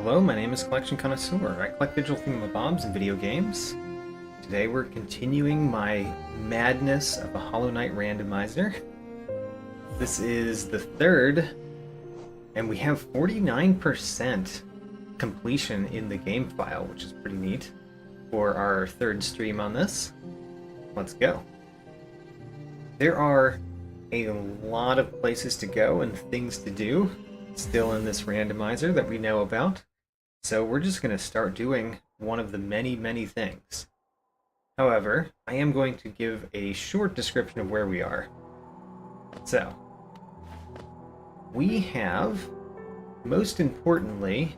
Hello, my name is Collection Connoisseur. I collect digital thingamabobs and video games. Today we're continuing my madness of a Hollow Knight Randomizer. This is the third, and we have 49% completion in the game file, which is pretty neat for our third stream on this. Let's go. There are a lot of places to go and things to do still in this randomizer that we know about, so we're just going to start doing one of the many things. However, I am going to give a short description of where we are. So, we have, most importantly,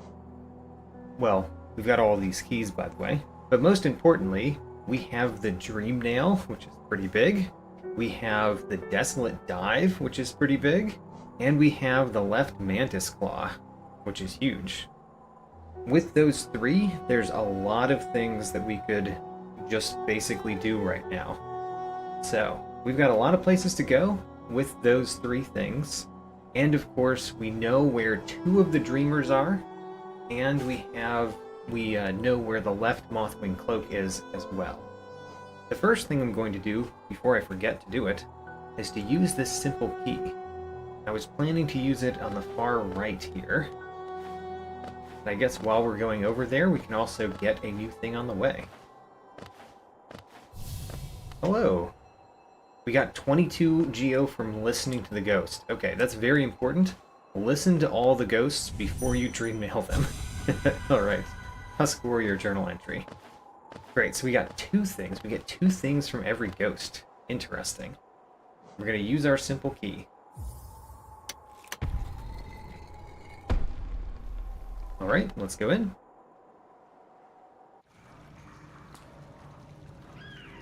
well, we've got all these keys, by the way, but most importantly, we have the Dream Nail, which is pretty big. We have the Desolate Dive, which is pretty big. And we have the Left Mantis Claw, which is huge. With those three, there's a lot of things that we could just basically do right now. So, we've got a lot of places to go with those three things. And of course, we know where two of the Dreamers are, and we know where the Left Mothwing Cloak is as well. The first thing I'm going to do, before I forget to do it, is to use this simple key. I was planning to use it on the far right here. And I guess while we're going over there, we can also get a new thing on the way. Hello! We got 22 geo from listening to the ghost. Okay, that's very important. Listen to all the ghosts before you dream mail them. Alright, Husk Warrior journal entry. Great, so we got two things. We get two things from every ghost. Interesting. We're going to use our simple key. Alright, let's go in.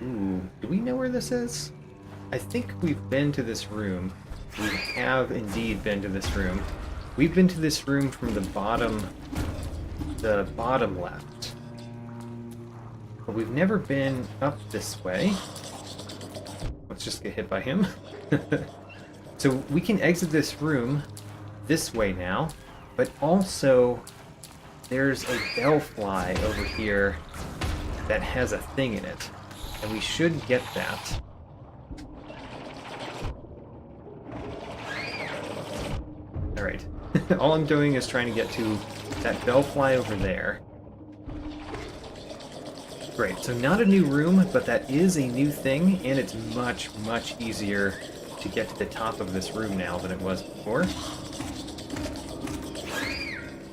Ooh, do we know where this is? I think we've been to this room. We have indeed been to this room. We've been to this room from the bottom left. But we've never been up this way. Let's just get hit by him. So we can exit this room this way now, but also there's a bellfly over here that has a thing in it, and we should get that. Alright, all I'm doing is trying to get to that bellfly over there. Great, so not a new room, but that is a new thing, and it's much easier to get to the top of this room now than it was before.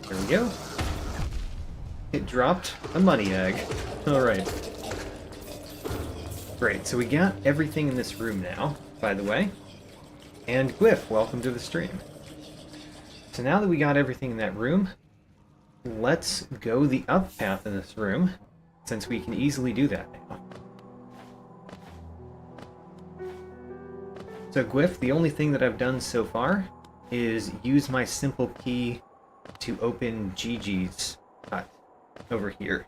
There we go. It dropped a money egg. Alright. Great, so we got everything in this room now, by the way. And Glyph, welcome to the stream. So now that we got everything in that room, let's go the up path in this room, since we can easily do that now. So Glyph, the only thing that I've done so far is use my simple key to open Gigi's hut over here.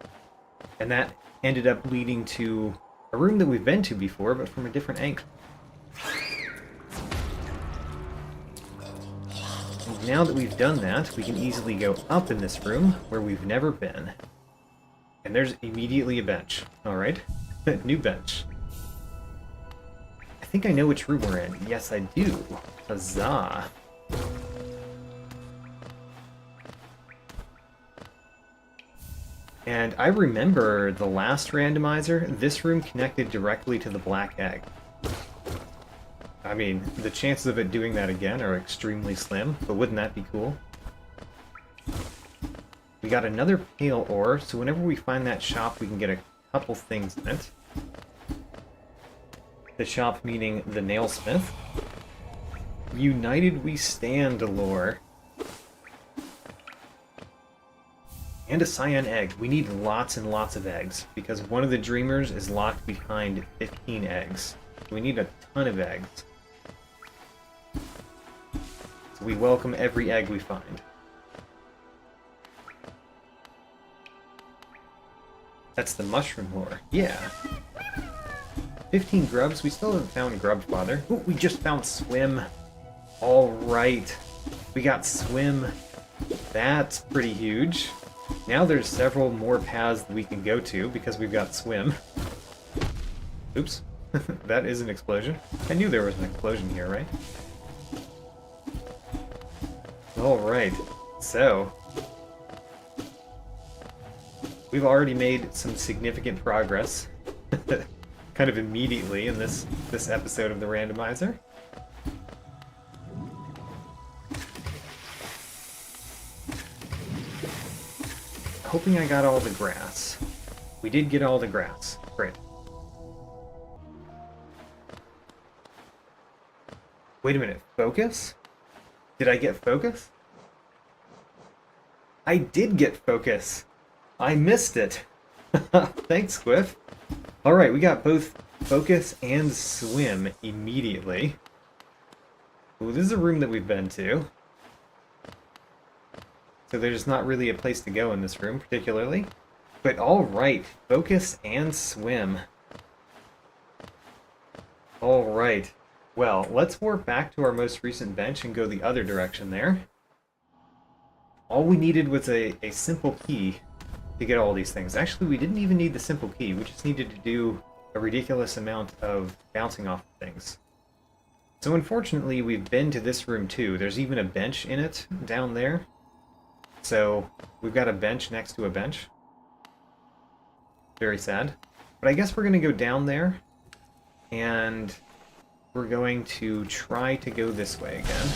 And that ended up leading to a room that we've been to before, but from a different angle. And now that we've done that, we can easily go up in this room where we've never been. And there's immediately a bench. Alright. New bench. I think I know which room we're in. Yes, I do. Huzzah. And I remember the last randomizer, this room connected directly to the black egg. I mean, the chances of it doing that again are extremely slim, but wouldn't that be cool? We got another pale ore, so whenever we find that shop, we can get a couple things in it. The shop meaning the nailsmith. United we stand, lore. And a cyan egg. We need lots and lots of eggs, because one of the dreamers is locked behind 15 eggs. We need a ton of eggs. So we welcome every egg we find. That's the mushroom lore. Yeah. 15 grubs. We still haven't found Grubfather. Ooh, we just found Swim. Alright. We got Swim. That's pretty huge. Now there's several more paths that we can go to because we've got swim. Oops. That is an explosion. I knew there was an explosion here, right? Alright, so we've already made some significant progress kind of immediately in this episode of the randomizer. Hoping I got all the grass. We did get all the grass. Great. Wait a minute, focus? Did I get focus? I did get focus. I missed it. Thanks, Squiff. Alright, we got both focus and swim immediately. Ooh, this is a room that we've been to. So there's not really a place to go in this room, particularly. But alright, focus and swim. Alright. Well, let's warp back to our most recent bench and go the other direction there. All we needed was a simple key to get all these things. Actually, we didn't even need the simple key. We just needed to do a ridiculous amount of bouncing off of things. So unfortunately, we've been to this room too. There's even a bench in it down there. So we've got a bench next to a bench. Very sad. But I guess we're going to go down there, and we're going to try to go this way again.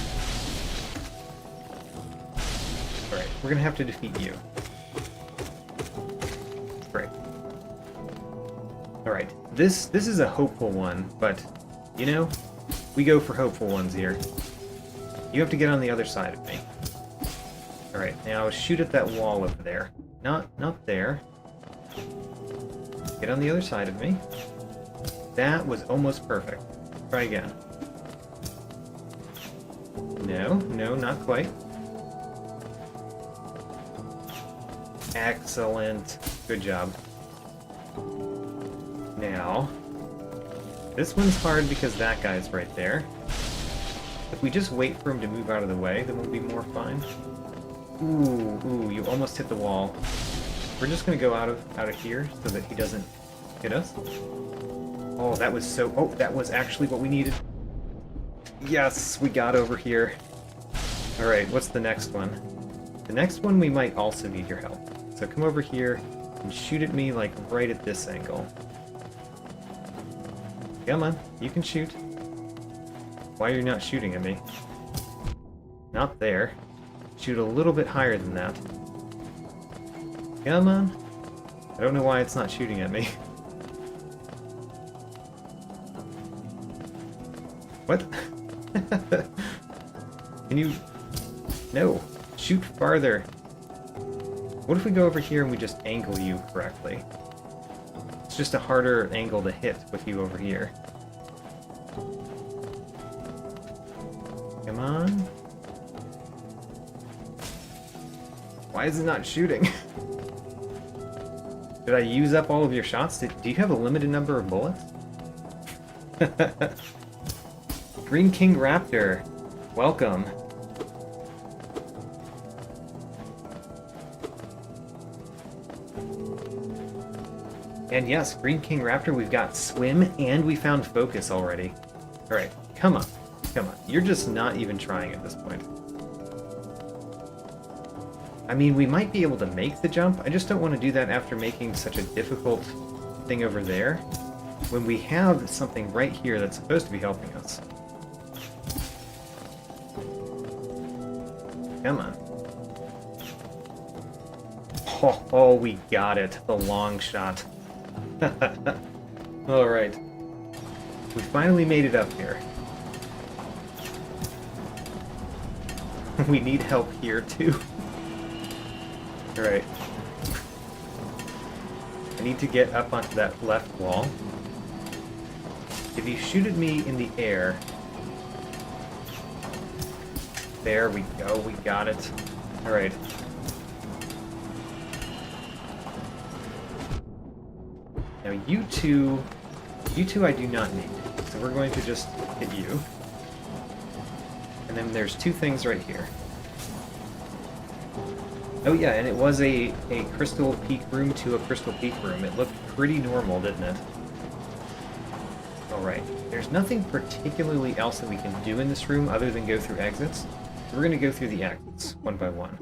Alright, we're going to have to defeat you. Great. Alright, this is a hopeful one, but, you know, we go for hopeful ones here. You have to get on the other side of me. Alright, now shoot at that wall over there. Not there. Get on the other side of me. That was almost perfect. Try again. No, not quite. Excellent. Good job. Now, this one's hard because that guy's right there. If we just wait for him to move out of the way, then we'll be more fine. Ooh, you almost hit the wall. We're just gonna go out of here so that he doesn't hit us. Oh, that was so... Oh, that was actually what we needed. Yes, we got over here. Alright, what's the next one? The next one we might also need your help. So come over here and shoot at me, like, right at this angle. Come on, you can shoot. Why are you not shooting at me? Not there. Shoot a little bit higher than that. Come on. I don't know why it's not shooting at me. What? Can you... No. Shoot farther. What if we go over here and we just angle you correctly? It's just a harder angle to hit with you over here. Come on. Why is it not shooting? Did I use up all of your shots? Do you have a limited number of bullets? Green King Raptor, welcome. And yes, Green King Raptor, we've got swim and we found focus already. Alright, come on. Come on. You're just not even trying at this point. I mean, we might be able to make the jump. I just don't want to do that after making such a difficult thing over there, when we have something right here that's supposed to be helping us. Come on. Oh, we got it. The long shot. Alright. We finally made it up here. We need help here, too. Alright. I need to get up onto that left wall. If you shoot at me in the air... There we go, we got it. Alright. Now you two I do not need. So we're going to just hit you. And then there's two things right here. Oh yeah, and it was a crystal peak room to a crystal peak room. It looked pretty normal, didn't it? Alright, there's nothing particularly else that we can do in this room other than go through exits. We're going to go through the exits, one by one.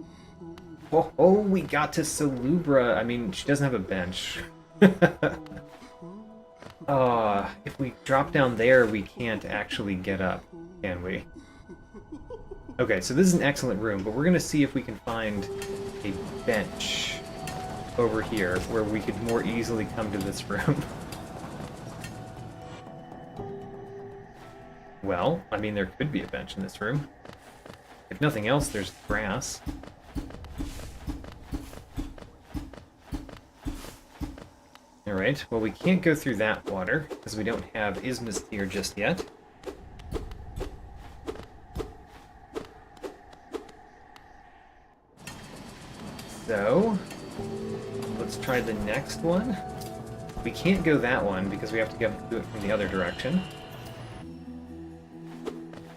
Oh, we got to Salubra. I mean, she doesn't have a bench. If we drop down there, we can't actually get up, can we? Okay, so this is an excellent room, but we're going to see if we can find a bench over here where we could more easily come to this room. Well, I mean, there could be a bench in this room. If nothing else, there's grass. Alright, well we can't go through that water, because we don't have Isma's Tear just yet. So, let's try the next one. We can't go that one, because we have to do it from the other direction.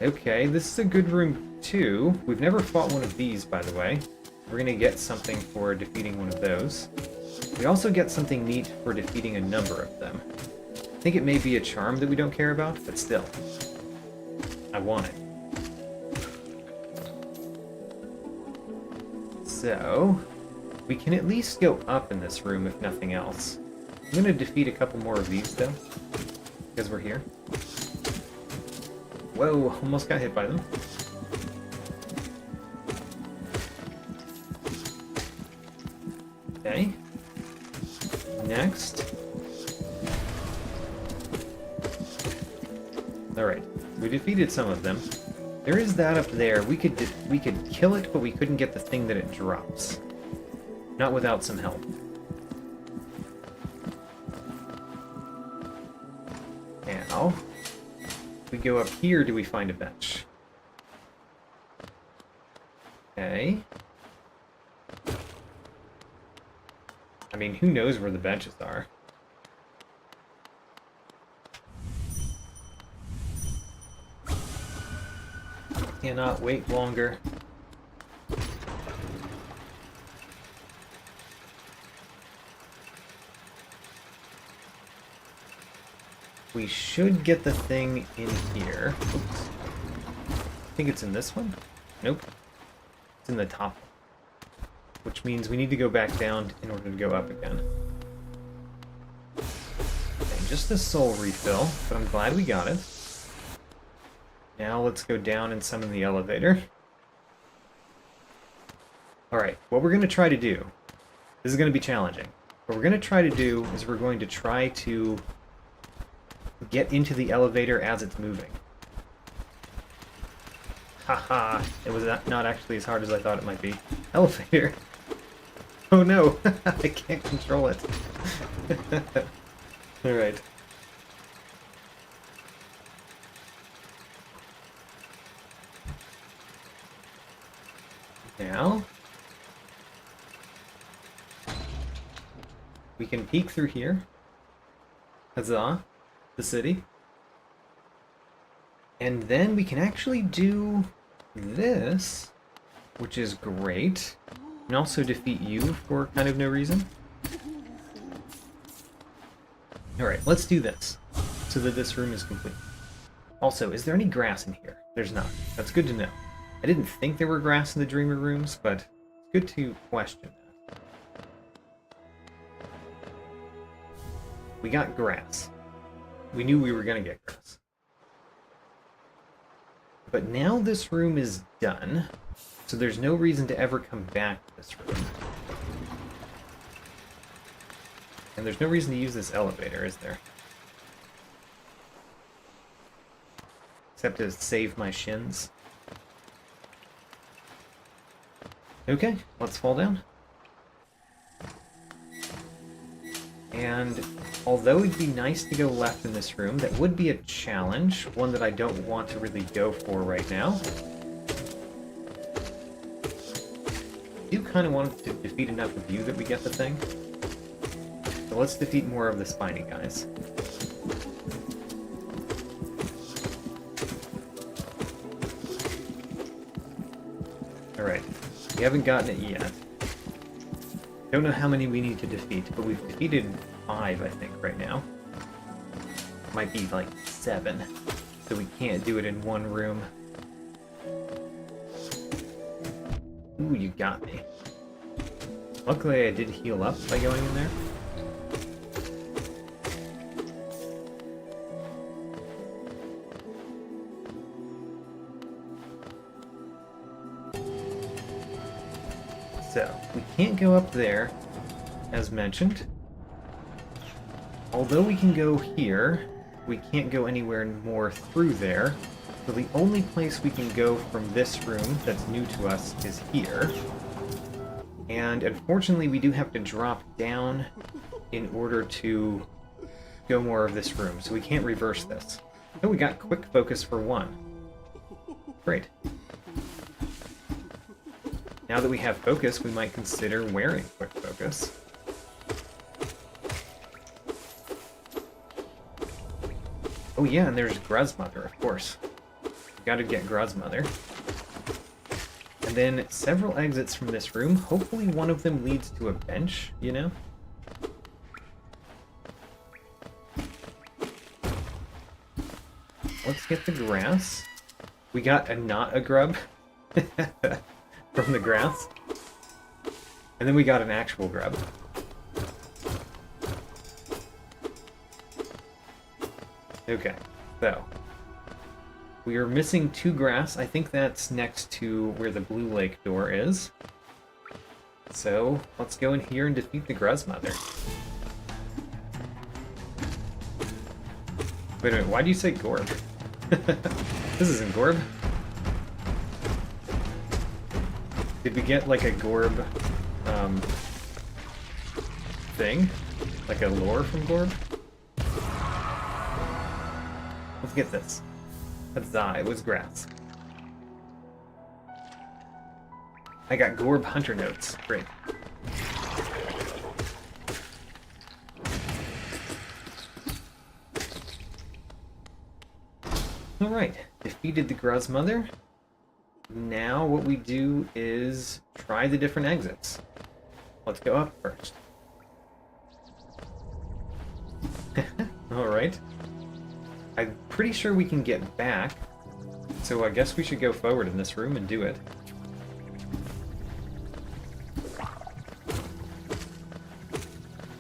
Okay, this is a good room too. We've never fought one of these, by the way. We're gonna get something for defeating one of those. We also get something neat for defeating a number of them. I think it may be a charm that we don't care about, but still. I want it. So, we can at least go up in this room if nothing else. I'm going to defeat a couple more of these though, because we're here. Whoa, almost got hit by them. Okay. Next. Alright, we defeated some of them. There is that up there. We could kill it, but we couldn't get the thing that it drops. Not without some help. Now, if we go up here, do we find a bench? Okay. I mean, who knows where the benches are? Cannot wait longer. We should get the thing in here. Oops. I think it's in this one? Nope. It's in the top one. Which means we need to go back down in order to go up again. Okay, just a soul refill, but I'm glad we got it. Now let's go down and summon the elevator. Alright, what we're going to try to do, this is going to be challenging. What we're going to try to do is we're going to try to get into the elevator as it's moving. Haha, it was not actually as hard as I thought it might be. Elevator! Oh no, I can't control it. Alright. Now, we can peek through here. Huzzah, the city. And then we can actually do this, which is great. And also defeat you for kind of no reason. Alright, let's do this, so that this room is complete. Also, is there any grass in here? There's not. That's good to know. I didn't think there were grass in the Dreamer rooms, but it's good to question that. We got grass. We knew we were going to get grass. But now this room is done, so there's no reason to ever come back to this room. And there's no reason to use this elevator, is there? Except to save my shins. Okay, let's fall down. And although it'd be nice to go left in this room, that would be a challenge, one that I don't want to really go for right now. I do kind of want to defeat enough of you that we get the thing. So let's defeat more of the spiny guys. Alright, we haven't gotten it yet. Don't know how many we need to defeat, but we've defeated 5, I think, right now. Might be like 7, so we can't do it in one room. Ooh, you got me. Luckily I did heal up by going in there. So, we can't go up there, as mentioned. Although we can go here, we can't go anywhere more through there. So the only place we can go from this room that's new to us is here. And unfortunately we do have to drop down in order to go more of this room, so we can't reverse this. Oh, we got quick focus for 1. Great. Now that we have focus, we might consider wearing quick focus. Oh yeah, and there's Gruzmother, of course. Gotta get Gruzmother. And then several exits from this room. Hopefully one of them leads to a bench, you know? Let's get the grass. We got not a grub from the grass. And then we got an actual grub. Okay, so we are missing 2 grass. I think that's next to where the Blue Lake door is. So let's go in here and defeat the Gruzmother. Wait a minute, why do you say Gorb? This isn't Gorb. Did we get like a Gorb thing? Like a lore from Gorb? Let's get this. Huzzah, it was grass. I got Gorb Hunter notes. Great. Alright, defeated the Gruzmother. Now what we do is try the different exits. Let's go up first. Alright. I'm pretty sure we can get back, so I guess we should go forward in this room and do it.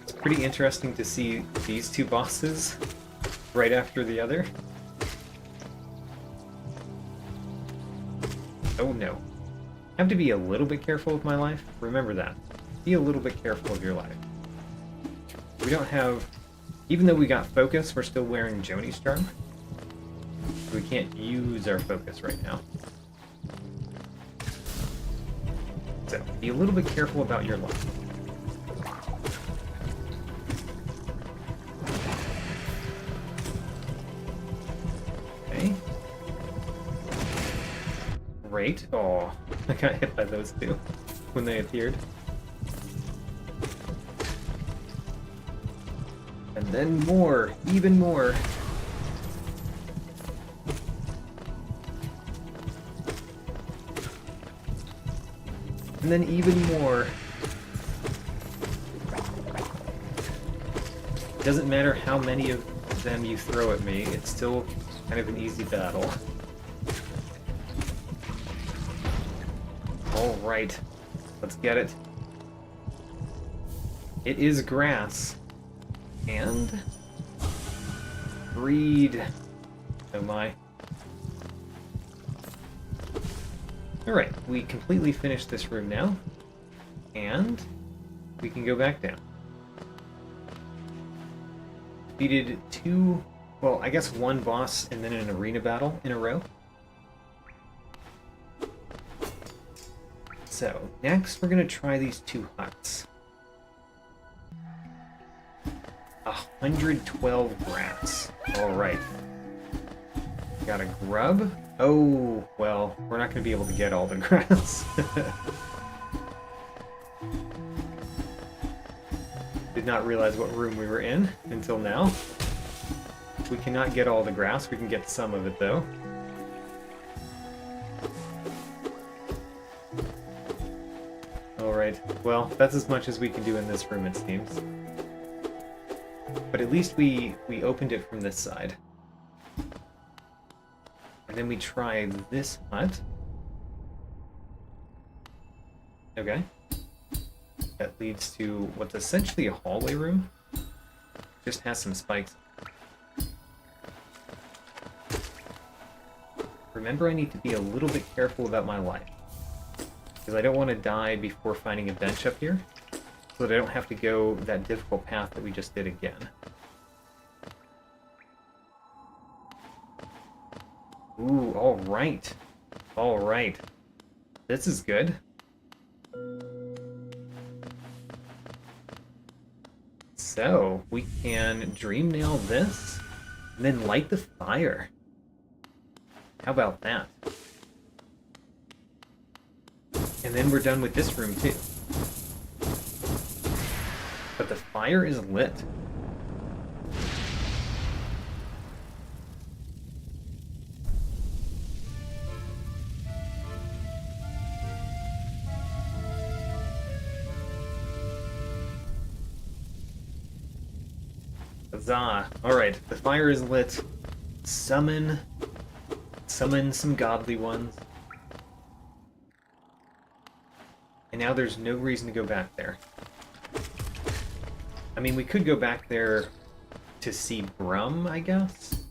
It's pretty interesting to see these 2 bosses right after the other. Oh no. I have to be a little bit careful with my life. Remember that. Be a little bit careful of your life. We don't have... Even though we got focus, we're still wearing Joni's charm. So we can't use our focus right now. So, be a little bit careful about your life. Okay. Great. Oh, I got hit by those 2 when they appeared. And then more, even more. And then even more. Doesn't matter how many of them you throw at me, it's still kind of an easy battle. Alright, let's get it. It is grass. And... breed. Oh my. Alright, we completely finished this room now. And we can go back down. Defeated 2... well, I guess 1 boss and then an arena battle in a row. So, next we're going to try these 2 huts. 112 grass. Alright. Got a grub. Oh, well, we're not going to be able to get all the grass. Did not realize what room we were in until now. We cannot get all the grass. We can get some of it, though. Alrighty. Alright, well, that's as much as we can do in this room, it seems. But at least we opened it from this side. And then we tried this hut. Okay. That leads to what's essentially a hallway room. Just has some spikes. Remember, I need to be a little bit careful about my life. Because I don't want to die before finding a bench up here. So that I don't have to go that difficult path that we just did again. Ooh, alright. Alright. This is good. So, we can dream nail this, and then light the fire. How about that? And then we're done with this room too. But the fire is lit. Huzzah! Alright, the fire is lit. Summon some godly ones. And now there's no reason to go back there. I mean, we could go back there to see Brum, I guess?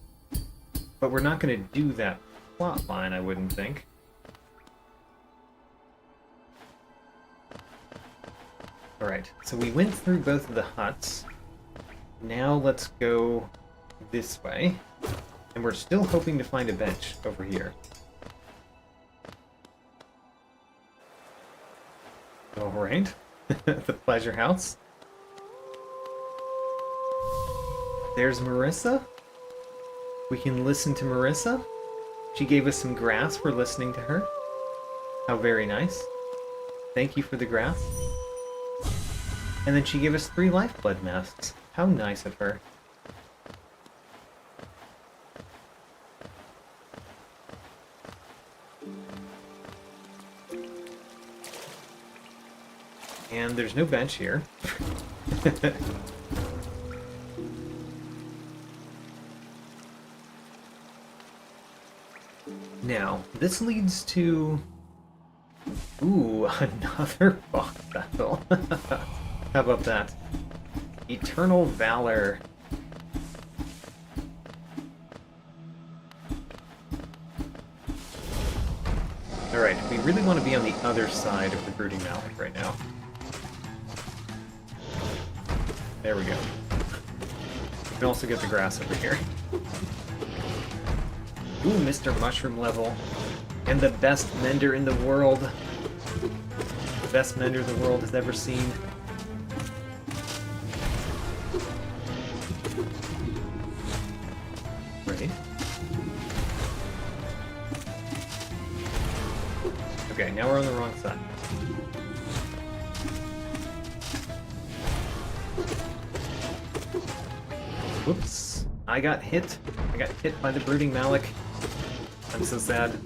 But we're not going to do that plot line, I wouldn't think. Alright, so we went through both of the huts. Now let's go this way. And we're still hoping to find a bench over here. Alright. The pleasure house. There's Marissa. We can listen to Marissa. She gave us some grass for listening to her. How very nice. Thank you for the grass. And then she gave us 3 lifeblood masks. How nice of her. And there's no bench here. Now, this leads to... Ooh, another boss battle. How about that? Eternal Valor. Alright, we really want to be on the other side of the Brooding Malik right now. There we go. We can also get the grass over here. Ooh, Mr. Mushroom level. And the best mender in the world. The best mender the world has ever seen. Right. Okay, now we're on the wrong side. Whoops. I got hit. I got hit by the Brooding Malik. I'm so sad.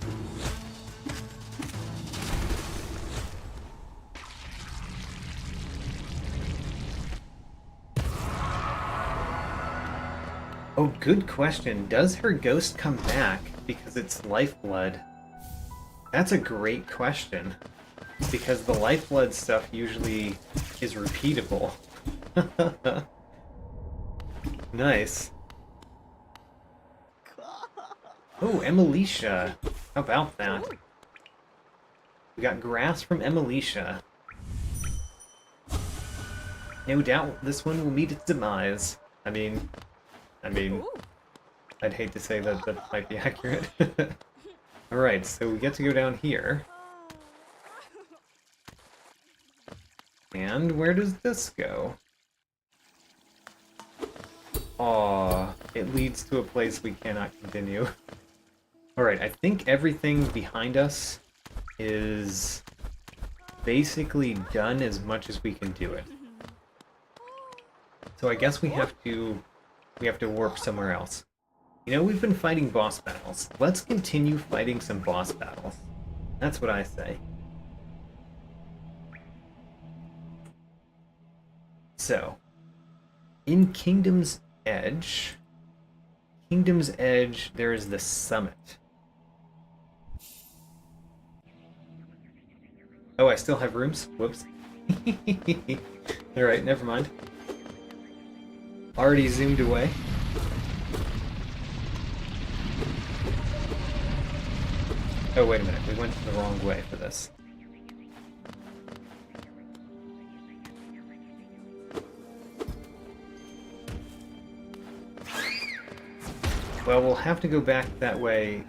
Oh, good question. Does her ghost come back because it's lifeblood? That's a great question. Because the lifeblood stuff usually is repeatable. Nice. Oh, Emilicia. How about that? We got grass from Emilicia. No doubt this one will meet its demise. I mean, I'd hate to say that that might be accurate. Alright, so we get to go down here. And where does this go? Aw, it leads to a place we cannot continue. Alright, I think everything behind us is basically done as much as we can do it. So I guess we have to warp somewhere else. You know, we've been fighting boss battles. Let's continue fighting some boss battles. That's what I say. So, in Kingdom's Edge, there is the summit. Oh, I still have rooms? Whoops. Alright, never mind. Already zoomed away. Oh, wait a minute. We went the wrong way for this. Well, we'll have to go back that way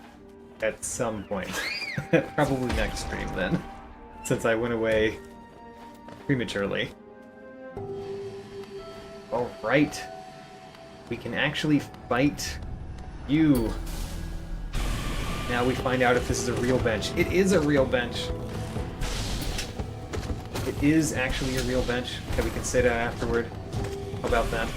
at some point. Probably next stream, then. Since I went away prematurely. Alright. We can actually fight you. Now we find out if this is a real bench. It is a real bench. It is actually a real bench. Okay, we can say that afterward. How about that?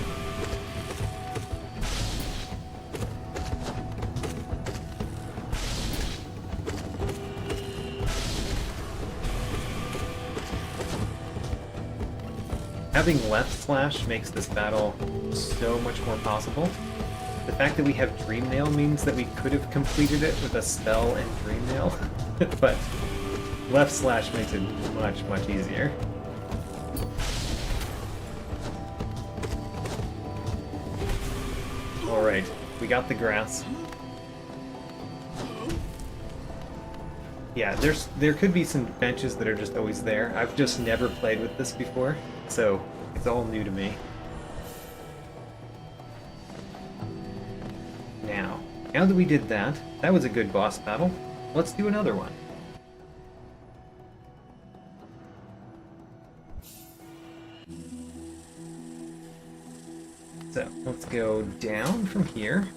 Having left slash makes this battle so much more possible. The fact that we have Dream Nail means that we could have completed it with a spell and Dream Nail, but left slash makes it much, much easier. Alright, we got the grass. Yeah, there could be some benches that are just always there. I've just never played with this before, so it's all new to me. Now that we did that, that was a good boss battle. Let's do another one. So, let's go down from here.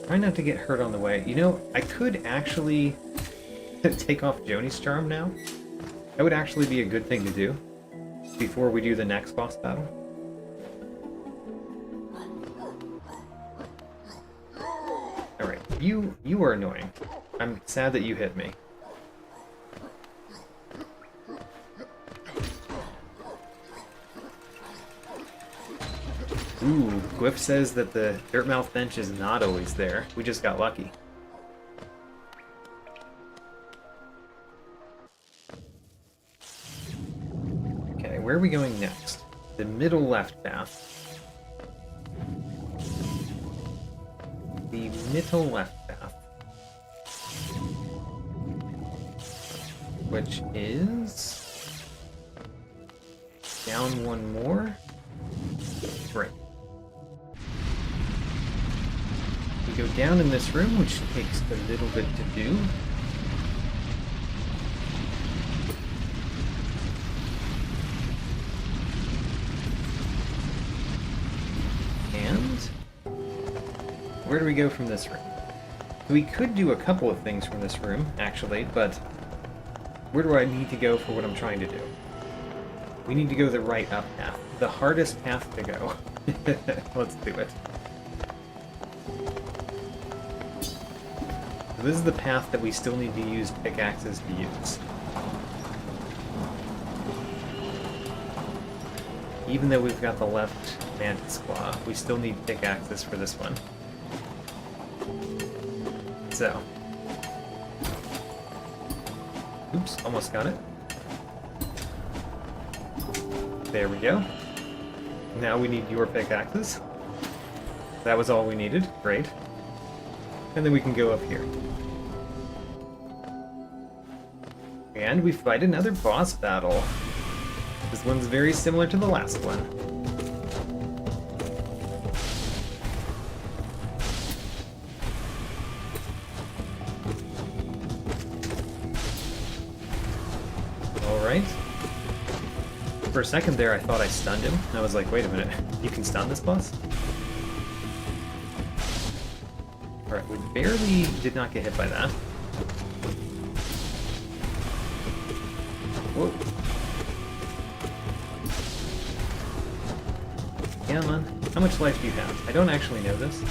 Try not to get hurt on the way. You know, I could actually take off Joni's charm now. That would actually be a good thing to do before we do the next boss battle. Alright, you are annoying. I'm sad that you hit me. Ooh, Gwyff says that the Dirtmouth bench is not always there. We just got lucky. Okay, where are we going next? The middle left path. The middle left path. Which is... down one more. Right. We go down in this room, which takes a little bit to do. And where do we go from this room? We could do a couple of things from this room, actually, but where do I need to go for what I'm trying to do? We need to go the right up path. The hardest path to go. Let's do it. So this is the path that we still need to use pickaxes to use. Even though we've got the left Mantis claw, we still need pickaxes for this one. So. Oops, almost got it. There we go. Now we need your pickaxes. That was all we needed. Great. And then we can go up here. And we fight another boss battle. This one's very similar to the last one. Alright. For a second there, I thought I stunned him. And I was like, wait a minute, you can stun this boss? Alright, we barely did not get hit by that. Whoa. Yeah, man. How much life do you have? I don't actually know this.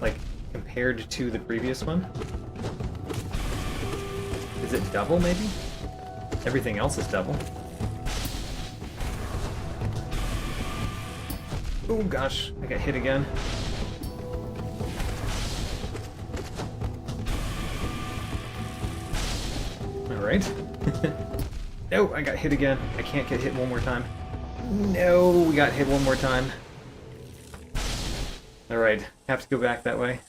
Like, compared to the previous one? Is it double, maybe? Everything else is double. Oh gosh, I got hit again. Alright. No, I got hit again. I can't get hit one more time. No, we got hit one more time. Alright, have to go back that way.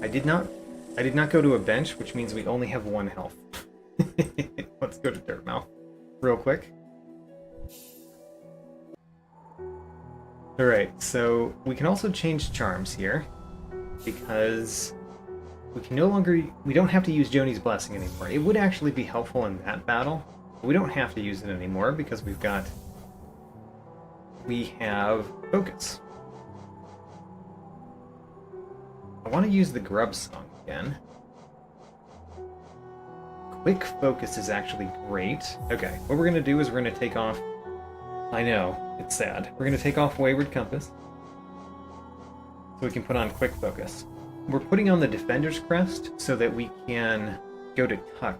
I did not go to a bench, which means we only have 1 health. Let's go to Dirtmouth real quick. Alright, so we can also change charms here, because we don't have to use Joni's Blessing anymore. It would actually be helpful in that battle, but we don't have to use it anymore because we have Focus. I want to use the Grub Song again. Quick Focus is actually great. Okay, what we're going to do is we're going to take off... I know, it's sad. We're going to take off Wayward Compass, so we can put on Quick Focus. We're putting on the Defender's Crest so that we can go to Tuck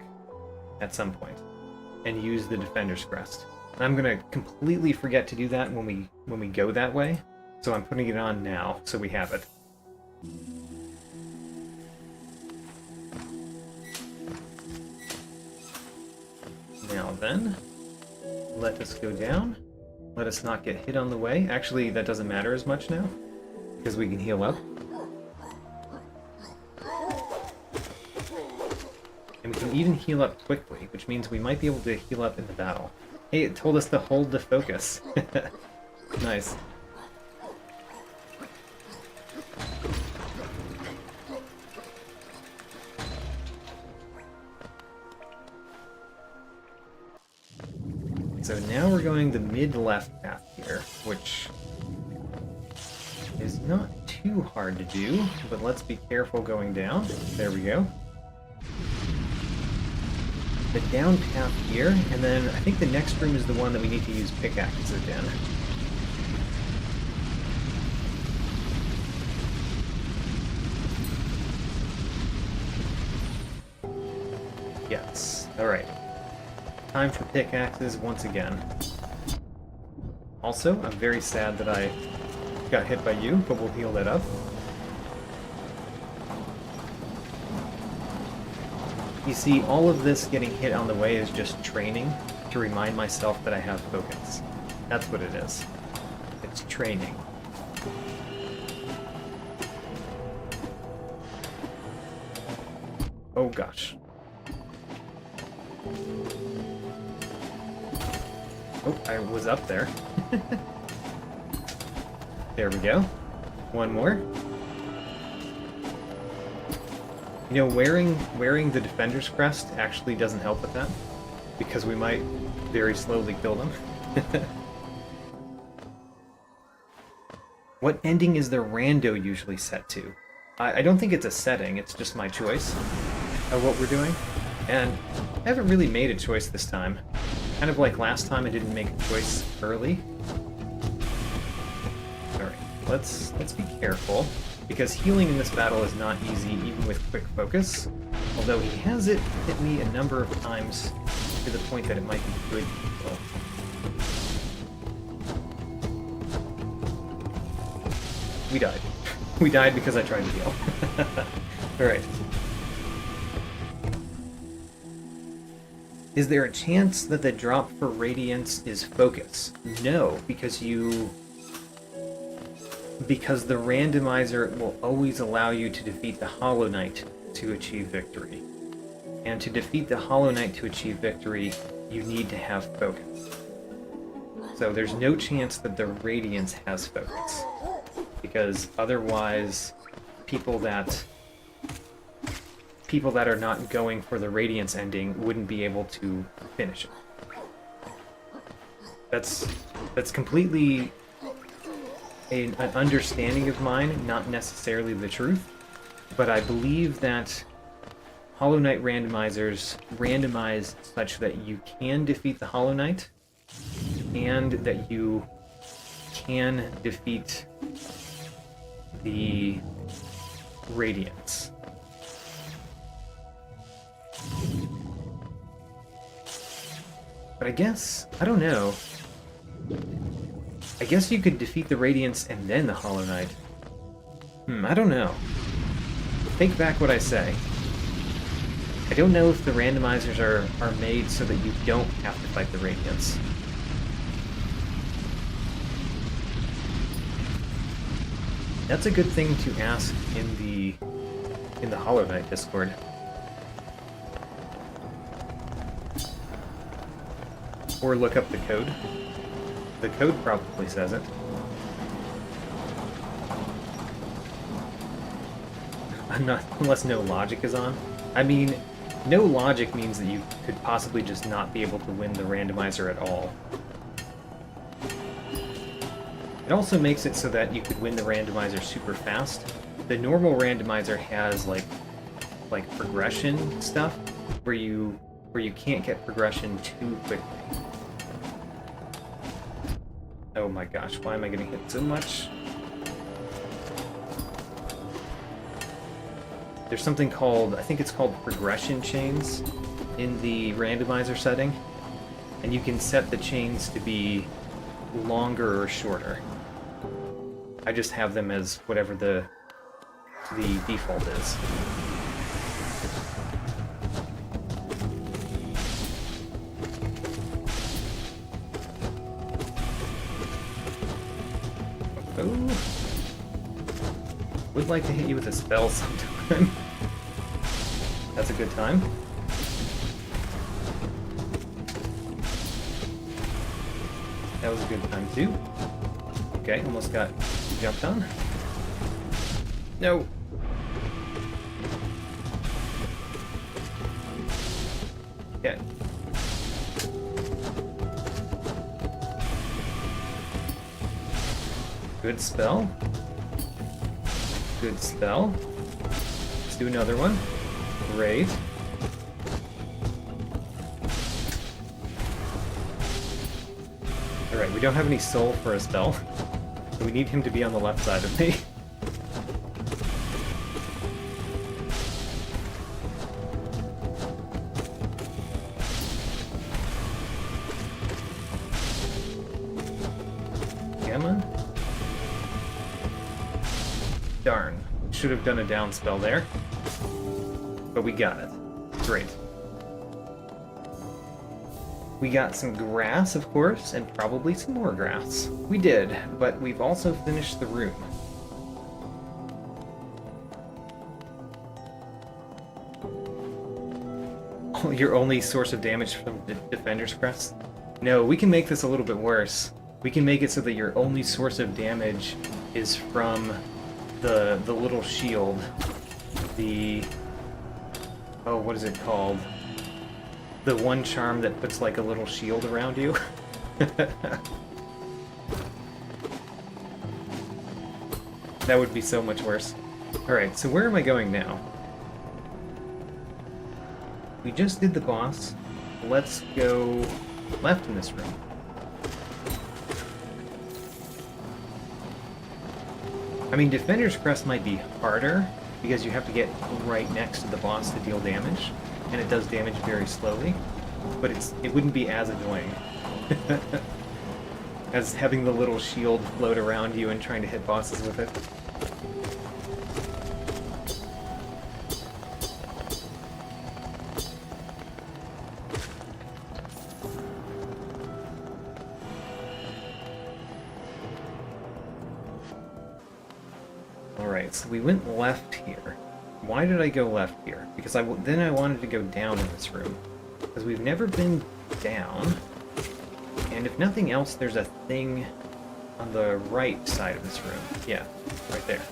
at some point and use the Defender's Crest. And I'm going to completely forget to do that when we go that way, so I'm putting it on now so we have it. Now then, let us go down. Let us not get hit on the way. Actually, that doesn't matter as much now, because we can heal up. And we can even heal up quickly, which means we might be able to heal up in the battle. Hey, it told us to hold the focus. Nice. So now we're going the mid-left path here, which is not too hard to do, but let's be careful going down. There we go. The down path here, and then I think the next room is the one that we need to use pickaxes in. Yes. Alright. Time for pickaxes once again. Also, I'm very sad that I got hit by you, but we'll heal that up. You see, all of this getting hit on the way is just training to remind myself that I have focus. That's what it is. It's training. Oh gosh. Oh, I was up there. There we go. One more. You know, wearing the Defender's Crest actually doesn't help with that, because we might very slowly kill them. What ending is the rando usually set to? I don't think it's a setting, it's just my choice of what we're doing. And I haven't really made a choice this time. Kind of like last time I didn't make a choice early. Alright, let's be careful, because healing in this battle is not easy, even with quick focus. Although he has hit me a number of times to the point that it might be good to heal. We died. We died because I tried to heal. Alright. Is there a chance that the drop for Radiance is focus? No, because the randomizer will always allow you to defeat the Hollow Knight to achieve victory. And to defeat the Hollow Knight to achieve victory, you need to have focus. So there's no chance that the Radiance has focus, because otherwise people that are not going for the Radiance ending wouldn't be able to finish it. That's completely an understanding of mine, not necessarily the truth, but I believe that Hollow Knight randomizers randomize such that you can defeat the Hollow Knight, and that you can defeat the radiance. But I guess, I don't know. I guess you could defeat the Radiance and then the Hollow Knight. I don't know. Take back what I say. I don't know if the randomizers are made so that you don't have to fight the Radiance. That's a good thing to ask in the Hollow Knight Discord. Or look up the code. The code probably says it. Unless no logic is on. I mean, no logic means that you could possibly just not be able to win the randomizer at all. It also makes it so that you could win the randomizer super fast. The normal randomizer has like progression stuff where you can't get progression too quickly. Oh my gosh, why am I getting hit so much? There's something called, I think it's called progression chains in the randomizer setting, and you can set the chains to be longer or shorter. I just have them as whatever the default is. Oh. Would like to hit you with a spell sometime. That's a good time. That was a good time too. Okay, almost got jumped on. No! Okay. Good spell. Good spell. Let's do another one. Great. Alright, we don't have any soul for a spell. So we need him to be on the left side of me. Come on. Darn. Should have done a down spell there. But we got it. Great. We got some grass, of course, and probably some more grass. We did, but we've also finished the room. Oh, your only source of damage from the Defender's Crest? No, we can make this a little bit worse. We can make it so that your only source of damage is from the little shield. The... oh, what is it called? The one charm that puts like a little shield around you. That would be so much worse. Alright, so where am I going now? We just did the boss. Let's go left in this room. I mean, Defender's Crest might be harder, because you have to get right next to the boss to deal damage, and it does damage very slowly, but it wouldn't be as annoying as having the little shield float around you and trying to hit bosses with it. Alright, so we went left here. Why did I go left here? Because then I wanted to go down in this room. Because we've never been down. And if nothing else, there's a thing on the right side of this room. Yeah, right there.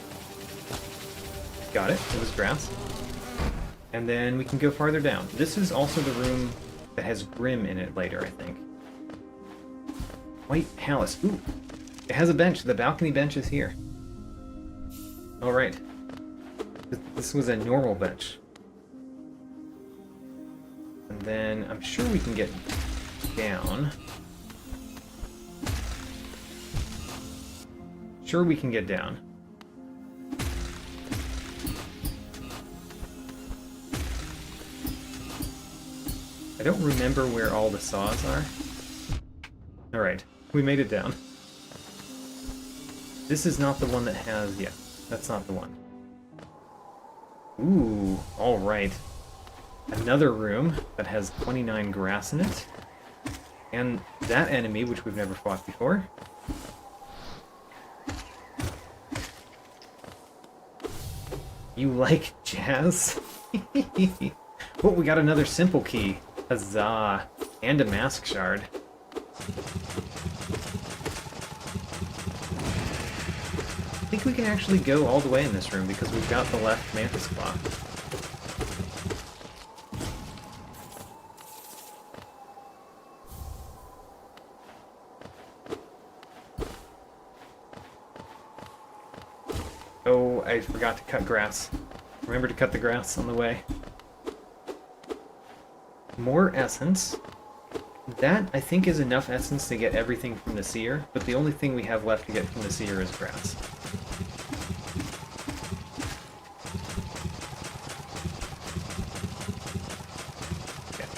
Got it. It was grass. And then we can go farther down. This is also the room that has Grim in it later, I think. White Palace. Ooh! It has a bench. The balcony bench is here. Alright. This was a normal bench. And then I'm sure we can get down. Sure we can get down. I don't remember where all the saws are. Alright, we made it down. This is not the one that has... yeah, that's not the one. Ooh, alright. Another room that has 29 grass in it. And that enemy, which we've never fought before. You like jazz? Oh, we got another simple key. Huzzah. And a mask shard. I think we can actually go all the way in this room because we've got the left Mantis Claw. Oh, I forgot to cut grass. Remember to cut the grass on the way. More essence. That, I think, is enough essence to get everything from the seer, but the only thing we have left to get from the seer is grass. Okay.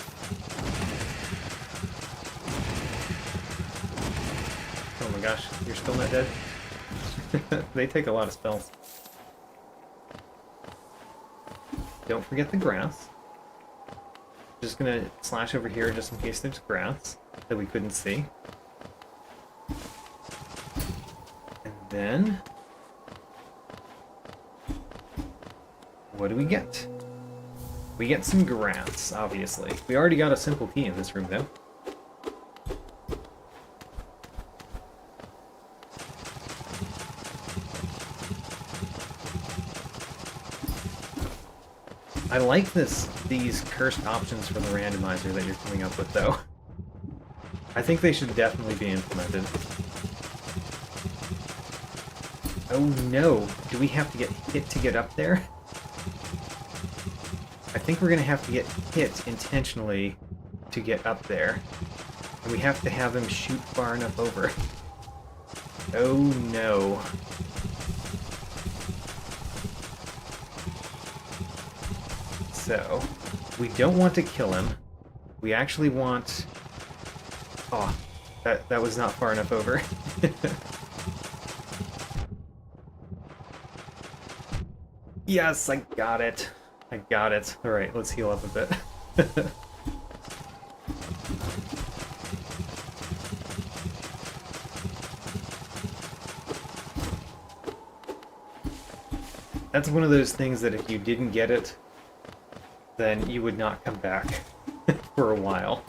Oh my gosh, you're still not dead? They take a lot of spells. Don't forget the grass. Just gonna slash over here just in case there's grass that we couldn't see. And then... what do we get? We get some grass, obviously. We already got a simple key in this room, though. I like these cursed options for the randomizer that you're coming up with, though. I think they should definitely be implemented. Oh no! Do we have to get hit to get up there? I think we're gonna have to get hit intentionally to get up there. And we have to have him shoot far enough over. Oh no. So, we don't want to kill him. We actually want... oh, that was not far enough over. Yes, I got it. I got it. Alright, let's heal up a bit. That's one of those things that if you didn't get it, then you would not come back for a while.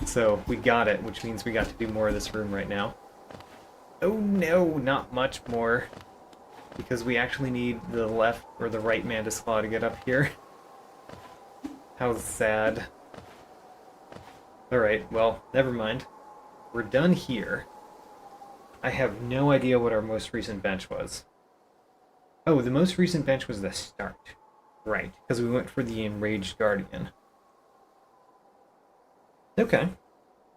So we got it, which means we got to do more of this room right now. Oh no, not much more. Because we actually need the left or the right Mantis Claw to get up here. How sad. Alright, well, never mind. We're done here. I have no idea what our most recent bench was. Oh, the most recent bench was the start. Right, because we went for the Enraged Guardian. Okay.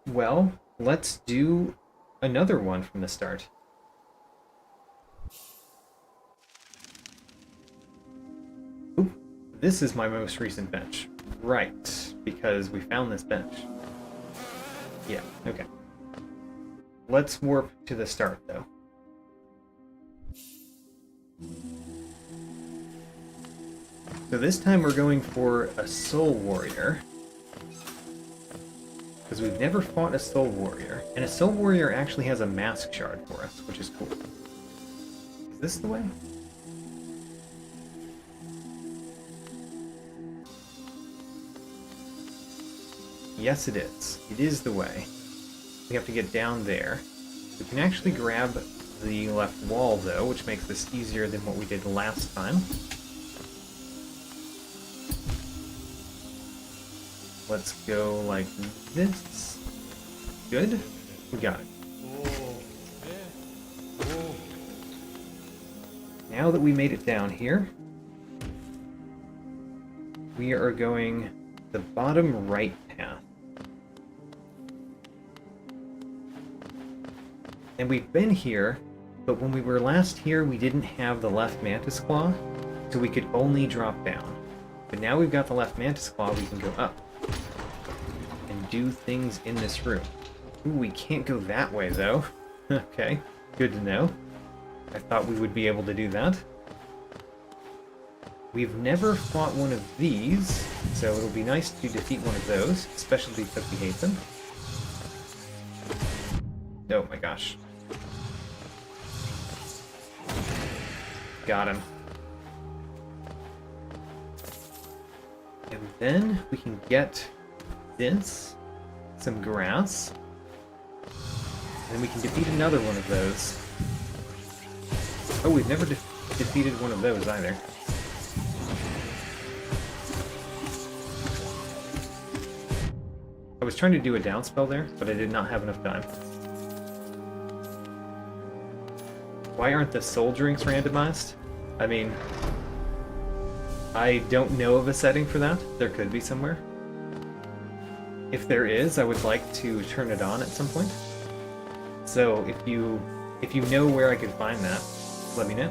Well, let's do another one from the start. Oop, this is my most recent bench. Right, because we found this bench. Yeah, okay. Let's warp to the start, though. So this time we're going for a Soul Warrior. Because we've never fought a Soul Warrior. And a Soul Warrior actually has a Mask Shard for us, which is cool. Is this the way? Yes, it is. It is the way. We have to get down there. We can actually grab the left wall, though, which makes this easier than what we did last time. Let's go like this. Good. We got it. Now that we made it down here, we are going the bottom right path. And we've been here, but when we were last here, we didn't have the left Mantis Claw, so we could only drop down. But now we've got the left Mantis Claw, we can go up. do things in this room. Ooh, we can't go that way, though. Okay, good to know. I thought we would be able to do that. We've never fought one of these, so it'll be nice to defeat one of those, especially because we hate them. Oh my gosh. Got him. And then we can get this, some grass, and then we can defeat another one of those. Oh, we've never defeated one of those either. I was trying to do a down spell there, but I did not have enough time. Why aren't the soul drinks randomized? I mean, I don't know of a setting for that. There could be somewhere. If there is, I would like to turn it on at some point. So if you know where I could find that, let me know.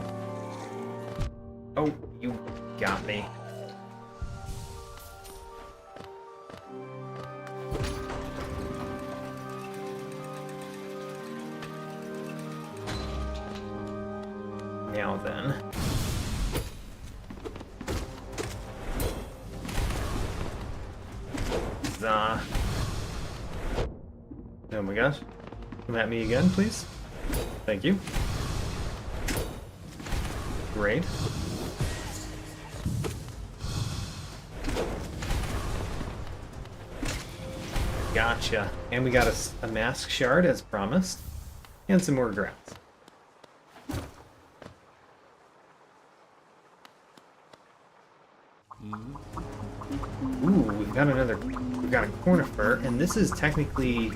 Oh, you got me. Now then. Zah. Oh my gosh. Come at me again, please. Thank you. Great. Gotcha. And we got a mask shard as promised. And some more grass. Ooh, we've got a cornifer, and this is technically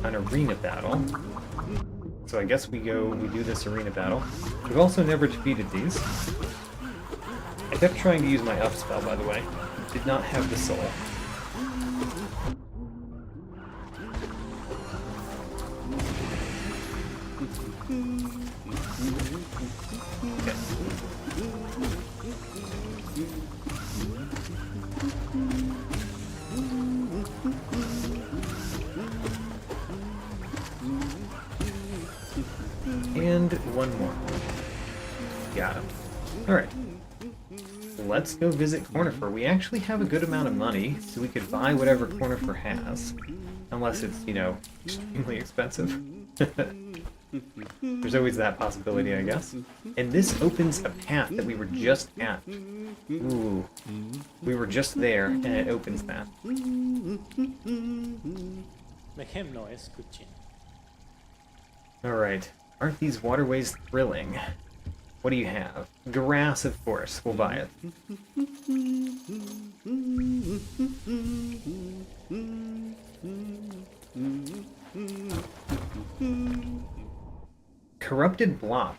an arena battle. So I guess we do this arena battle. We've also never defeated these. I kept trying to use my up spell, by the way. Did not have the soul. Okay. And one more. Got him. Alright. Let's go visit Cornifer. We actually have a good amount of money, so we could buy whatever Cornifer has. Unless it's, you know, extremely expensive. There's always that possibility, I guess. And this opens a path that we were just at. Ooh. We were just there, and it opens that. Alright. Aren't these waterways thrilling? What do you have? Grass, of course. We'll buy it. Corrupted Blop.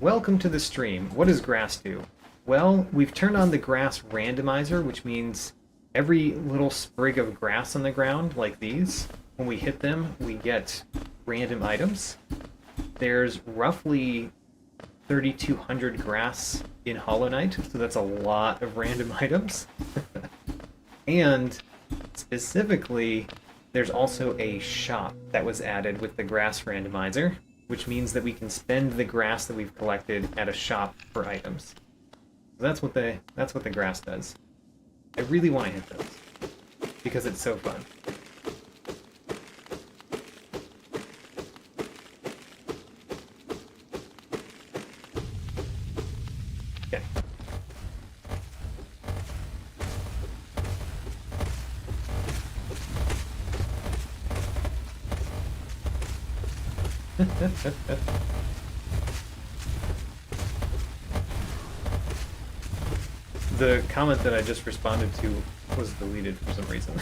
Welcome to the stream. What does grass do? Well, we've turned on the grass randomizer, which means every little sprig of grass on the ground, like these, when we hit them, we get random items. There's roughly 3,200 grass in Hollow Knight, so that's a lot of random items. And specifically, there's also a shop that was added with the grass randomizer, which means that we can spend the grass that we've collected at a shop for items. So that's what the grass does. I really want to hit those because it's so fun. Okay. The comment that I just responded to was deleted for some reason.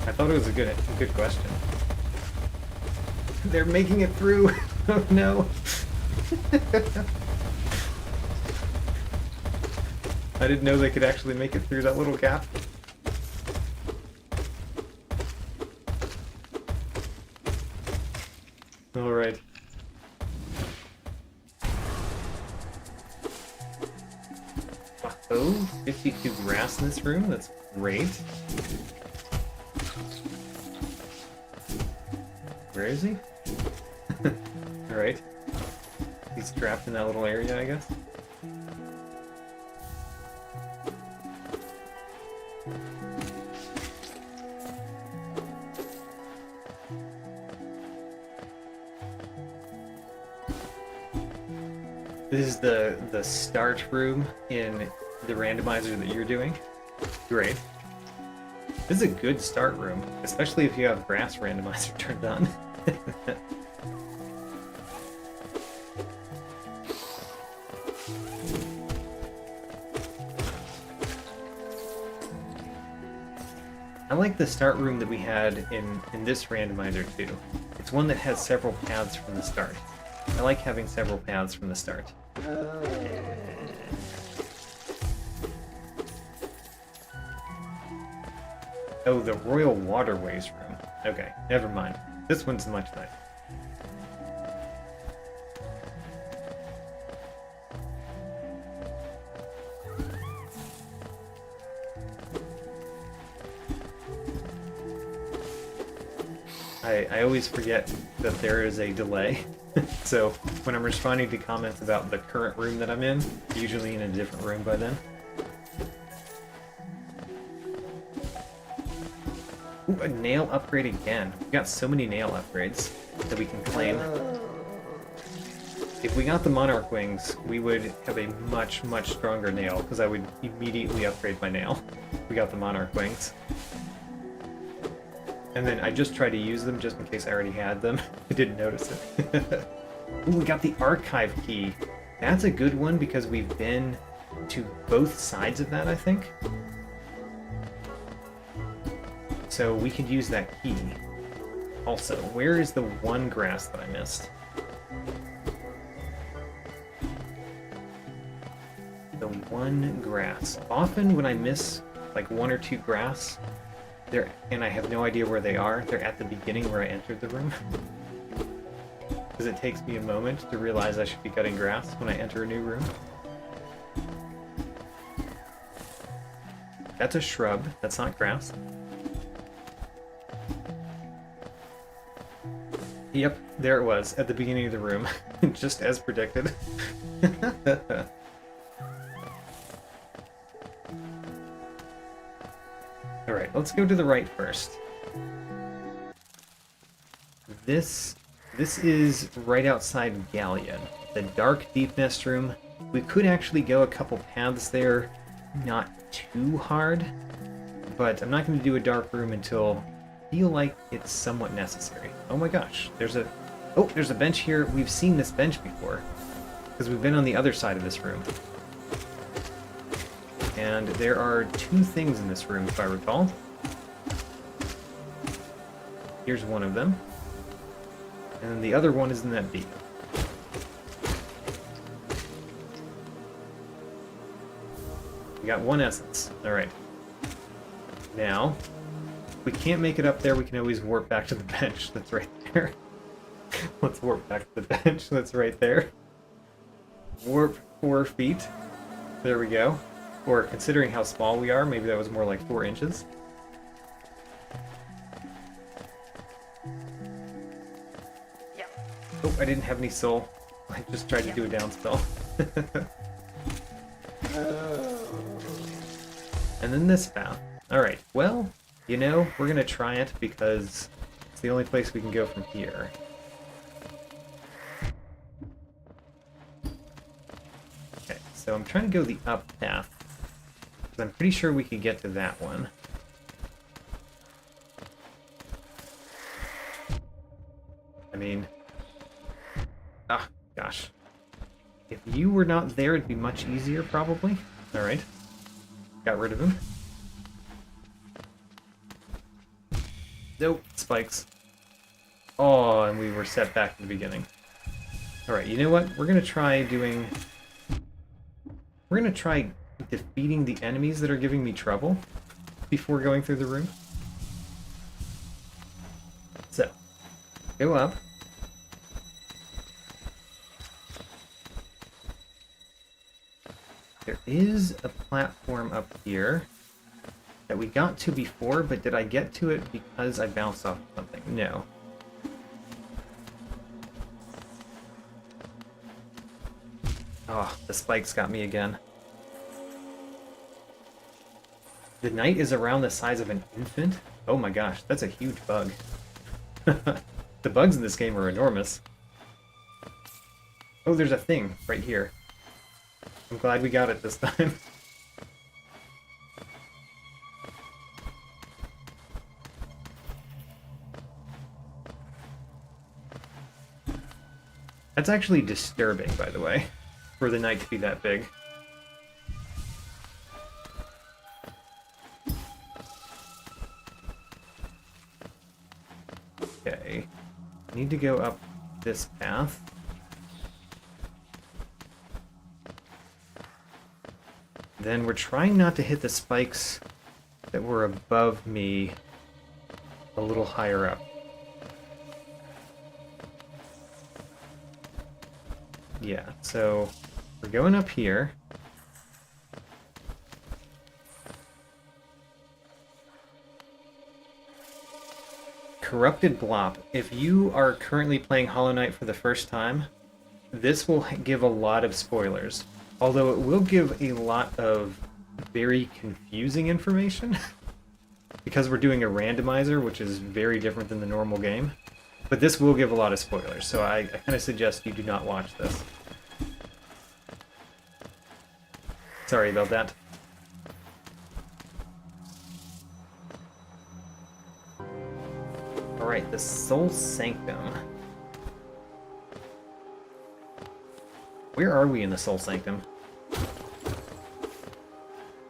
I thought it was a good question. They're making it through. Oh no. I didn't know they could actually make it through that little gap. All right. Oh, 52 grass in this room. That's great. Where is he? Alright. He's trapped in that little area, I guess. This is the start room in the randomizer that you're doing. Great. This is a good start room, especially if you have grass randomizer turned on. I like the start room that we had in this randomizer too. It's one that has several paths from the start. I like having several paths from the start. Oh, the Royal Waterways room. Okay, never mind. This one's much nicer. I always forget that there is a delay. So when I'm responding to comments about the current room that I'm in, usually in a different room by then. Ooh, a nail upgrade again. We've got so many nail upgrades that we can claim. If we got the Monarch Wings, we would have a much, much stronger nail, because I would immediately upgrade my nail if we got the Monarch Wings. And then I just tried to use them just in case I already had them. I didn't notice it. Ooh, we got the archive key. That's a good one because we've been to both sides of that, I think. So we could use that key. Also, where is the one grass that I missed? The one grass. Often when I miss like one or two grass, and I have no idea where they are, they're at the beginning where I entered the room. Because it takes me a moment to realize I should be cutting grass when I enter a new room. That's a shrub, that's not grass. Yep, there it was, at the beginning of the room, just as predicted. Alright, let's go to the right first. This is right outside Galleon, the dark deep nest room. We could actually go a couple paths there, not too hard, but I'm not going to do a dark room until I feel like it's somewhat necessary. Oh my gosh, there's a bench here. We've seen this bench before, because we've been on the other side of this room. And there are two things in this room, if I recall. Here's one of them. And then the other one is in that beacon. We got one essence. Alright. Now, if we can't make it up there, we can always warp back to the bench that's right there. Let's warp back to the bench that's right there. Warp 4 feet. There we go. Or, considering how small we are, maybe that was more like 4 inches. Yeah. Oh, I didn't have any soul. I just tried to do a down spell. And then this path. Alright, well, you know, we're gonna try it because it's the only place we can go from here. Okay, so I'm trying to go the up path. I'm pretty sure we could get to that one. I mean... Ah, gosh. If you were not there, it'd be much easier, probably. Alright. Got rid of him. Nope, spikes. Oh, and we were set back in the beginning. Alright, you know what? We're gonna try doing... We're gonna try defeating the enemies that are giving me trouble before going through the room. So, go up. There is a platform up here that we got to before, but did I get to it because I bounced off something? No. Oh, the spikes got me again. The knight is around the size of an infant? Oh my gosh, that's a huge bug. The bugs in this game are enormous. Oh, there's a thing right here. I'm glad we got it this time. That's actually disturbing, by the way, for the knight to be that big. Okay. I need to go up this path. Then we're trying not to hit the spikes that were above me a little higher up. Yeah, so we're going up here. Corrupted Blop. If you are currently playing Hollow Knight for the first time, this will give a lot of spoilers. Although it will give a lot of very confusing information. Because we're doing a randomizer, which is very different than the normal game. But this will give a lot of spoilers, so I kind of suggest you do not watch this. Sorry about that. Alright, the Soul Sanctum. Where are we in the Soul Sanctum?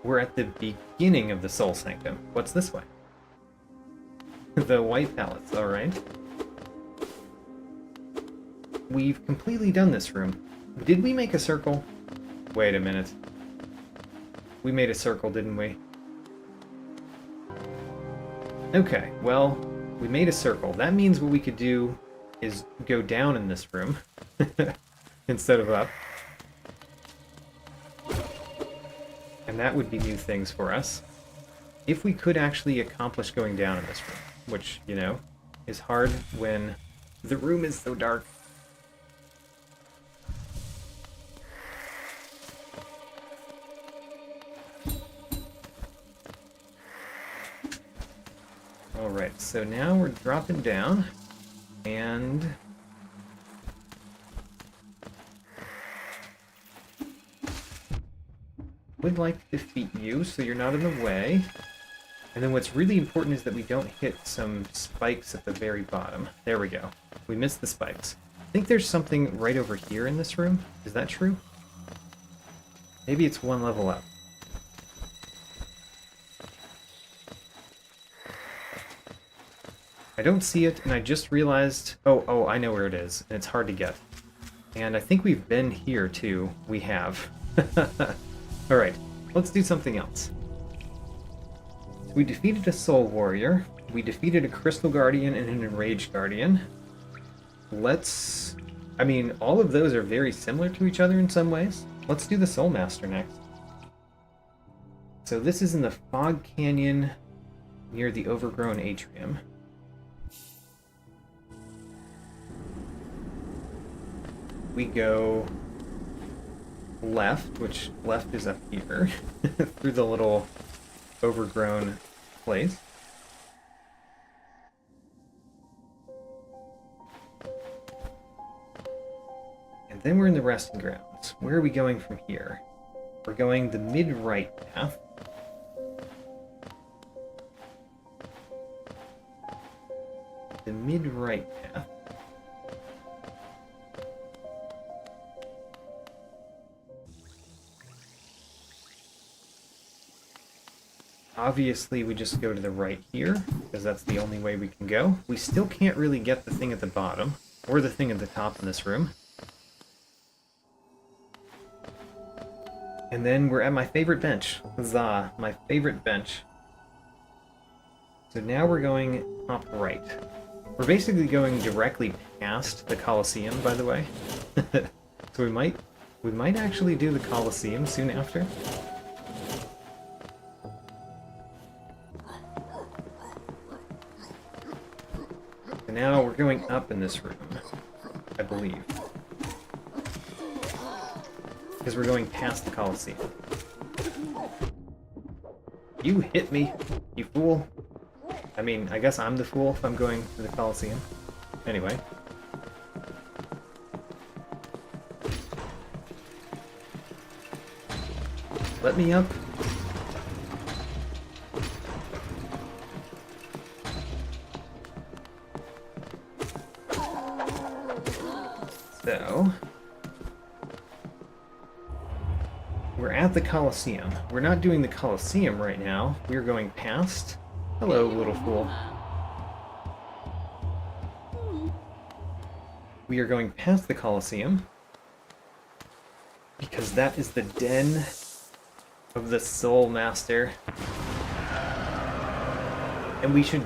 We're at the beginning of the Soul Sanctum. What's this way? The White Palace, alright. We've completely done this room. Did we make a circle? Wait a minute. We made a circle, didn't we? Okay, well, we made a circle. That means what we could do is go down in this room instead of up. And that would be new things for us. If we could actually accomplish going down in this room, which, you know, is hard when the room is so dark. Alright, so now we're dropping down, and would like to defeat you so you're not in the way. And then what's really important is that we don't hit some spikes at the very bottom. There we go. We missed the spikes. I think there's something right over here in this room. Is that true? Maybe it's one level up. I don't see it, and I just realized... Oh, I know where it is, and it's hard to get. And I think we've been here, too. We have. Alright, let's do something else. We defeated a Soul Warrior. We defeated a Crystal Guardian and an Enraged Guardian. Let's... I mean, all of those are very similar to each other in some ways. Let's do the Soul Master next. So this is in the Fog Canyon near the Overgrown Atrium. We go left, which left is up here, through the little overgrown place. And then we're in the resting grounds. Where are we going from here? We're going the mid-right path. The mid-right path. Obviously, we just go to the right here, because that's the only way we can go. We still can't really get the thing at the bottom, or the thing at the top in this room. And then we're at my favorite bench. Huzzah, my favorite bench. So now we're going top right. We're basically going directly past the Colosseum, by the way. So we might We might actually do the Colosseum soon after. And now we're going up in this room, I believe. Because we're going past the Colosseum. You hit me, you fool. I mean, I guess I'm the fool if I'm going to the Colosseum. Anyway. Let me up. So, we're at the Colosseum. We're not doing the Colosseum right now. We're going past. Hello, little fool. We are going past the Colosseum because that is the den of the Soul Master. And we should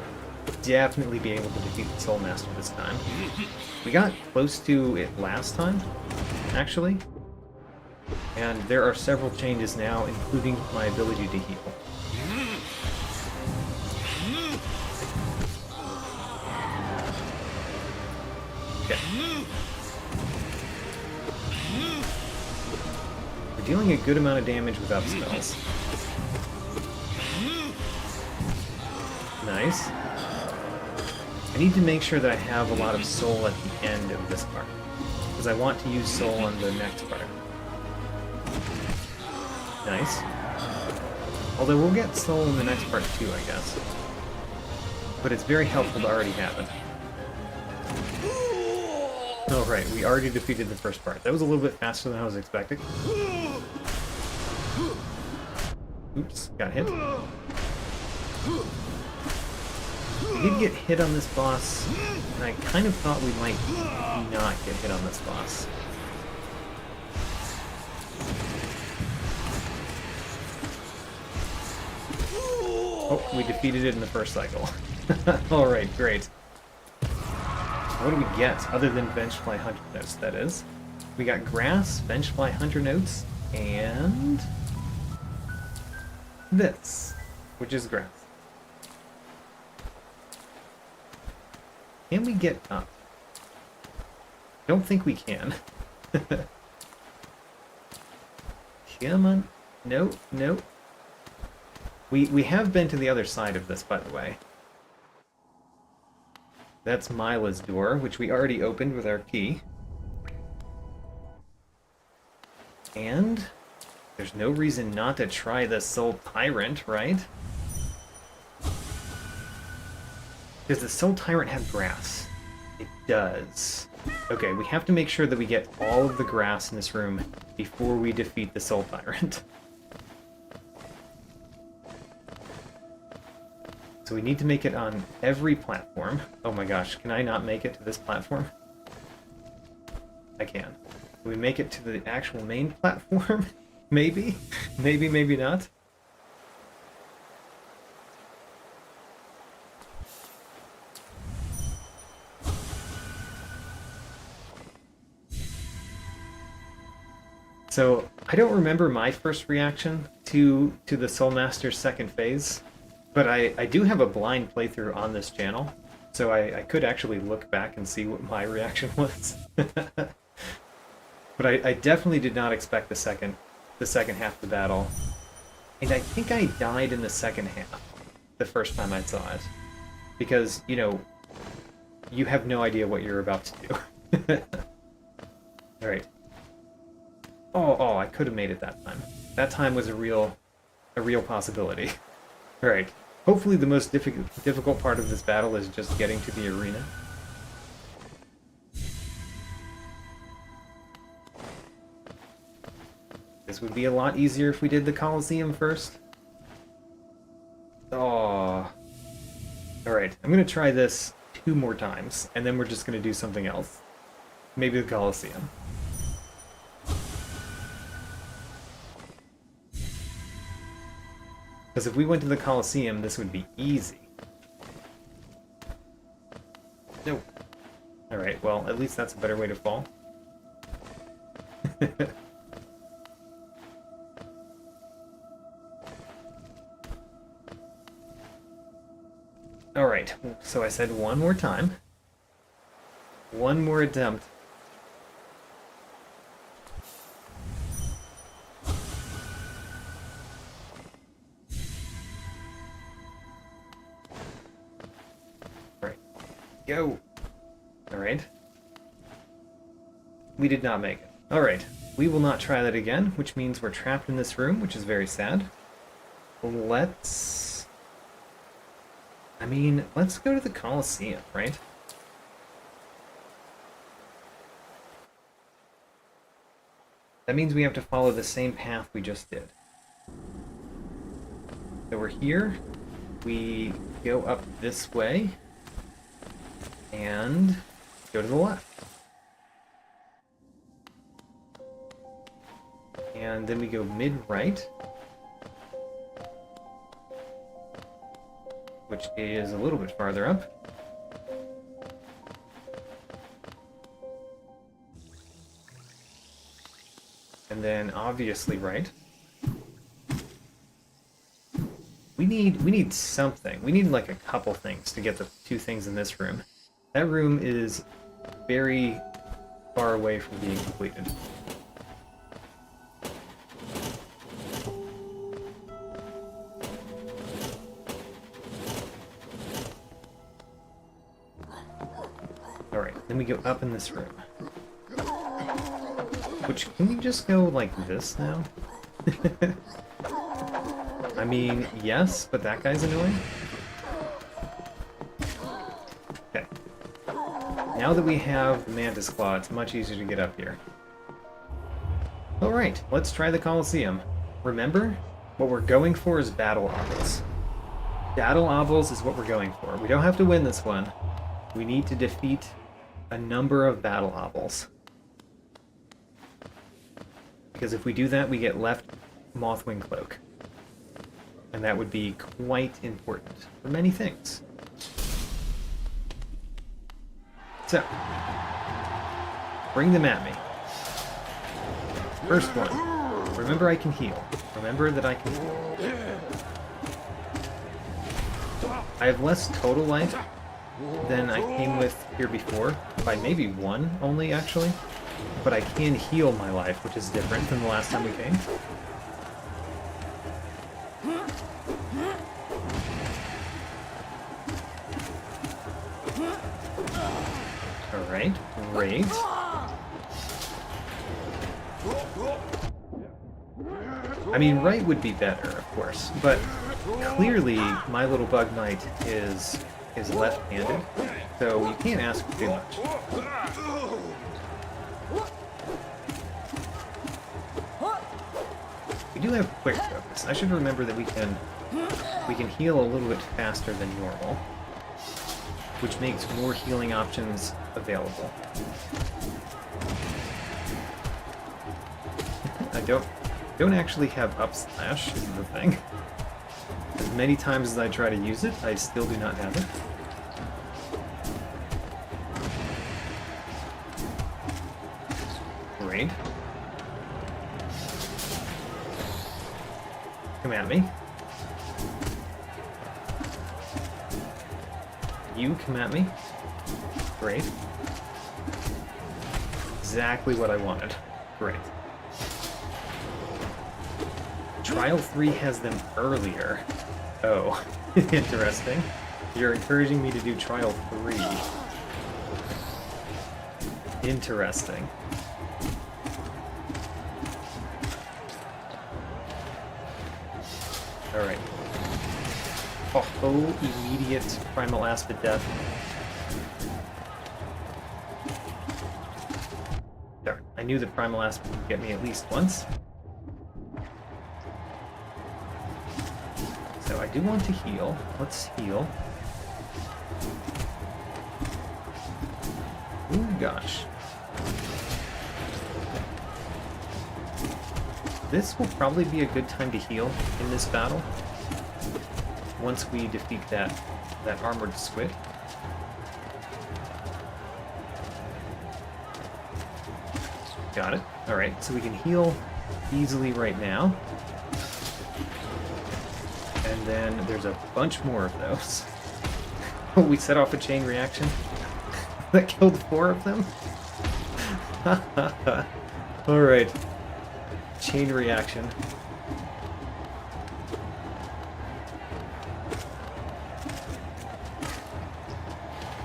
definitely be able to defeat the Soul Master this time. We got close to it last time, actually. And there are several changes now, including my ability to heal. Okay. We're dealing a good amount of damage without spells. Nice. I need to make sure that I have a lot of soul at the end of this part, because I want to use soul on the next part. Nice. Although we'll get soul in the next part too, I guess. But it's very helpful to already have it. Oh right, we already defeated the first part. That was a little bit faster than I was expecting. Oops, got hit. We did get hit on this boss, and I kind of thought we might not get hit on this boss. Oh, we defeated it in the first cycle. Alright, great. What do we get, other than Vengefly Hunter Notes, that is? We got Grass, Vengefly Hunter Notes, and this, which is Grass. Can we get up? Don't think we can. Come on. No, no. We have been to the other side of this, by the way. That's Mila's door, which we already opened with our key. And there's no reason not to try the Soul Tyrant, right? Does the Soul Tyrant have grass? It does. Okay, we have to make sure that we get all of the grass in this room before we defeat the Soul Tyrant. So we need to make it on every platform. Oh my gosh, can I not make it to this platform? I can. Can we make it to the actual main platform? Maybe? Maybe, maybe not. So, I don't remember my first reaction to the Soul Master's second phase, but I do have a blind playthrough on this channel, so I could actually look back and see what my reaction was. But I definitely did not expect the second half of the battle, and I think I died in the second half the first time I saw it, because, you know, you have no idea what you're about to do. Alright. Oh, I could have made it that time. That time was a real possibility. Alright. Hopefully the most difficult part of this battle is just getting to the arena. This would be a lot easier if we did the Colosseum first. Oh. Alright, I'm gonna try this 2 more times, and then we're just gonna do something else. Maybe the Colosseum. Because if we went to the Colosseum, this would be easy. Nope. Alright, well, at least that's a better way to fall. Alright, so I said one more time. One more attempt. Alright, go! Alright. We did not make it. Alright, we will not try that again, which means we're trapped in this room, which is very sad. Let's go to the Colosseum, right? That means we have to follow the same path we just did. So we're here, we go up this way, and go to the left. And then we go mid-right, which is a little bit farther up. And then obviously right. We need something. We need like a couple things to get the two things in this room. That room is very far away from being completed. Then we go up in this room. Which, can we just go like this now? I mean, yes, but that guy's annoying. Okay. Now that we have the Mantis Claw, it's much easier to get up here. Alright, let's try the Colosseum. Remember, what we're going for is battle obels. Battle obels is what we're going for. We don't have to win this one. We need to defeat a number of battle obels. Because if we do that, we get Left Mothwing Cloak. And that would be quite important for many things. So, bring them at me. First one. Remember I can heal. Remember that I can heal. I have less total life than I came with here before, by maybe one only, actually. But I can heal my life, which is different than the last time we came. Alright, great. I mean, right would be better, of course, but clearly my little bug knight is left-handed, so you can't ask for too much. We do have quick focus. I should remember that we can heal a little bit faster than normal, which makes more healing options available. I don't actually have up slash, is the thing. As many times as I try to use it, I still do not have it. Great. Come at me. You come at me. Great. Exactly what I wanted. Great. Trial 3 has them earlier. Oh, interesting. You're encouraging me to do Trial 3. Interesting. Alright. Oh, immediate Primal Aspid death. Darn, I knew that Primal Aspid would get me at least once. So I do want to heal. Let's heal. Ooh, gosh. This will probably be a good time to heal in this battle. Once we defeat that armored squid. Got it. Alright, so we can heal easily right now. And then there's a bunch more of those. Oh, we set off a chain reaction that killed 4 of them? Alright. Chain reaction.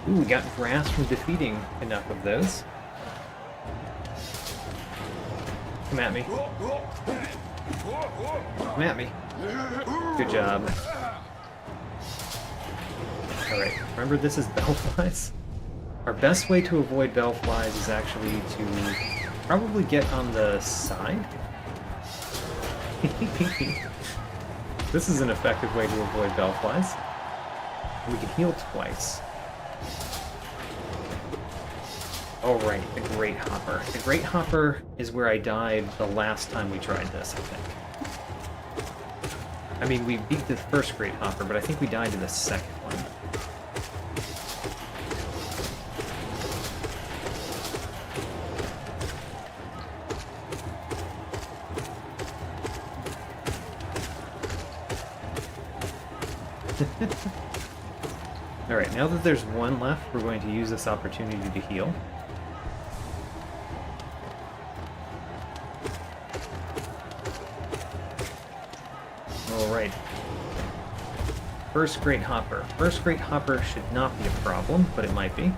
Ooh, we got grass from defeating enough of those. Come at me. Come at me. Good job. Alright, remember this is bellflies? Our best way to avoid bellflies is actually to probably get on the side. This is an effective way to avoid bellflies. We can heal twice. Alright, the Great Hopper. The Great Hopper is where I died the last time we tried this, I think. I mean, we beat the first Great Hopper, but I think we died to the second one. Alright, now that there's one left, we're going to use this opportunity to heal. Alright. First Great Hopper. First Great Hopper should not be a problem, but it might be.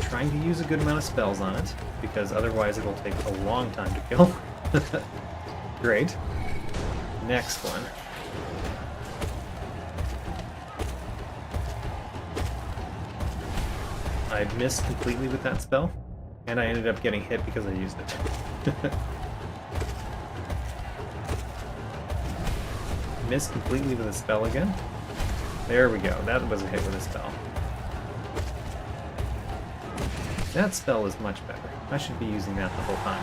Trying to use a good amount of spells on it, because otherwise it'll take a long time to kill. Great. Next one. I missed completely with that spell, and I ended up getting hit because I used it. Missed completely with a spell again. There we go. That was a hit with a spell. That spell is much better. I should be using that the whole time.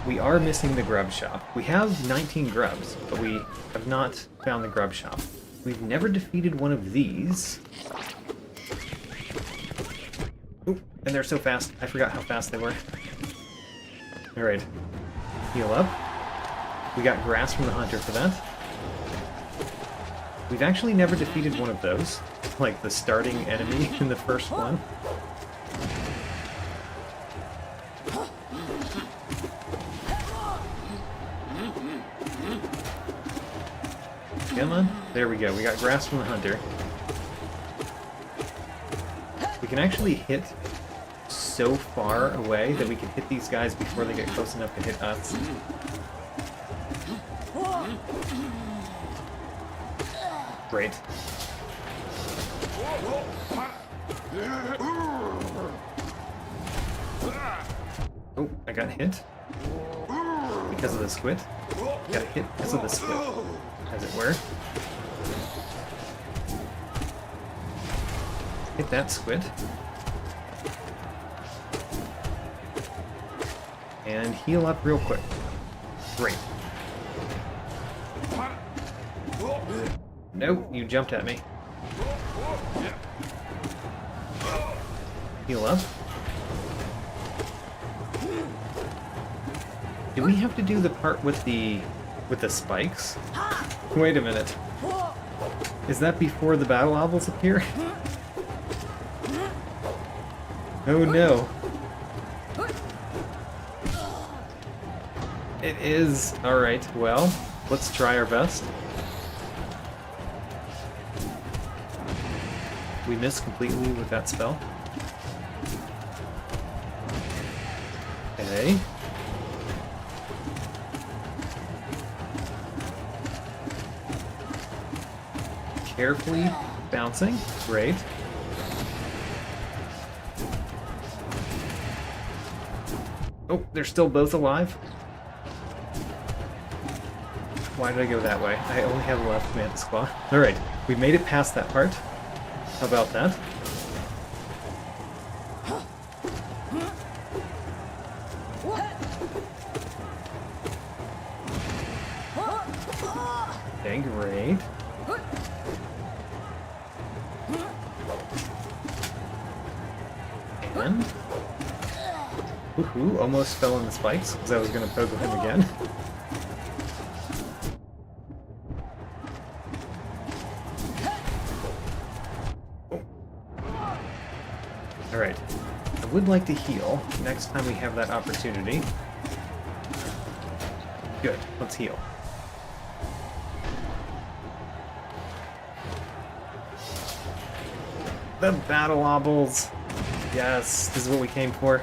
We are missing the grub shop. We have 19 grubs, but we have not found the grub shop. We've never defeated one of these. Oop, and they're so fast. I forgot how fast they were. Alright. Heal up. We got grass from the hunter for that. We've actually never defeated one of those. Like the starting enemy in the first one. Come on. There we go. We got grass from the hunter. We can actually hit so far away that we can hit these guys before they get close enough to hit us. Great. Oh, I got hit. Because of the squid. Got hit because of the squid, as it were. Hit that squid. And heal up real quick. Great. Nope, you jumped at me. Heal up. Do we have to do the part with the spikes? Wait a minute. Is that before the battle ovals appear? Oh no. It is. Alright, well, let's try our best. We missed completely with that spell. Okay. Carefully bouncing. Great. Oh, they're still both alive? Why did I go that way? I only have left Mantis Claw. Alright, we made it past that part. How about that? Okay, great. And Woohoo, almost fell on the spikes, because I was going to poke him again. Alright, I would like to heal next time we have that opportunity. Good, let's heal. The battle obels! Yes, this is what we came for.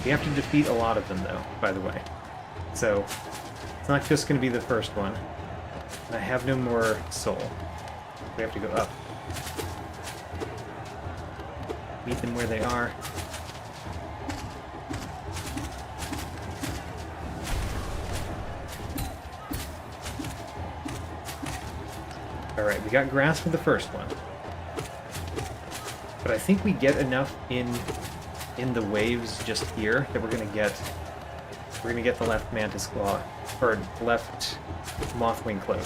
We have to defeat a lot of them, though, by the way. So, it's not just going to be the first one. And I have no more soul. We have to go up. Meet them where they are. Alright, we got grass for the first one. But I think we get enough in the waves just here that we're gonna get the left Mantis Claw, or left Mothwing Cloak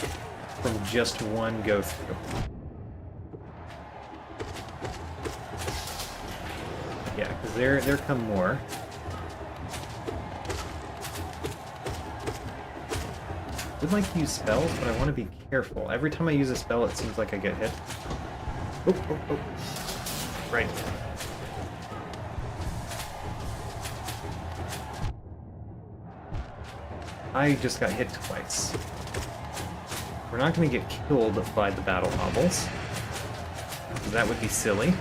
from just one go through. Yeah, because there come more. I would like to use spells, but I want to be careful. Every time I use a spell, it seems like I get hit. Oh, oh, oh. Right. I just got hit twice. We're not going to get killed by the battle hobbles. That would be silly.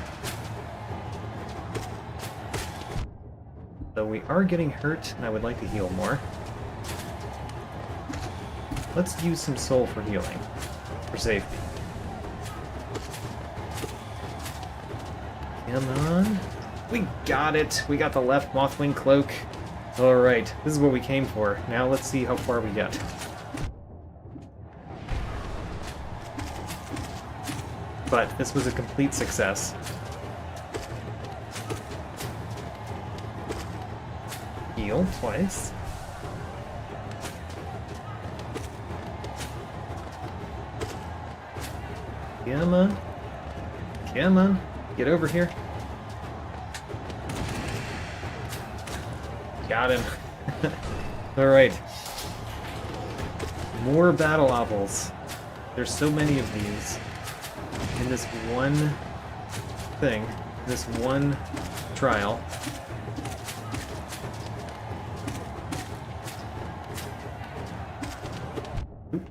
Though we are getting hurt, and I would like to heal more. Let's use some soul for healing. For safety. Come on. We got it! We got the left Mothwing Cloak. Alright, this is what we came for. Now let's see how far we get. But this was a complete success. Heal twice. Come on. Come on. Get over here. Got him. Alright. More battle obels. There's so many of these in this one thing, this one trial. Oop.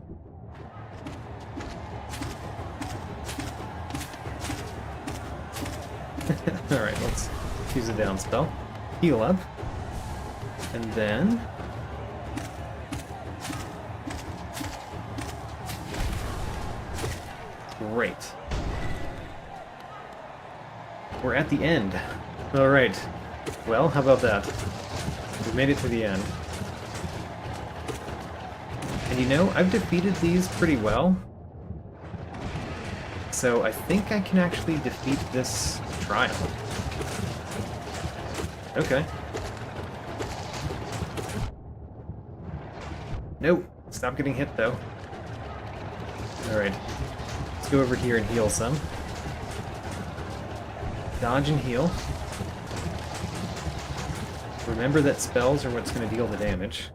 Alright, let's use a down spell. Heal up. And then... Great. We're at the end. Alright. Well, how about that? We made it to the end. And you know, I've defeated these pretty well. So I think I can actually defeat this trial. Okay. Nope. Stop getting hit, though. Alright. Let's go over here and heal some. Dodge and heal. Remember that spells are what's going to deal the damage.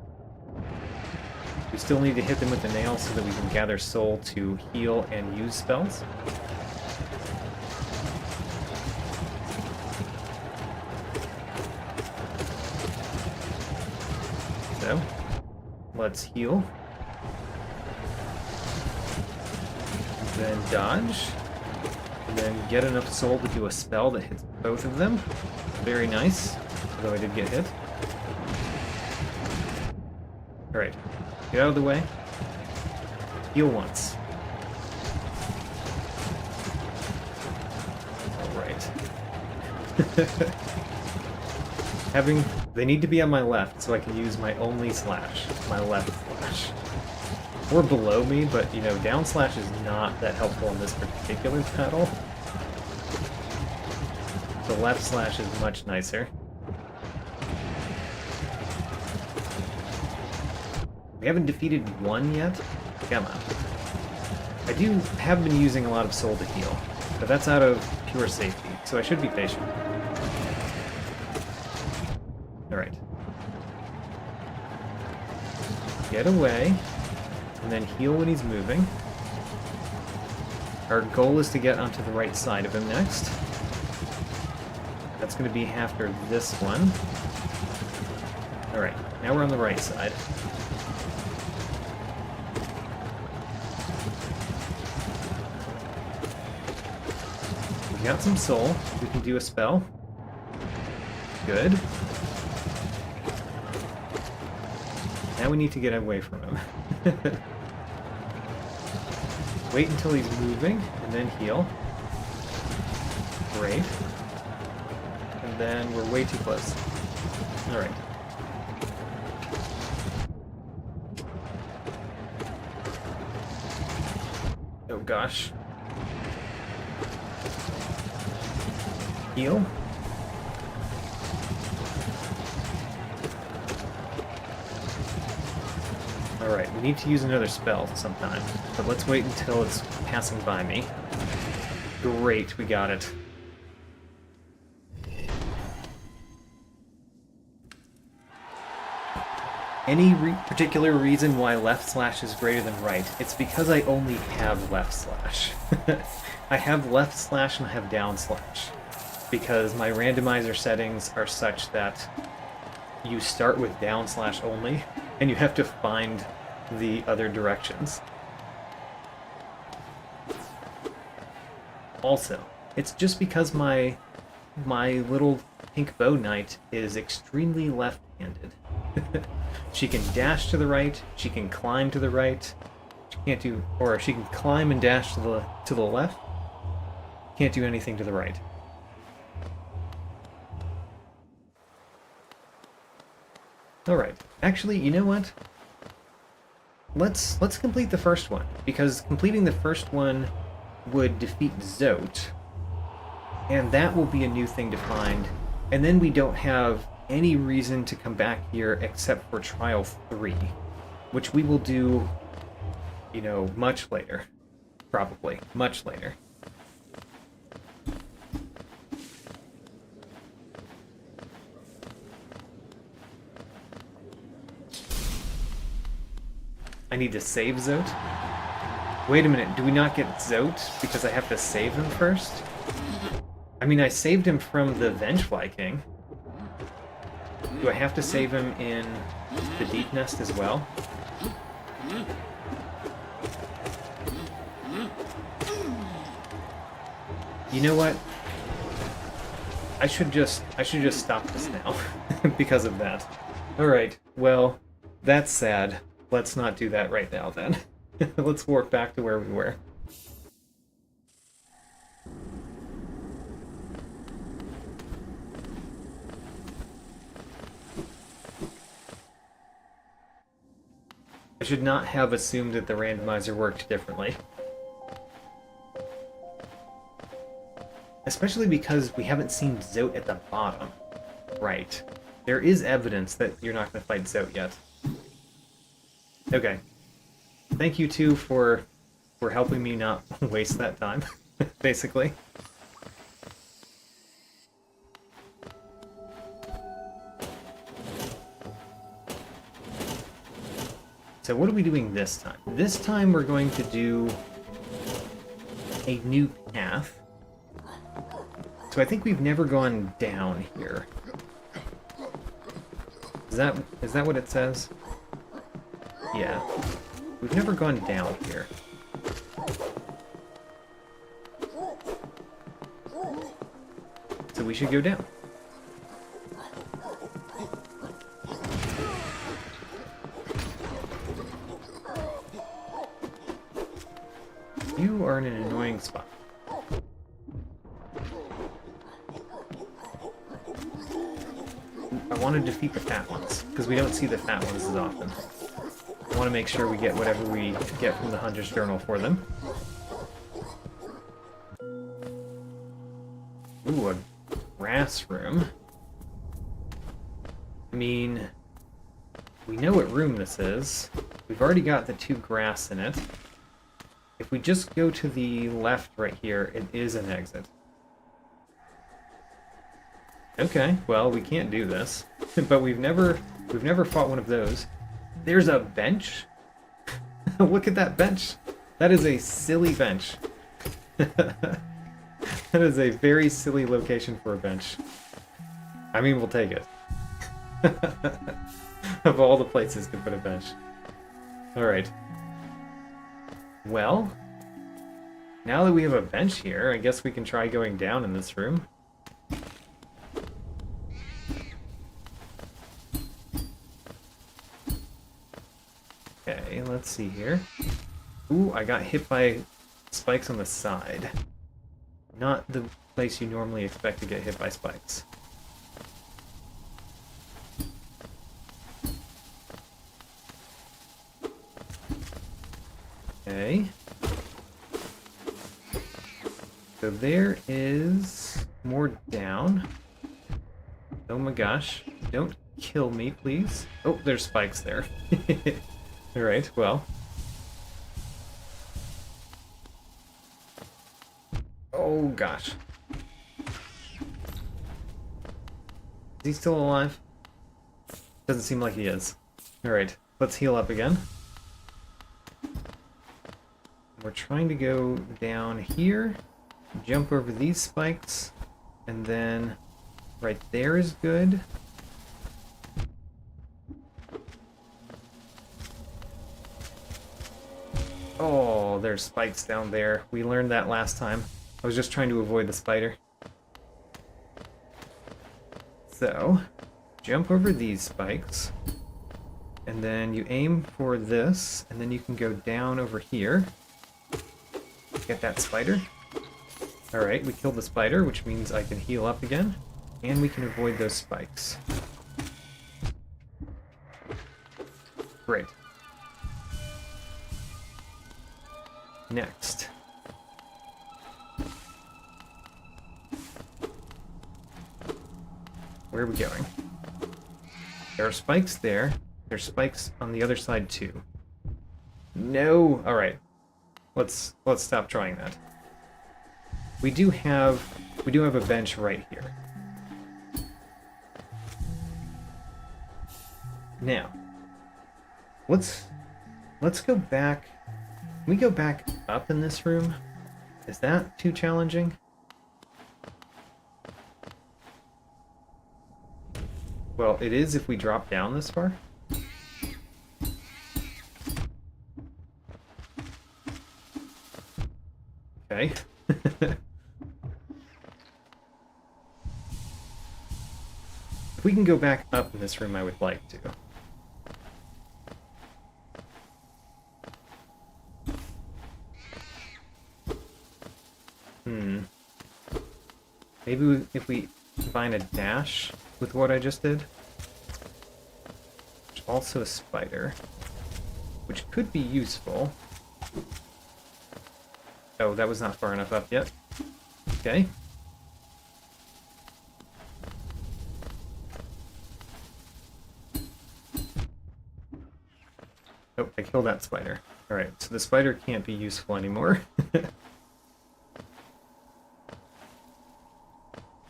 We still need to hit them with the nail so that we can gather soul to heal and use spells. So, let's heal. Then dodge. And then get enough soul to do a spell that hits both of them. Very nice. Although I did get hit. Alright. Get out of the way. Heal once. Alright. They need to be on my left so I can use my only slash. My left slash. Or below me, but you know, down slash is not that helpful in this particular battle. The left slash is much nicer. We haven't defeated one yet? Come on. I have been using a lot of soul to heal, but that's out of pure safety, so I should be patient. get away, and then heal when he's moving. Our goal is to get onto the right side of him next. That's going to be after this one. Alright, now we're on the right side. We got some soul. We can do a spell. Good. Now we need to get away from him. Wait until he's moving, and then heal. Great. And then we're way too close. Alright. Oh gosh. Heal. Alright, we need to use another spell sometime, but let's wait until it's passing by me. Great, we got it. Any particular reason why left slash is greater than right? It's because I only have left slash. I have left slash and I have down slash. Because my randomizer settings are such that you start with down slash only, and you have to find the other directions. Also, it's just because my little pink bow knight is extremely left-handed. She can dash to the right, she can climb to the right, she can't do, or she can climb and dash to the left, can't do anything to the right. Alright, actually, you know what? Let's complete the first one, because completing the first one would defeat Zote, and that will be a new thing to find, and then we don't have any reason to come back here except for Trial 3, which we will do, you know, much later. Probably. Much later. I need to save Zote? Wait a minute, do we not get Zote because I have to save him first? I mean, I saved him from the Vengefly King. Do I have to save him in the Deep Nest as well? You know what? I should just stop this now because of that. Alright, well, that's sad. Let's not do that right now then. Let's warp back to where we were. I should not have assumed that the randomizer worked differently. Especially because we haven't seen Zote at the bottom. Right. There is evidence that you're not going to fight Zote yet. Okay. Thank you two for helping me not waste that time, basically. So what are we doing this time? This time we're going to do a new path. So I think we've never gone down here. Is that what it says? Yeah. We've never gone down here. So we should go down. You are in an annoying spot. I want to defeat the fat ones, because we don't see the fat ones as often. I want to make sure we get whatever we get from the Hunter's Journal for them. Ooh, a grass room. I mean, we know what room this is. We've already got the 2 grass in it. If we just go to the left right here, it is an exit. Okay, well, we can't do this. But we've never fought one of those. There's a bench? Look at that bench. That is a silly bench. That is a very silly location for a bench. I mean, we'll take it. Of all the places to put a bench. Alright. Well, now that we have a bench here, I guess we can try going down in this room. Okay, let's see here. Ooh, I got hit by spikes on the side. Not the place you normally expect to get hit by spikes. Okay. So there is more down. Oh my gosh. Don't kill me, please. Oh, there's spikes there. Alright, well. Oh gosh. Is he still alive? Doesn't seem like he is. Alright, let's heal up again. We're trying to go down here, jump over these spikes, and then right there is good. Oh, there's spikes down there. We learned that last time. I was just trying to avoid the spider. So, jump over these spikes, and then you aim for this, and then you can go down over here. Get that spider. Alright, we killed the spider, which means I can heal up again, and we can avoid those spikes. Great. Next. Where are we going? There are spikes there. There's spikes on the other side too. No! Alright. Let's stop trying that. We do have a bench right here. Now, let's go back. Can we go back up in this room? Is that too challenging? Well, it is if we drop down this far. Okay. If we can go back up in this room, I would like to. Maybe if we combine a dash with what I just did. There's also a spider, which could be useful. Oh, that was not far enough up yet. Okay. Oh, I killed that spider. Alright, so the spider can't be useful anymore.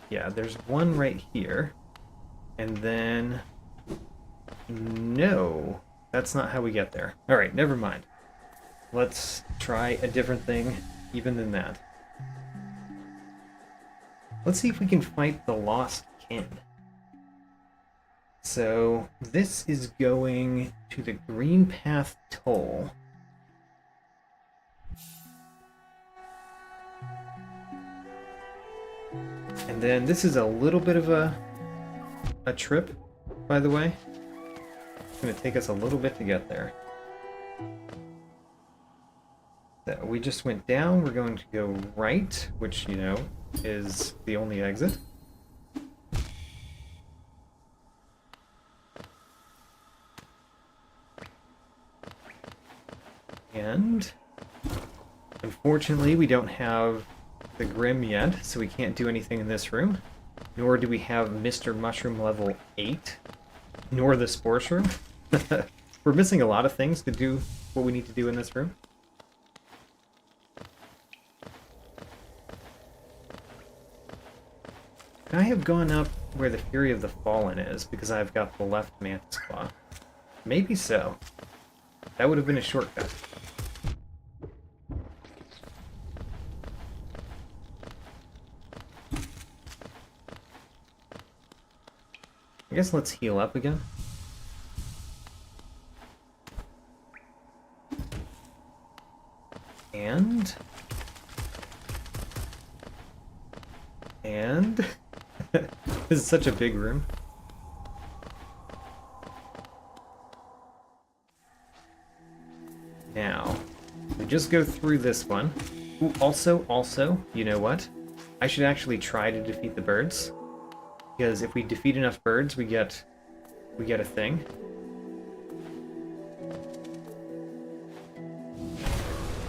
Yeah, there's one right here. And then... No, that's not how we get there. Alright, never mind. Let's try a different thing, even than that. Let's see if we can fight the Lost Kin. So, this is going to the Green Path Toll. And then this is a little bit of a trip, by the way. It's going to take us a little bit to get there. So we just went down, we're going to go right, which, you know, is the only exit. And unfortunately, we don't have the Grim yet, so we can't do anything in this room. Nor do we have Mr. Mushroom level 8, nor the Spore Shroom. We're missing a lot of things to do what we need to do in this room. I have gone up where the Fury of the Fallen is, because I've got the left Mantis Claw. Maybe so. That would have been a shortcut. I guess let's heal up again. And this is such a big room. Now, we just go through this one. Ooh, also, you know what? I should actually try to defeat the birds. Because if we defeat enough birds, we get a thing.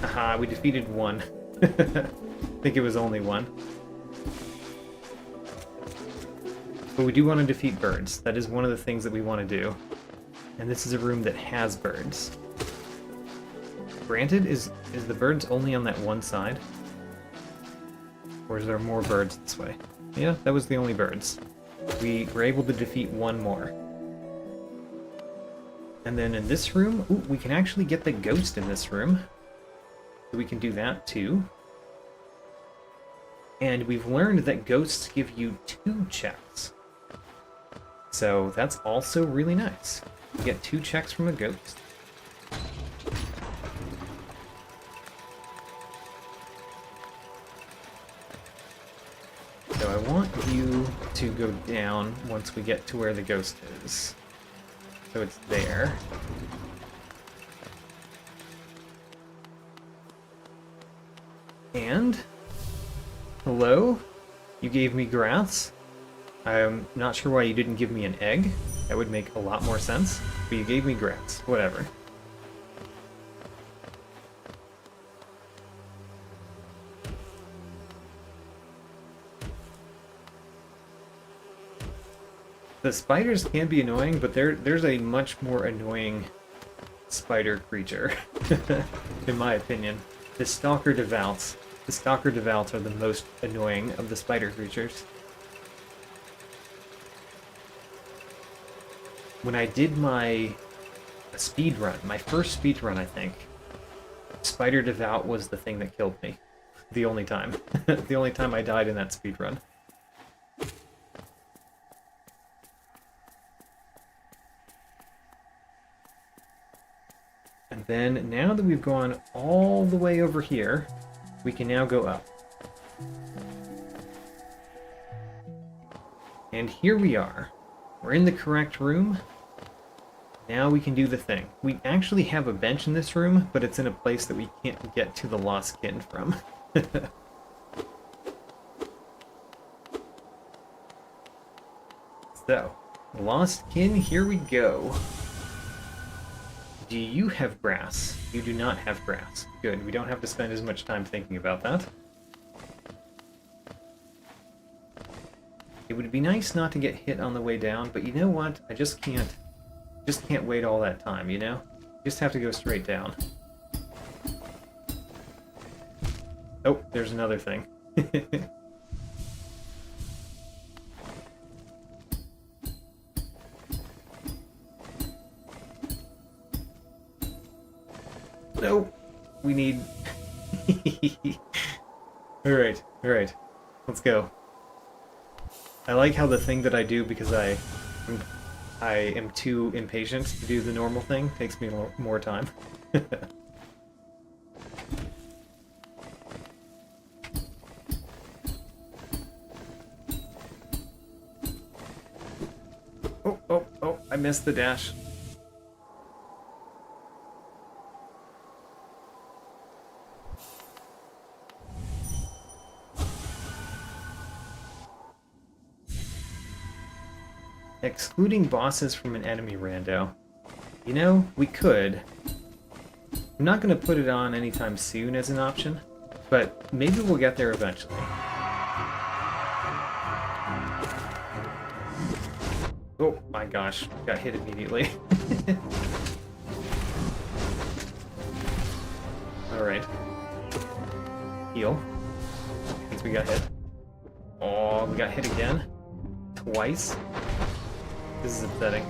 Aha, we defeated one. I think it was only one. But we do want to defeat birds. That is one of the things that we want to do. And this is a room that has birds. Granted, is the birds only on that one side? Or is there more birds this way? Yeah, that was the only birds. We were able to defeat one more. And then in this room, ooh, we can actually get the ghost in this room. So we can do that too. And we've learned that ghosts give you 2 checks. So that's also really nice. You get 2 checks from a ghost. So I want you to go down once we get to where the ghost is. So it's there. And hello? You gave me grass? I'm not sure why you didn't give me an egg. That would make a lot more sense. But you gave me grass. Whatever. The spiders can be annoying, but there's a much more annoying spider creature, in my opinion. The Stalker Devouts. The Stalker Devouts are the most annoying of the spider creatures. When I did my speed run, my first speed run, I think, Spider Devout was the thing that killed me. The only time. The only time I died in that speed run. And then, now that we've gone all the way over here, we can now go up. And here we are. We're in the correct room. Now we can do the thing. We actually have a bench in this room, but it's in a place that we can't get to the lost kin from. So, lost kin, here we go. Do you have grass? You do not have grass. Good, we don't have to spend as much time thinking about that. It would be nice not to get hit on the way down, but you know what? I just can't wait all that time, you know? You just have to go straight down. Oh, there's another thing. No, we need... Alright, let's go. I like how the thing that I do, because I am too impatient to do the normal thing, takes me more time. Oh, I missed the dash. Excluding bosses from an enemy rando. You know, we could. I'm not going to put it on anytime soon as an option, but maybe we'll get there eventually. Oh my gosh, got hit immediately. Alright. Heal. Since we got hit. Oh, we got hit again. Twice. This is upsetting.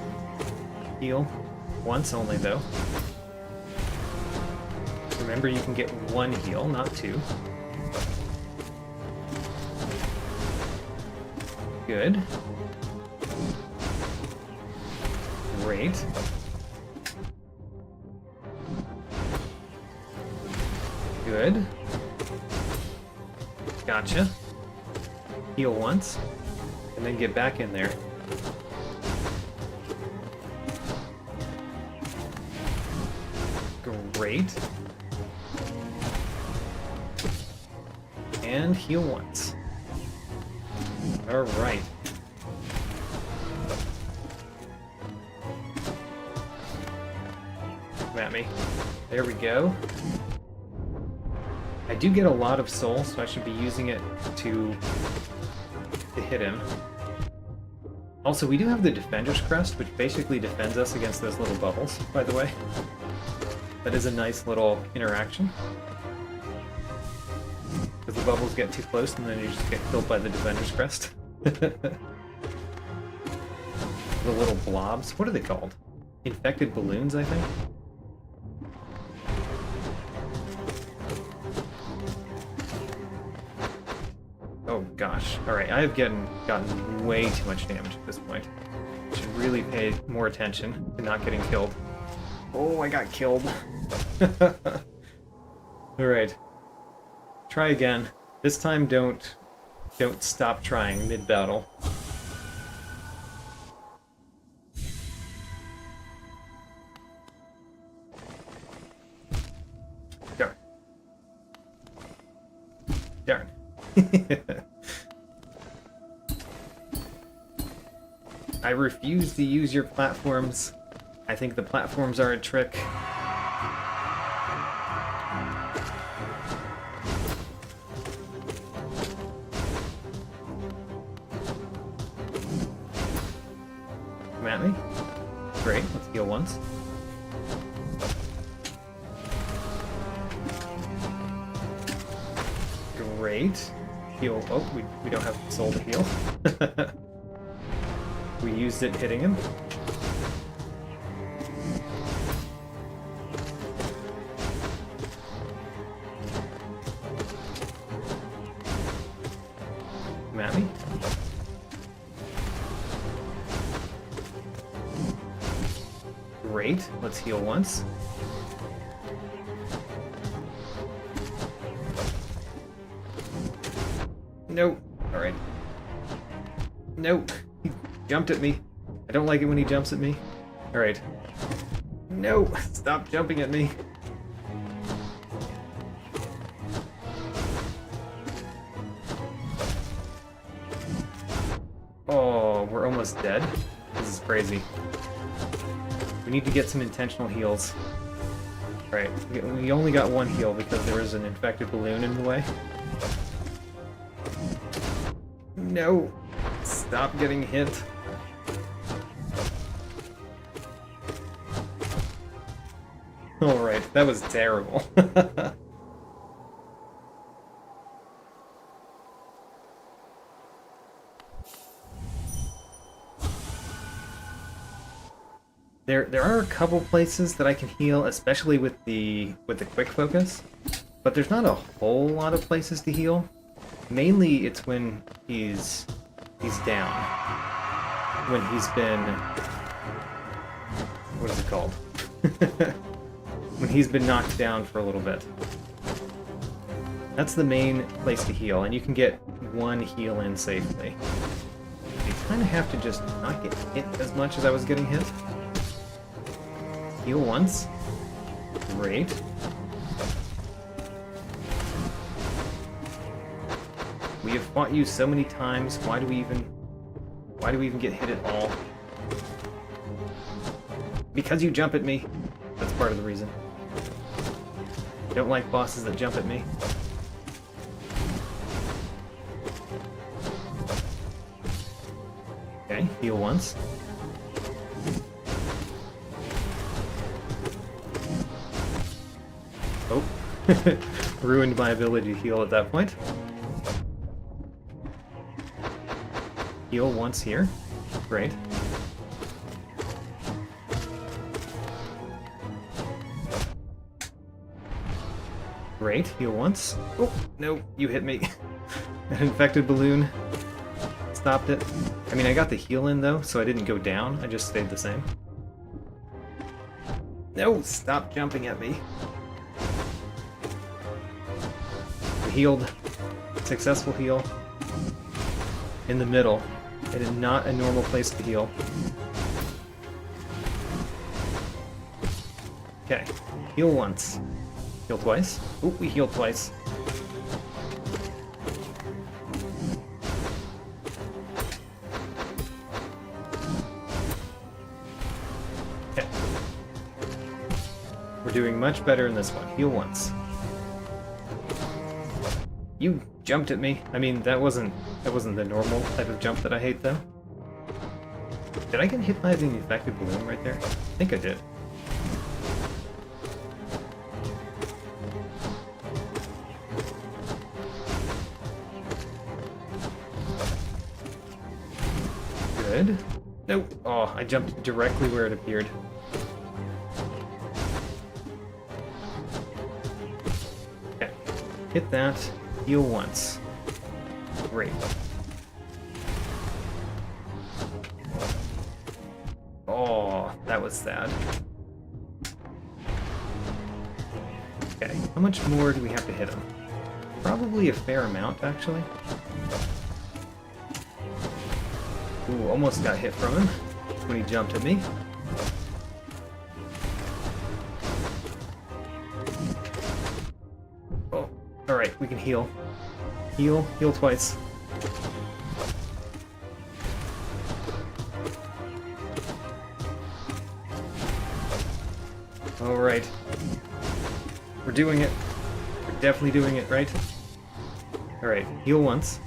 Heal. Once only, though. Remember, you can get one heal, not two. Good. Great. Good. Gotcha. Heal once, and then get back in there. Great. And heal once. Alright. Come at me. There we go. I do get a lot of soul, so I should be using it to hit him. Also, we do have the Defender's Crest, which basically defends us against those little bubbles, by the way. That is a nice little interaction. Because the bubbles get too close and then you just get killed by the Defender's Crest. The little blobs. What are they called? Infected balloons, I think? Oh gosh. Alright, I have gotten way too much damage at this point. I should really pay more attention to not getting killed. Oh, I got killed. Alright. Try again. This time don't stop trying mid-battle. Darn. Darn. I refuse to use your platforms. I think the platforms are a trick. Come at me. Great, let's heal once. Great. Heal. Oh, we don't have soul to heal. We used it hitting him. Come at me. Great. Let's heal once. Nope. Alright. Nope. He jumped at me. I don't like it when he jumps at me. Alright. No! Stop jumping at me. Oh, we're almost dead. This is crazy. We need to get some intentional heals. Alright, we only got one heal because there was an infected balloon in the way. No! Stop getting hit. Alright, that was terrible. There are a couple places that I can heal, especially with the quick focus, but there's not a whole lot of places to heal. Mainly it's when he's down. When he's been... what is it called? When he's been knocked down for a little bit. That's the main place to heal, and you can get one heal in safely. You kind of have to just not get hit as much as I was getting hit. Heal once. Great. We have fought you so many times. Why do we even get hit at all? Because you jump at me. That's part of the reason. I don't like bosses that jump at me. Okay, heal once. Oh. Ruined my ability to heal at that point. Heal once here. Great. Great, heal once. Oh, no, you hit me. An infected balloon stopped it. I mean, I got the heal in though, so I didn't go down, I just stayed the same. No, stop jumping at me. I healed. Successful heal. In the middle. It is not a normal place to heal. Okay, heal once. Heal twice. Oop, we healed twice. Okay. We're doing much better in this one. Heal once. You jumped at me. I mean, that wasn't the normal type of jump that I hate, though. Did I get hit by the infected balloon right there? I think I did. Good. Nope. Oh, I jumped directly where it appeared. Okay. Hit that. Heal once. Great. Oh, that was sad. Okay, how much more do we have to hit him? Probably a fair amount, actually. Ooh, almost got hit from him when he jumped at me. Oh, alright, we can heal. Heal twice. Alright. We're doing it. We're definitely doing it, right? Alright, heal once.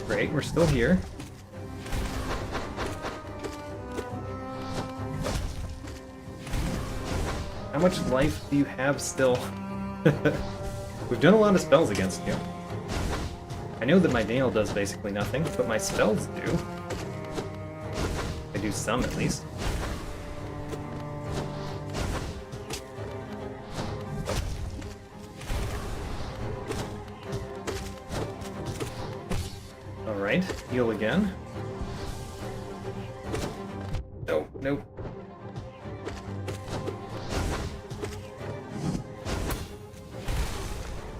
Great, we're still here. How much life do you have still? We've done a lot of spells against you. I know that my nail does basically nothing, but my spells do. I do some, at least. Alright, heal again. No, nope.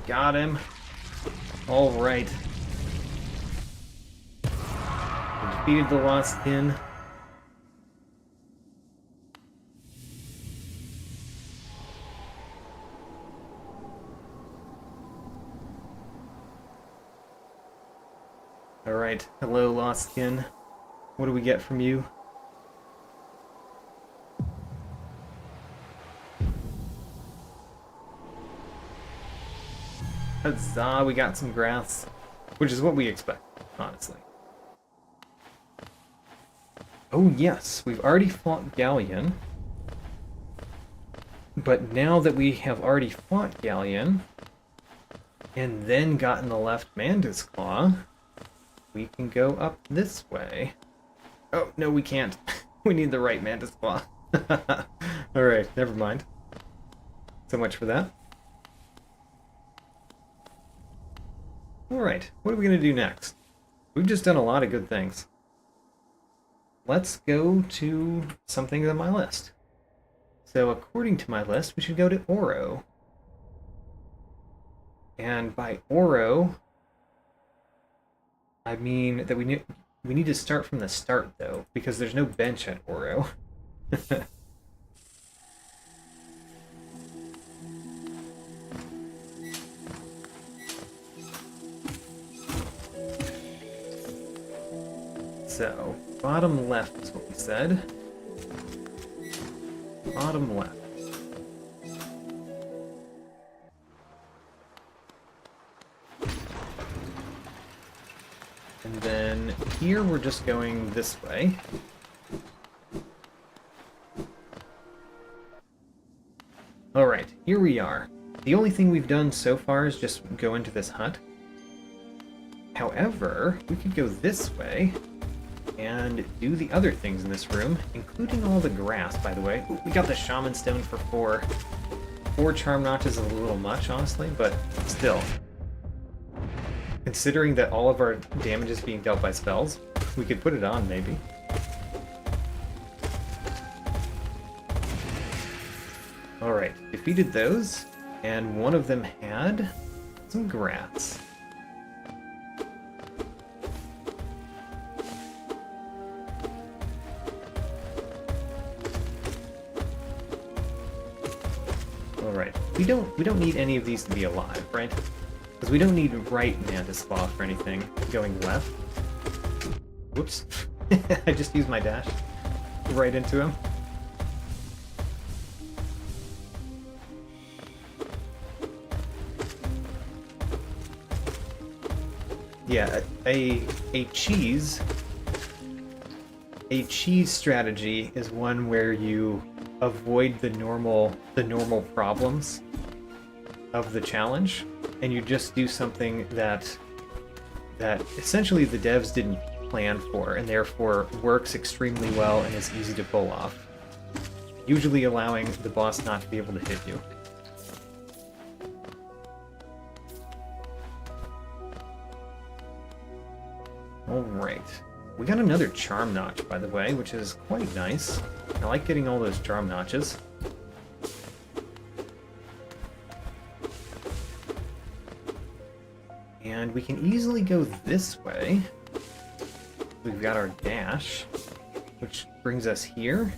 Got him. Alright. We defeated the Lost Kin. Alright, hello Lost Kin. What do we get from you? Huzzah, we got some grass. Which is what we expect, honestly. Oh yes, we've already fought Galleon. But now that we have already fought Galleon, and then gotten the left Mantis Claw, we can go up this way. Oh, no we can't. We need the right Mantis Claw. Alright, never mind. So much for that. Alright, what are we going to do next? We've just done a lot of good things. Let's go to something on my list. So according to my list, we should go to Oro. And by Oro, I mean that we need to start from the start, though, because there's no bench at Oro. So, bottom left is what we said. Bottom left. And then here we're just going this way. Alright, here we are. The only thing we've done so far is just go into this hut. However, we could go this way and do the other things in this room, including all the grass, by the way. Ooh, we got the Shaman Stone for 4. 4 Charm Notches is a little much, honestly, but still. Considering that all of our damage is being dealt by spells, we could put it on, maybe. Alright, defeated those, and one of them had some grass. Alright, we don't need any of these to be alive, right? Because we don't need right Mantis Claw for anything going left. Whoops. I just used my dash right into him. Yeah, a cheese strategy is one where you avoid the normal problems of the challenge, and you just do something that essentially the devs didn't plan for, and therefore works extremely well and is easy to pull off, usually allowing the boss not to be able to hit you. Alright. We got another Charm Notch, by the way, which is quite nice. I like getting all those Charm Notches. And we can easily go this way. We've got our dash, which brings us here.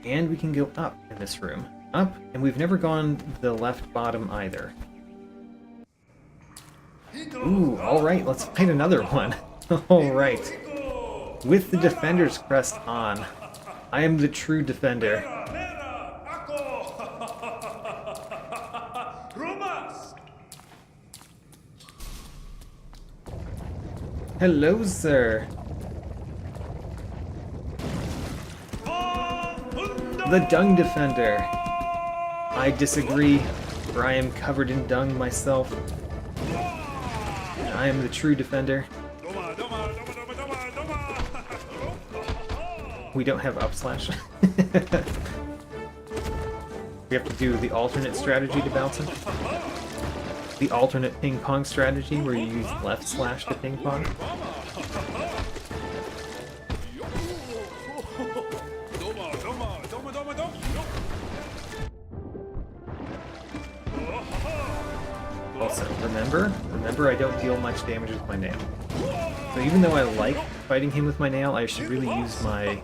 And we can go up in this room. Up, and we've never gone the left bottom either. Ooh, alright, let's fight another one. Alright. With the Defender's Crest on. I am the true defender. Hello, sir. The Dung Defender. I disagree, for I am covered in dung myself. I am the true defender. We don't have up slash. We have to do the alternate strategy to bounce him. The alternate ping pong strategy where you use left slash to ping pong. Also, remember I don't deal much damage with my nail. So even though I like fighting him with my nail, I should really use my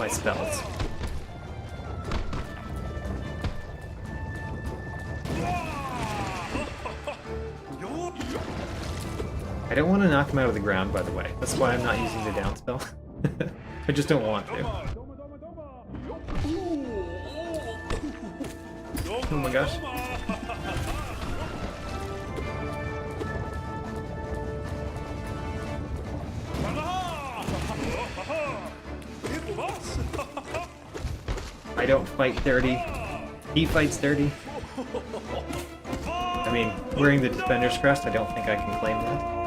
spells. I don't want to knock him out of the ground, by the way. That's why I'm not using the down spell. I just don't want to. Oh my gosh. I don't fight dirty. He fights dirty. I mean, wearing the Defender's Crest, I don't think I can claim that.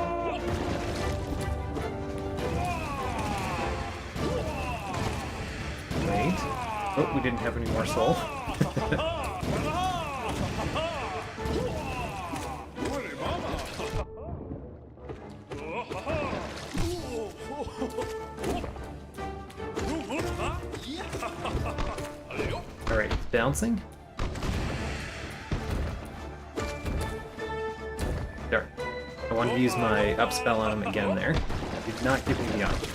Wait. Oh, we didn't have any more soul. Alright, it's bouncing. There. I wanted to use my up spell on him again there. Did not give me the option.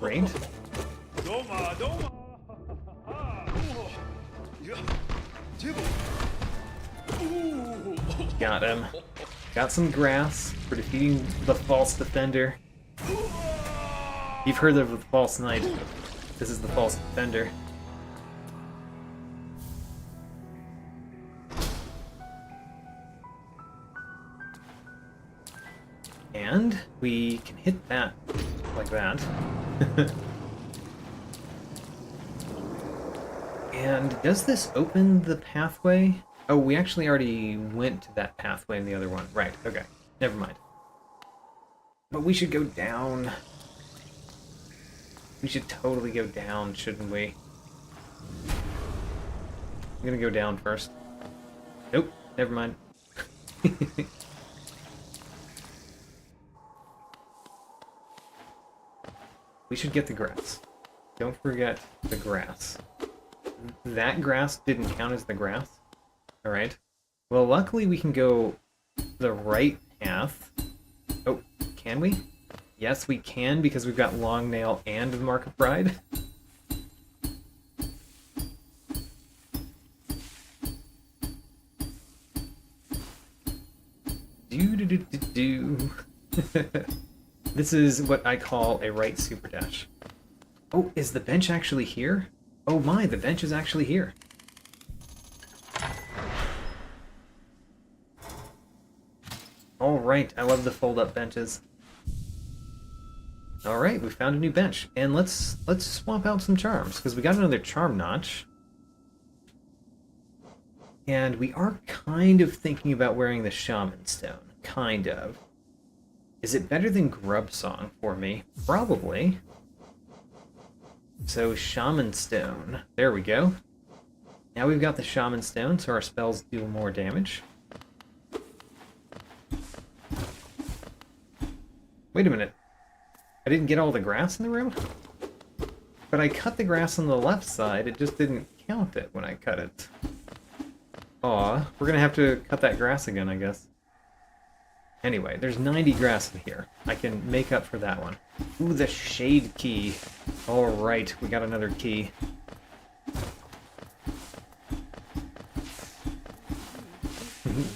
Great. Got him. Got some grass for defeating the false defender. You've heard of the false knight. This is the false defender. And we can hit that like that. And does this open the pathway Oh, we actually already went to that pathway in the other one. Right, okay. Never mind. But we should go down. We should totally go down, shouldn't we? I'm gonna go down first. Nope, never mind. We should get the grass. Don't forget the grass. That grass didn't count as the grass. Alright. Well, luckily we can go the right path. Oh, can we? Yes, we can, because we've got Long Nail and the Mark of Pride. Do. This is what I call a right super dash. Oh, is the bench actually here? Oh my, the bench is actually here. Alright, I love the fold-up benches. Alright, we found a new bench. And let's swap out some charms, because we got another charm notch. And we are kind of thinking about wearing the Shaman Stone. Kind of. Is it better than Grub Song for me? Probably. So, Shaman Stone. There we go. Now we've got the Shaman Stone, so our spells do more damage. Wait a minute. I didn't get all the grass in the room? But I cut the grass on the left side, it just didn't count it when I cut it. Aw, we're gonna have to cut that grass again, I guess. Anyway, there's 90 grass in here. I can make up for that one. Ooh, the Shade Key. Alright, we got another key.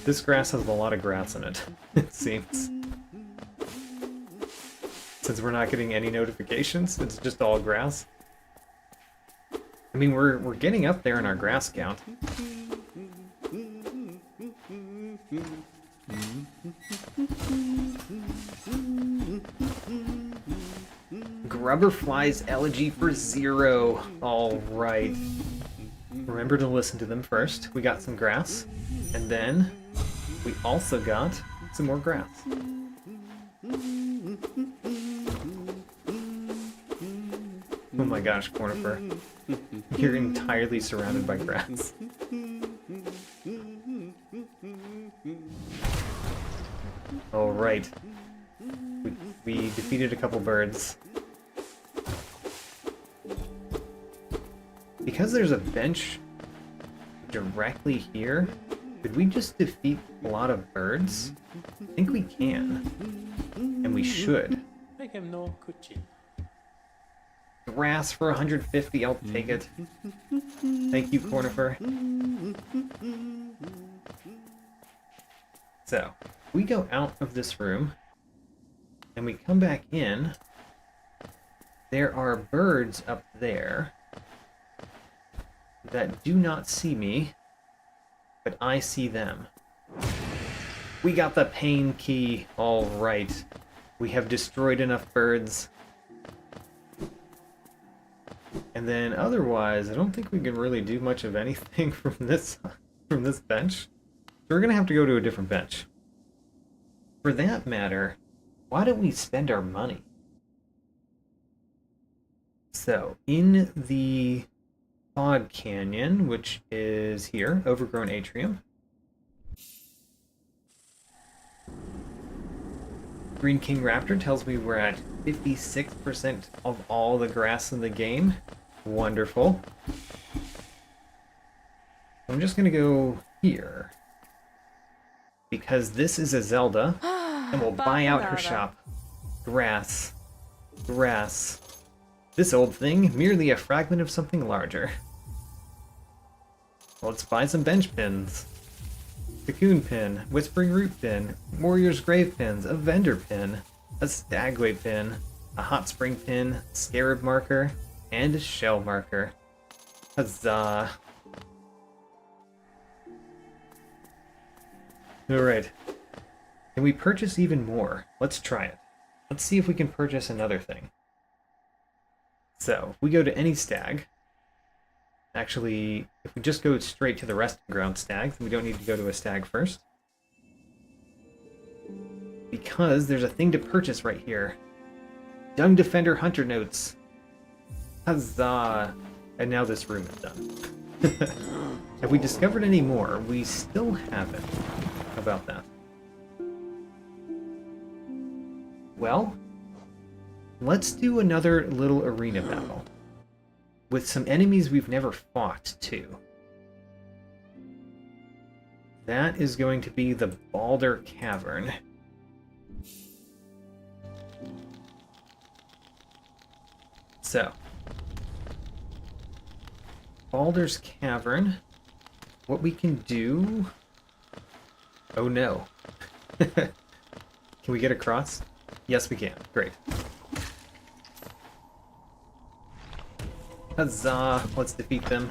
This grass has a lot of grass in it, it seems. Since we're not getting any notifications, it's just all grass. I mean, we're getting up there in our grass count. Grubberfly's Elegy for 0. Alright. Remember to listen to them first. We got some grass. And then we also got some more grass. Oh my gosh, Cornifer. You're entirely surrounded by grass. Alright. We defeated a couple birds. Because there's a bench directly here, could we just defeat a lot of birds? I think we can. And we should. I have no cooking. Grass for 150, I'll take it. Thank you, Cornifer. So, we go out of this room, and we come back in. There are birds up there that do not see me, but I see them. We got the pain key. All right. We have destroyed enough birds. And then otherwise, I don't think we can really do much of anything from this bench. So we're gonna have to go to a different bench. For that matter, why don't we spend our money? So, in the Fog Canyon, which is here, Overgrown Atrium. Green King Raptor tells me we're at 56% of all the grass in the game. Wonderful. I'm just gonna go here. Because this is a Zelda, and we'll buy out her shop. Grass. Grass. This old thing, merely a fragment of something larger. Let's buy some bench pins. Cocoon pin, Whispering Root pin, Warrior's Grave pins, a Vendor pin, a Stagway pin, a Hot Spring pin, Scarab marker, and a Shell marker. Huzzah! Alright. Can we purchase even more? Let's try it. Let's see if we can purchase another thing. So, if we go to any stag, Actually, if we just go straight to the resting ground stag, then we don't need to go to a stag first. Because there's a thing to purchase right here. Dung Defender Hunter Notes. Huzzah! And now this room is done. Have we discovered any more? We still haven't. How about that? Well, let's do another little arena battle. With some enemies we've never fought, too. That is going to be the Balder Cavern. So, Baldur's Cavern. What we can do... Oh no. Can we get across? Yes, we can. Great. Huzzah! Let's defeat them.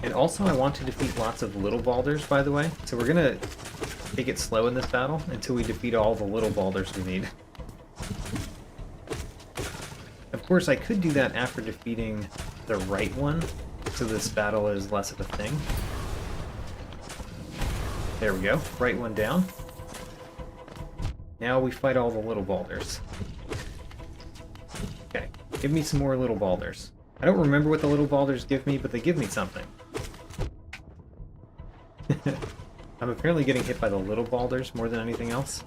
And also, I want to defeat lots of little Baldurs, by the way. So we're gonna take it slow in this battle until we defeat all the little Baldurs we need. Of course, I could do that after defeating the right one, so this battle is less of a thing. There we go. Right one down. Now we fight all the little Baldurs. Okay, give me some more little Baldurs. I don't remember what the little Baldurs give me, but they give me something. I'm apparently getting hit by the little Baldurs more than anything else.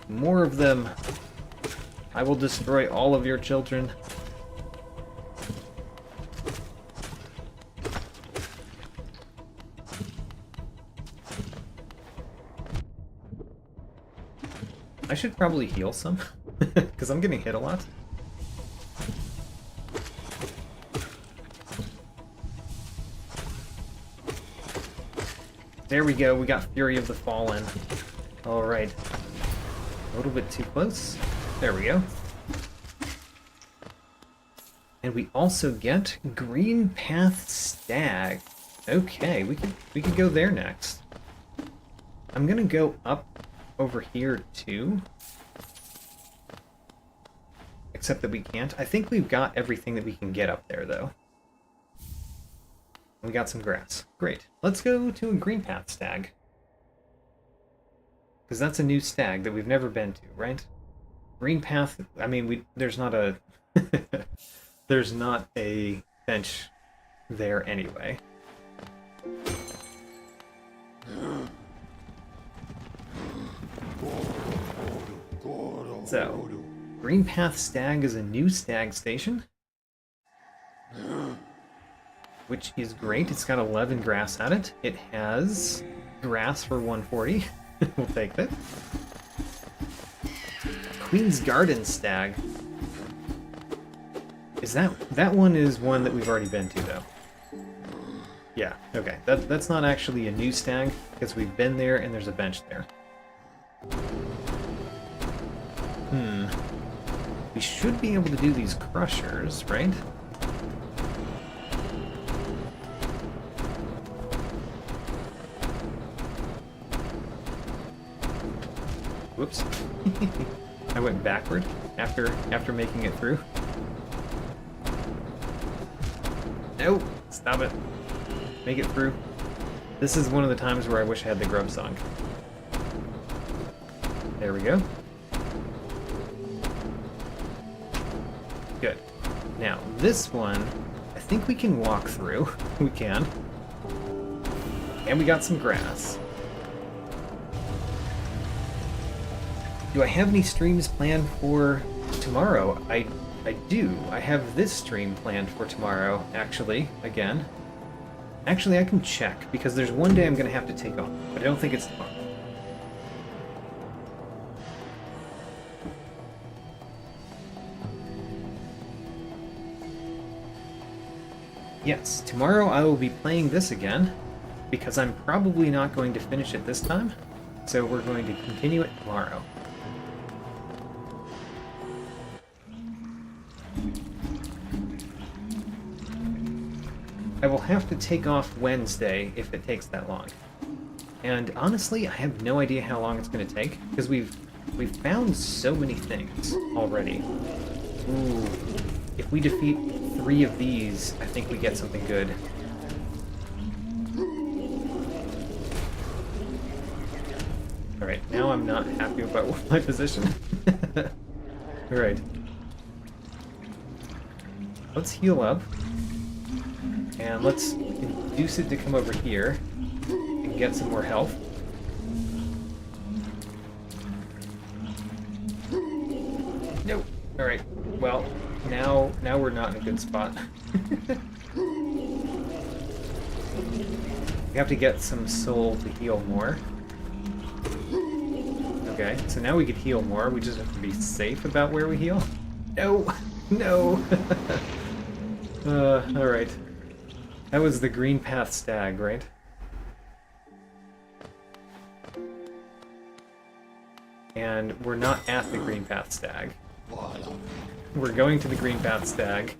More of them. I will destroy all of your children. I should probably heal some, because I'm getting hit a lot. There we go, we got Fury of the Fallen. Alright. A little bit too close. There we go. And we also get Green Path Stag. Okay, we could go there next. I'm gonna go up over here too. Except that we can't. I think we've got everything that we can get up there though. We got some grass. Great. Let's go to a Green Path Stag. Because that's a new stag that we've never been to, right? Green Path, I mean, there's not a... there's not a bench there anyway. So, Green Path Stag is a new stag station. Which is great. It's got 11 grass at it. It has grass for 140. We'll take that. Queen's Garden Stag. Is that one is one that we've already been to though? Yeah, okay. That's not actually a new stag, because we've been there and there's a bench there. We should be able to do these crushers, right? Whoops. I went backward after making it through. No! Stop it. Make it through. This is one of the times where I wish I had the grub song. There we go. Good. Now, this one, I think we can walk through. We can. And we got some grass. Do I have any streams planned for tomorrow? I do. I have this stream planned for tomorrow, actually, again. Actually, I can check, because there's one day I'm going to have to take off, but I don't think it's tomorrow. Yes, tomorrow I will be playing this again, because I'm probably not going to finish it this time, so we're going to continue it tomorrow. I will have to take off Wednesday if it takes that long. And honestly, I have no idea how long it's going to take, because we've We've found so many things already. Ooh. If we defeat 3 of these, I think we get something good. Alright, now I'm not happy about my position. Alright. Let's heal up. And let's induce it to come over here and get some more health. Nope. Alright. Well, now we're not in a good spot. We have to get some soul to heal more. Okay, so now we could heal more. We just have to be safe about where we heal. No! No! Alright. That was the Green Path Stag, right? And we're not at the Green Path Stag. We're going to the Green Path Stag,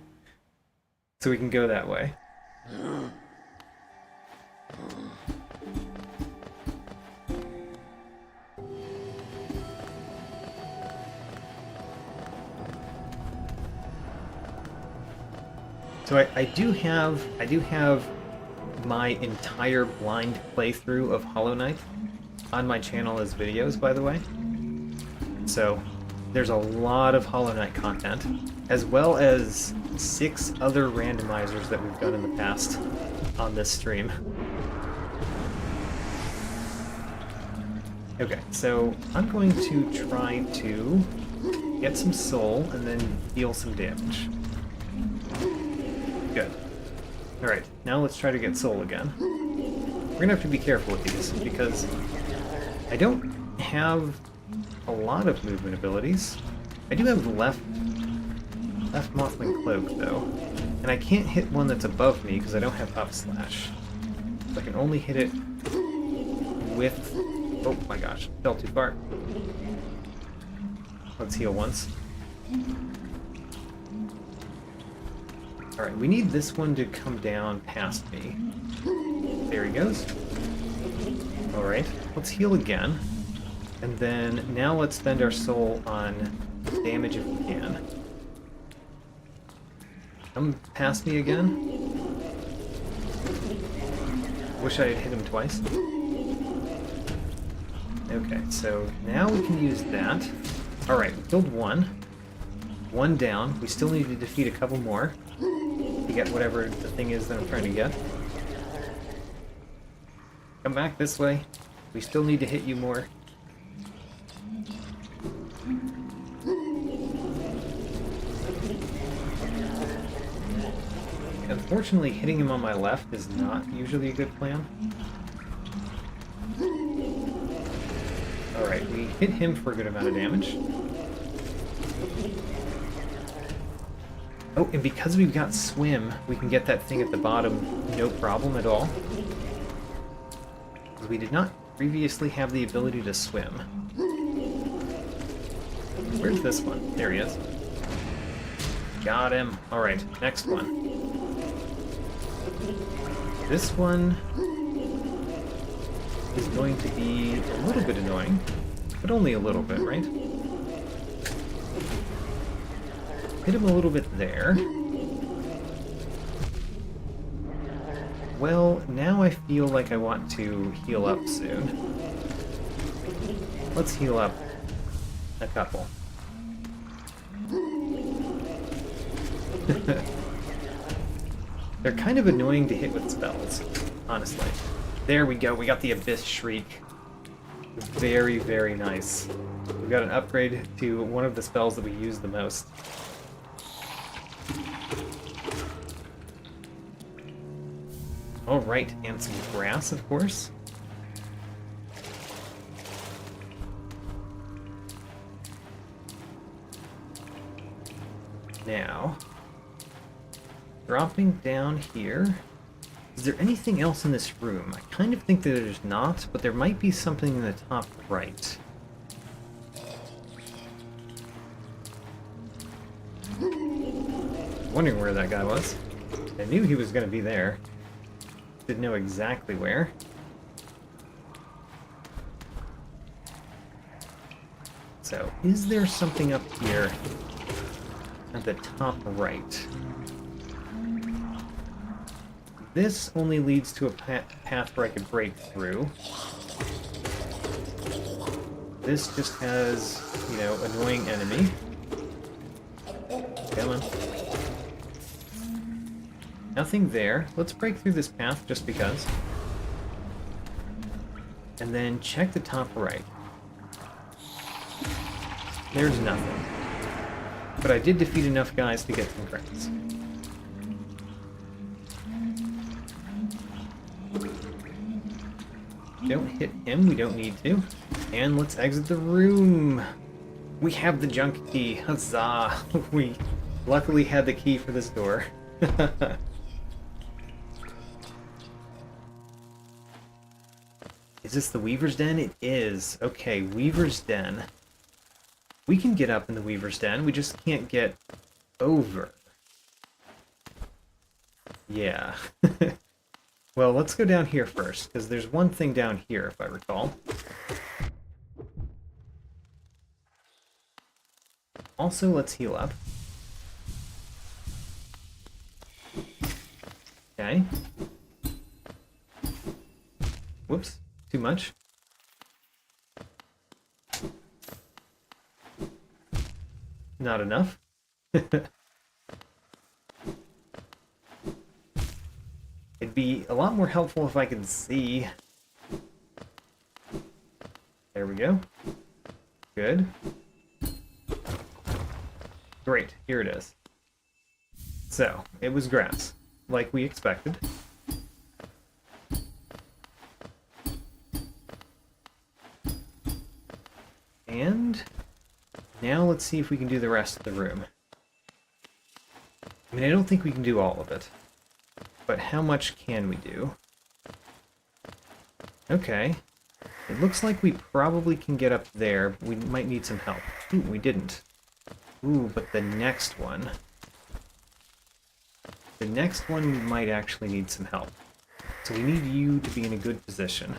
so we can go that way. So I do have my entire blind playthrough of Hollow Knight on my channel as videos, by the way. So there's a lot of Hollow Knight content, as well as 6 other randomizers that we've done in the past on this stream. Okay, so I'm going to try to get some soul and then deal some damage. Good. Alright, now let's try to get soul again. We're gonna have to be careful with these, because I don't have a lot of movement abilities. I do have Left Mothwing Cloak, though. And I can't hit one that's above me, because I don't have up slash. So I can only hit it with... Oh my gosh, fell too far. Let's heal once. Alright, we need this one to come down past me. There he goes. Alright, let's heal again. And then now let's spend our soul on damage if we can. Come past me again. Wish I had hit him twice. Okay, so now we can use that. Alright, we killed one. One down. We still need to defeat a couple more to get whatever the thing is that I'm trying to get. Come back this way. We still need to hit you more. Unfortunately, hitting him on my left is not usually a good plan. Alright, we hit him for a good amount of damage. Oh, and because we've got swim, we can get that thing at the bottom no problem at all. Because we did not previously have the ability to swim. Where's this one? There he is. Got him. Alright, next one. This one is going to be a little bit annoying, but only a little bit, right? Hit him a little bit there. Well, now I feel like I want to heal up soon. Let's heal up a couple. They're kind of annoying to hit with spells, honestly. There we go, we got the Abyss Shriek. Very, very nice. We've got an upgrade to one of the spells that we use the most. Alright, and some grass, of course. Now, dropping down here. Is there anything else in this room? I kind of think that there's not, but there might be something in the top right. Wondering where that guy was. I knew he was going to be there. Didn't know exactly where. So, is there something up here at the top right? This only leads to a path where I could break through. This just has, you know, annoying enemy. Come on. Nothing there. Let's break through this path just because. And then check the top right. There's nothing. But I did defeat enough guys to get some credits. Don't hit him, we don't need to. And let's exit the room. We have the junk key. Huzzah! We luckily had the key for this door. Is this the Weaver's Den? It is. Okay, Weaver's Den. We can get up in the Weaver's Den, we just can't get over. Yeah. Well, let's go down here first, because there's one thing down here, if I recall. Also, let's heal up. Okay. Whoops, too much. Not enough. It'd be a lot more helpful if I could see. There we go. Good. Great, here it is. So, it was grass, like we expected. And now let's see if we can do the rest of the room. I mean, I don't think we can do all of it. But how much can we do? Okay. It looks like we probably can get up there. We might need some help. Ooh, we didn't. Ooh, but the next one... The next one we might actually need some help. So we need you to be in a good position.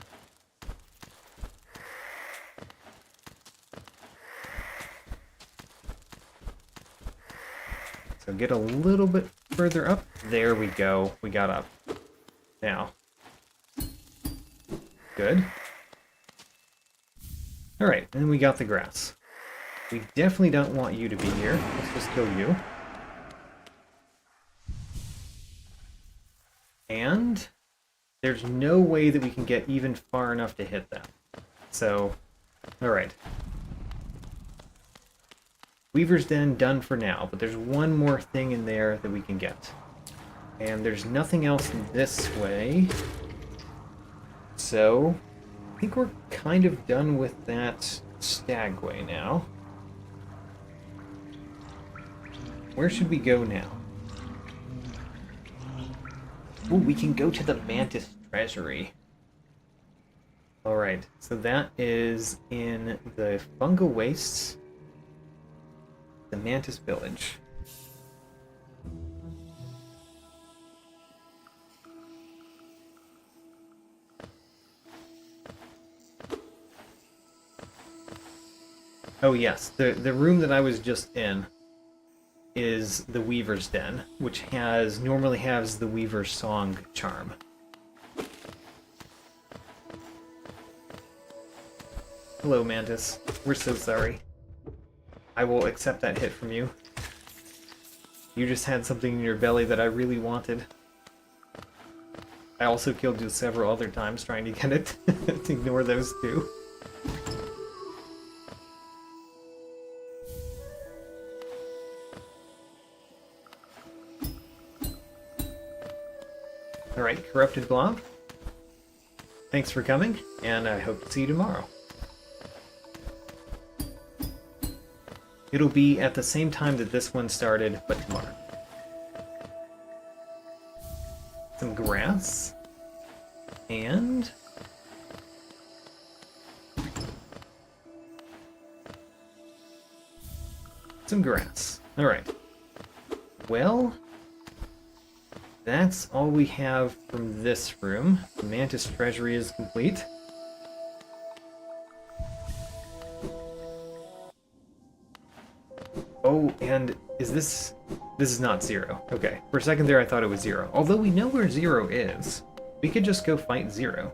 So get a little bit further up. There we go. We got up. Now. Good. Alright, and we got the grass. We definitely don't want you to be here. Let's just kill you. And there's no way that we can get even far enough to hit them. So, alright. Weaver's Den done for now, but there's one more thing in there that we can get. And there's nothing else this way. So, I think we're kind of done with that stagway now. Where should we go now? Ooh, we can go to the Mantis Treasury. Alright, so that is in the Fungal Wastes, the Mantis Village. Oh yes, the room that I was just in is the Weaver's Den, which normally has the Weaver's Song charm. Hello, Mantis. We're so sorry. I will accept that hit from you. You just had something in your belly that I really wanted. I also killed you several other times trying to get it. Ignore those two. Alright, Corrupted Blob. Thanks for coming, and I hope to see you tomorrow. It'll be at the same time that this one started, but tomorrow. Some grass. And... some grass. Alright. Well... that's all we have from this room. The Mantis Treasury is complete. Oh, and is this... This is not 0. Okay. For a second there I thought it was 0. Although we know where 0 is. We could just go fight 0.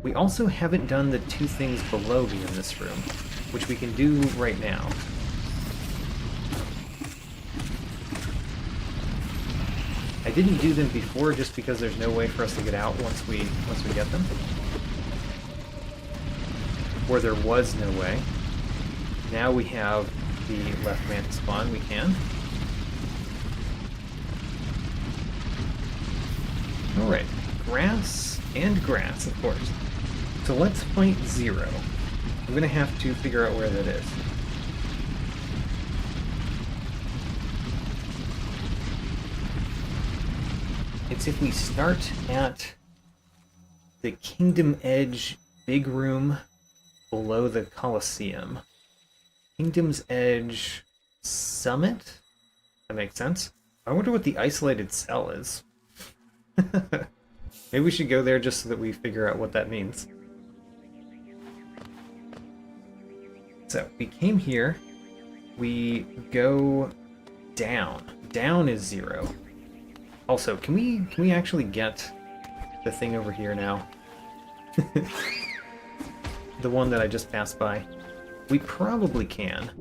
We also haven't done the 2 things below me in this room, which we can do right now. I didn't do them before just because there's no way for us to get out once we get them. Or there was no way. Now we have the left Mantis spawn, we can. Alright, grass and grass, of course. So let's fight 0. I'm gonna have to figure out where that is. It's if we start at the Kingdom Edge big room below the Colosseum. Kingdom's Edge Summit? That makes sense. I wonder what the isolated cell is. Maybe we should go there just so that we figure out what that means. So, we came here. We go down. Down is 0. Also, can we actually get the thing over here now? The one that I just passed by. We probably can.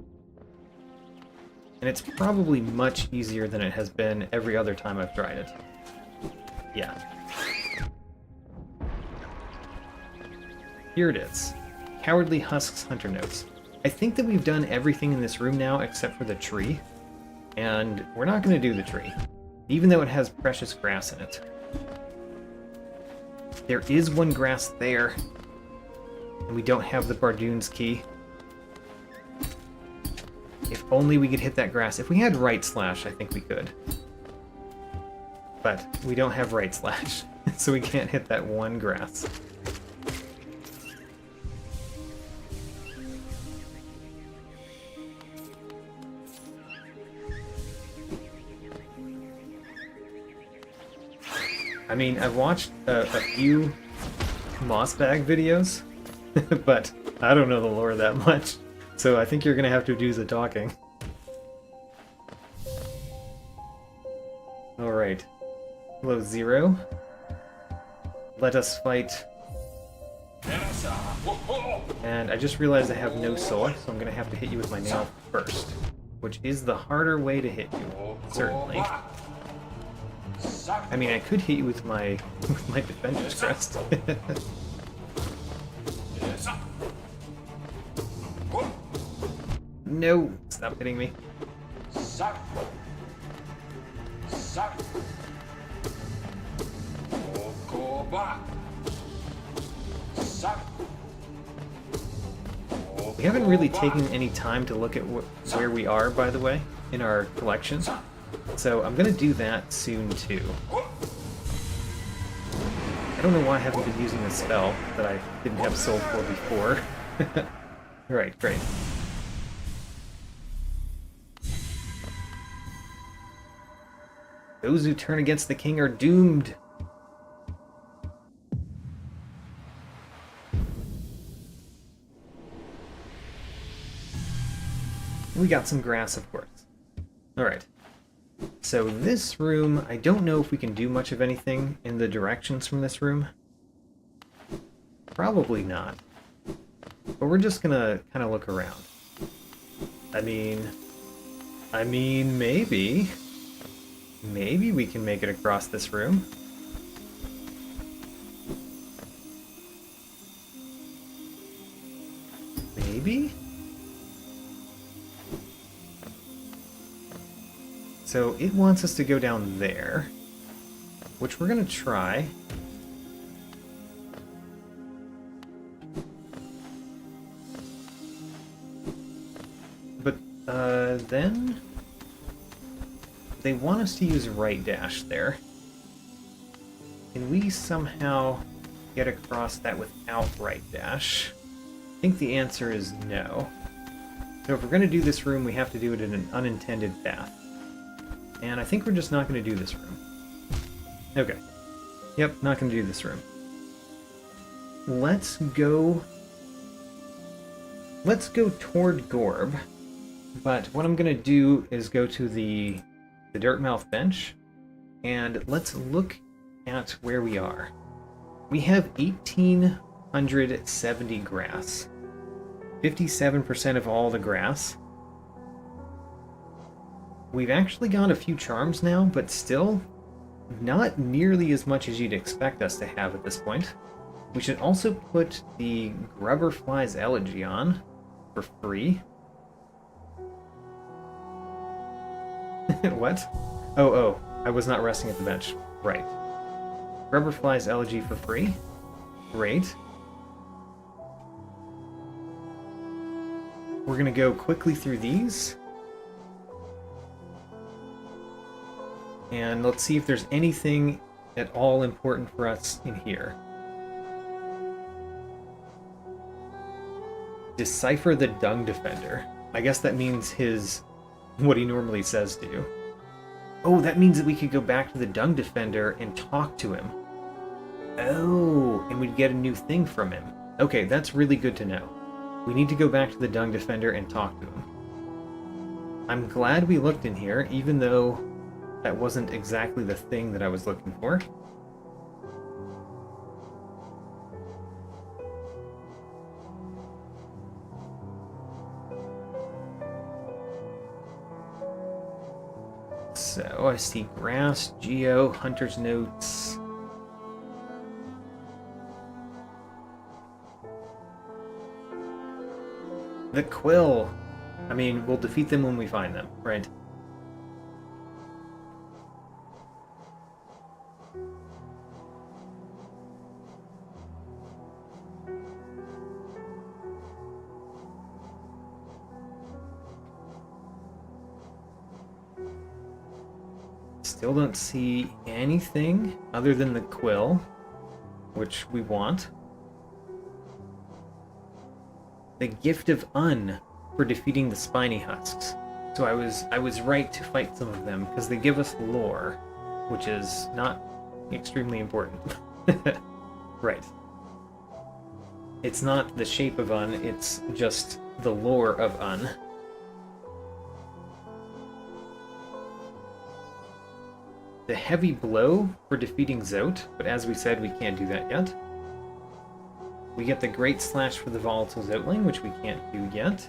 And it's probably much easier than it has been every other time I've tried it. Yeah. Here it is. Cowardly Husks Hunter Notes. I think that we've done everything in this room now except for the tree. And we're not going to do the tree, even though it has precious grass in it. There is one grass there. And we don't have the Bardoon's key. If only we could hit that grass. If we had right slash, I think we could. But we don't have right slash, so we can't hit that one grass. I mean, I've watched a few Mossbag videos, but I don't know the lore that much. So I think you're going to have to do the talking. Alright. Hello, 0. Let us fight. And I just realized I have no sword, so I'm going to have to hit you with my nail first. Which is the harder way to hit you, certainly. I mean, I could hit you with my Defender's Crest. No! Stop hitting me. We haven't really taken any time to look at where we are, by the way, in our collection. So I'm going to do that soon, too. I don't know why I haven't been using this spell that I didn't have soul for before. Alright, great. Those who turn against the king are doomed. We got some grass, of course. Alright. So this room, I don't know if we can do much of anything in the directions from this room. Probably not. But we're just gonna kind of look around. I mean, maybe. Maybe we can make it across this room. Maybe? So it wants us to go down there, which we're going to try. But then they want us to use right dash there. Can we somehow get across that without right dash? I think the answer is no. So if we're going to do this room, we have to do it in an unintended path. And I think we're just not going to do this room. Okay. Yep, not going to do this room. Let's go let's go toward Gorb. But what I'm going to do is go to the Dirtmouth bench, and let's look at where we are. We have 1,870 grass. 57% of all the grass. We've actually got a few charms now, but still not nearly as much as you'd expect us to have at this point. We should also put the Grubberfly's Elegy on for free. What? Oh, I was not resting at the bench. Right. Grubberfly's Elegy for free. Great. We're gonna go quickly through these. And let's see if there's anything at all important for us in here. Decipher the Dung Defender. I guess that means what he normally says to you. Oh, that means that we could go back to the Dung Defender and talk to him. Oh, and we'd get a new thing from him. Okay, that's really good to know. We need to go back to the Dung Defender and talk to him. I'm glad we looked in here, even though that wasn't exactly the thing that I was looking for. So, I see grass, geo, hunter's notes. The Quill! I mean, we'll defeat them when we find them, right? Still don't see anything other than the Quill, which we want. The Gift of Un for defeating the Spiny Husks. So I was right to fight some of them because they give us lore, which is not extremely important. Right. It's not the shape of Un, it's just the lore of Un. The Heavy Blow for defeating Zote, but as we said, we can't do that yet. We get the Great Slash for the Volatile Zoteling, which we can't do yet.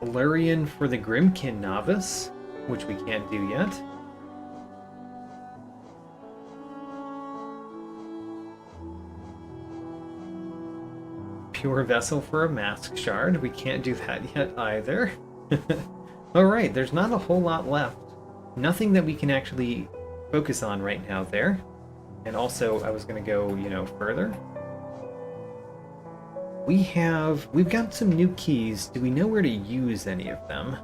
Valerian for the Grimkin Novice, which we can't do yet. Pure Vessel for a Mask Shard, we can't do that yet either. Alright, there's not a whole lot left. Nothing that we can actually focus on right now there. And also, I was going to go, further. We've got some new keys. Do we know where to use any of them?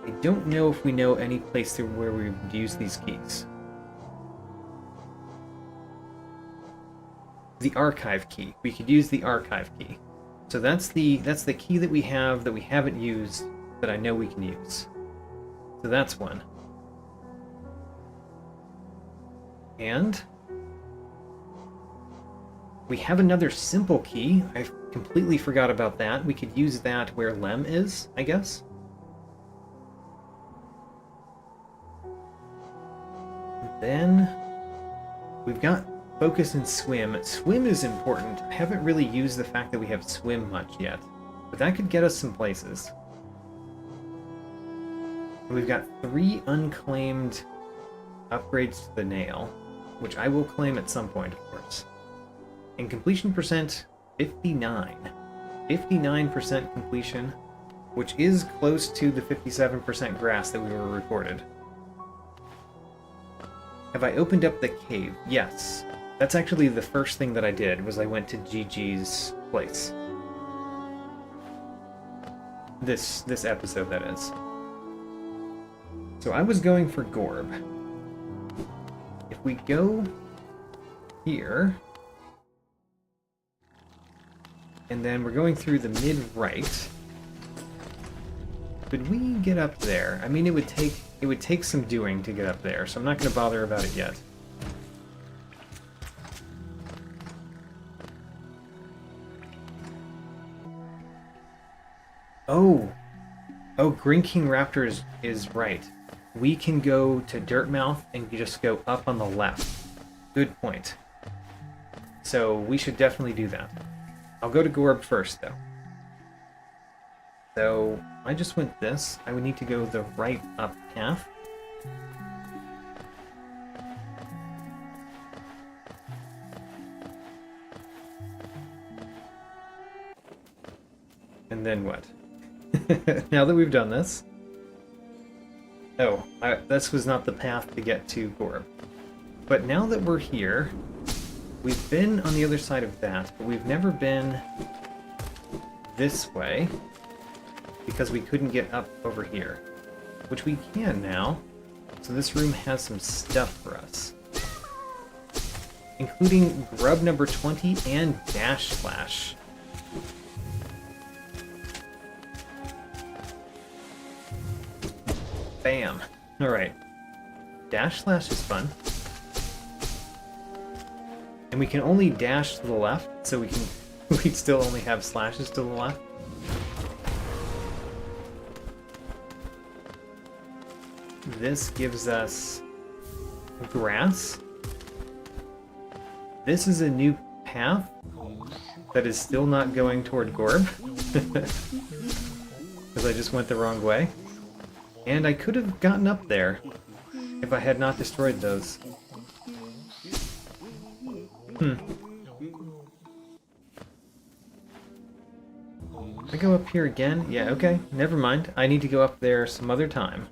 I don't know if we know any place where we would use these keys. The archive key. We could use the archive key. So that's the key that we haven't used that I know we can use. So that's one. And we have another simple key. I completely forgot about that. We could use that where Lem is, I guess. Then we've got Focus and Swim. Swim is important. I haven't really used the fact that we have Swim much yet, but that could get us some places. And we've got 3 unclaimed upgrades to the nail, which I will claim at some point, of course. And completion percent, 59. 59% completion, which is close to the 57% grass that we were reported. Have I opened up the cave? Yes. That's actually the first thing that I did, was I went to Gigi's place. This episode, that is. So I was going for Gorb. If we go here, and then we're going through the mid-right, could we get up there? I mean, it would take it would take some doing to get up there, so I'm not going to bother about it yet. Oh! Oh, Green King Raptor is right. We can go to Dirtmouth and just go up on the left. Good point. So we should definitely do that. I'll go to Gorb first, though. So I just went this. I would need to go the right up path. And then what? Now that we've done this... Oh, this was not the path to get to Gorb. But now that we're here, we've been on the other side of that, but we've never been this way, because we couldn't get up over here. Which we can now, so this room has some stuff for us. Including grub number 20 and dash slash. Bam. Alright. Dash slash is fun. And we can only dash to the left, so we'd still only have slashes to the left. This gives us grass. This is a new path that is still not going toward Gorb. Because I just went the wrong way. And I could have gotten up there if I had not destroyed those. I go up here again? Yeah, okay. Never mind. I need to go up there some other time.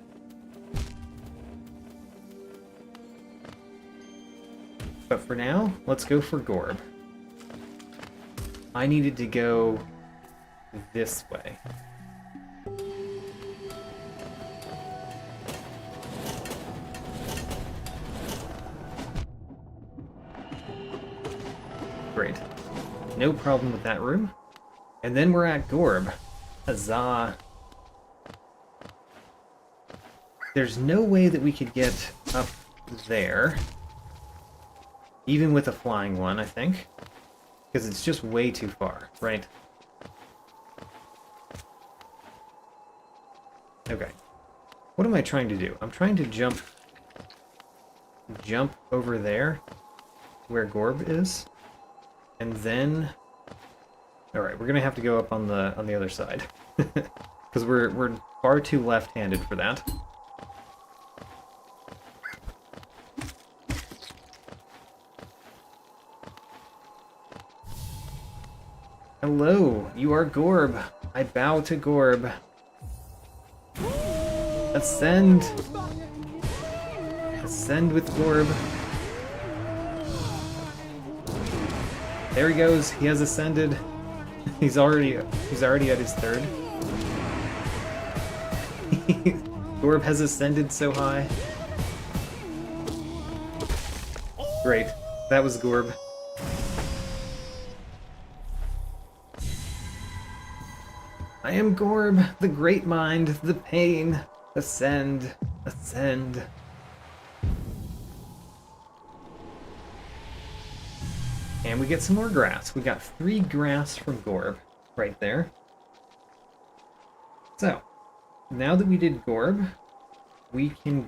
But for now, let's go for Gorb. I needed to go this way. Great. No problem with that room. And then we're at Gorb. Huzzah. There's no way that we could get up there. Even with a flying one, I think. Because it's just way too far, right? Okay. What am I trying to do? I'm trying to jump over there where Gorb is. And then... Alright, we're gonna have to go up on the other side. Because we're far too left-handed for that. Hello, you are Gorb. I bow to Gorb. Ascend! Ascend with Gorb. There he goes. He has ascended. He's already at his third. Gorb has ascended so high. Great. That was Gorb. I am Gorb, the great mind, the pain. Ascend, ascend. And we get some more grass. We got 3 grass from Gorb right there. So, now that we did Gorb, we can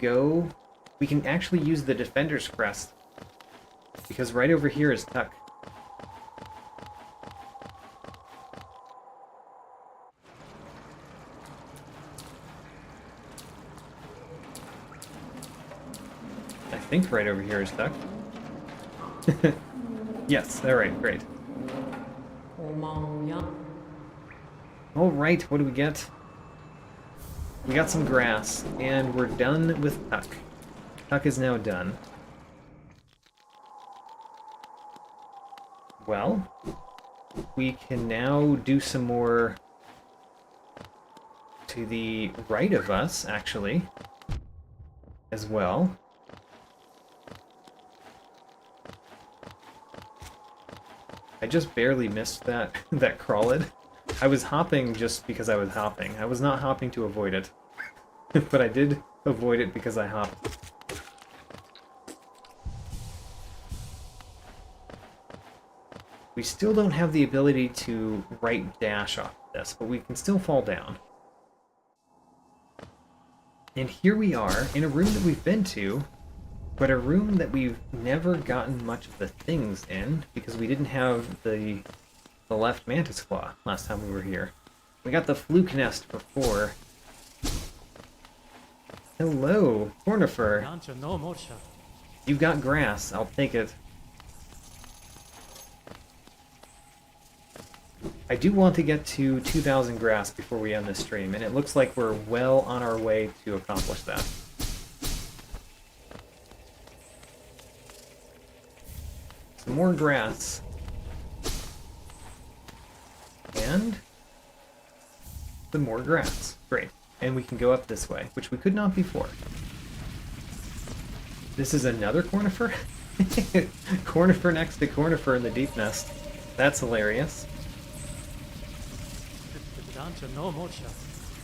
actually use the Defender's Crest. Because right over here is Tuck. I think right over here is Tuck. Yes, alright, great. Alright, what do we get? We got some grass, and we're done with Tuck. Tuck is now done. Well, we can now do some more to the right of us, actually, as well. I just barely missed that crawlid. I was hopping just because I was hopping. I was not hopping to avoid it. But I did avoid it because I hopped. We still don't have the ability to right dash off this, but we can still fall down. And here we are, in a room that we've been to, but a room that we've never gotten much of the things in, because we didn't have the left Mantis Claw last time we were here. We got the fluke nest before. Hello, Cornifer. You've got grass, I'll take it. I do want to get to 2,000 grass before we end this stream, and it looks like we're well on our way to accomplish that. Some more grass. And some more grass. Great. And we can go up this way, which we could not before. This is another Cornifer? Cornifer next to Cornifer in the deep nest. That's hilarious.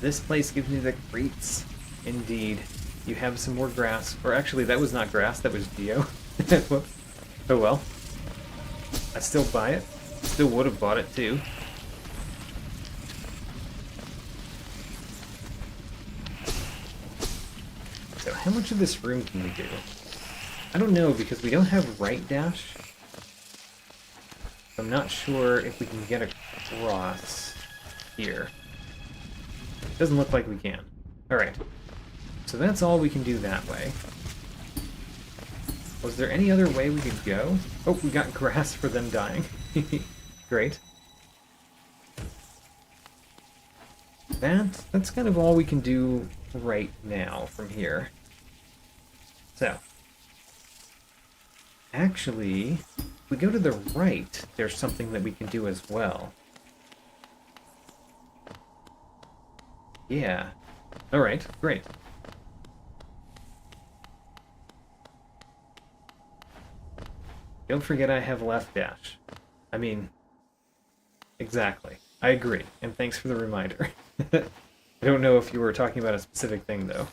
This place gives me the creeps. Indeed. You have some more grass. Or actually, that was not grass, that was Dio. Whoops. Oh well. I still buy it. Still would have bought it too. So how much of this room can we do? I don't know, because we don't have right dash. I'm not sure if we can get across here. Doesn't look like we can. Alright. So that's all we can do that way. Was there any other way we could go? Oh, we got grass for them dying. Great. That's kind of all we can do right now from here. So. Actually, if we go to the right, there's something that we can do as well. Yeah. Alright, great. Don't forget I have left dash. I mean, exactly. I agree, and thanks for the reminder. I don't know if you were talking about a specific thing, though.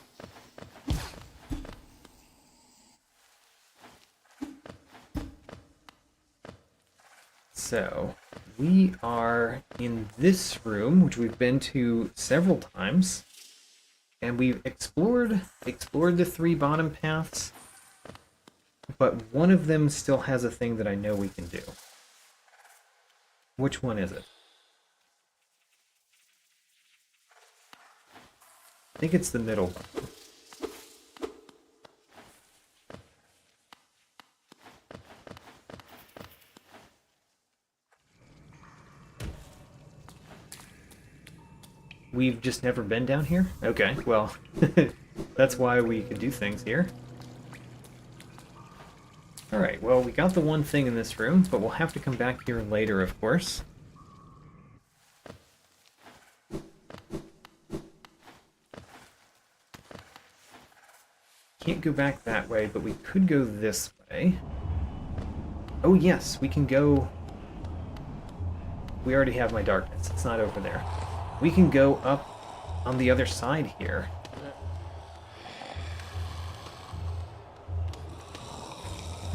So, we are in this room, which we've been to several times, and we've explored the 3 bottom paths, but one of them still has a thing that I know we can do. Which one is it? I think it's the middle one. We've just never been down here? Okay, well, that's why we could do things here. Alright, well, we got the one thing in this room, but we'll have to come back here later, of course. Can't go back that way, but we could go this way. Oh yes, we can go... We already have my darkness, it's not over there. We can go up on the other side here.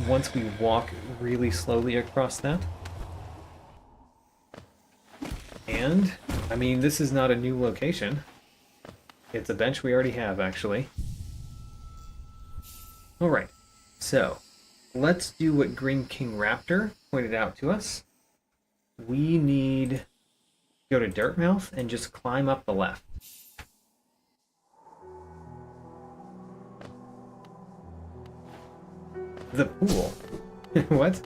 Once we walk really slowly across that. And, I mean, this is not a new location. It's a bench we already have, actually. Alright, so, let's do what Green King Raptor pointed out to us. We need... go to Dirtmouth and just climb up the left. The pool? What?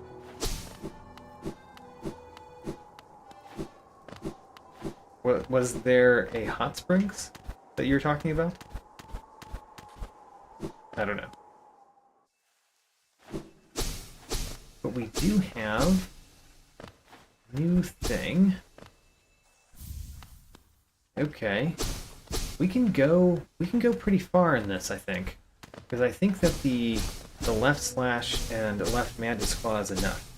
Was there a hot springs that you're talking about? I don't know. But we do have a new thing. Okay. We can go pretty far in this, I think. Because I think that the left slash and left Mantis Claw is enough.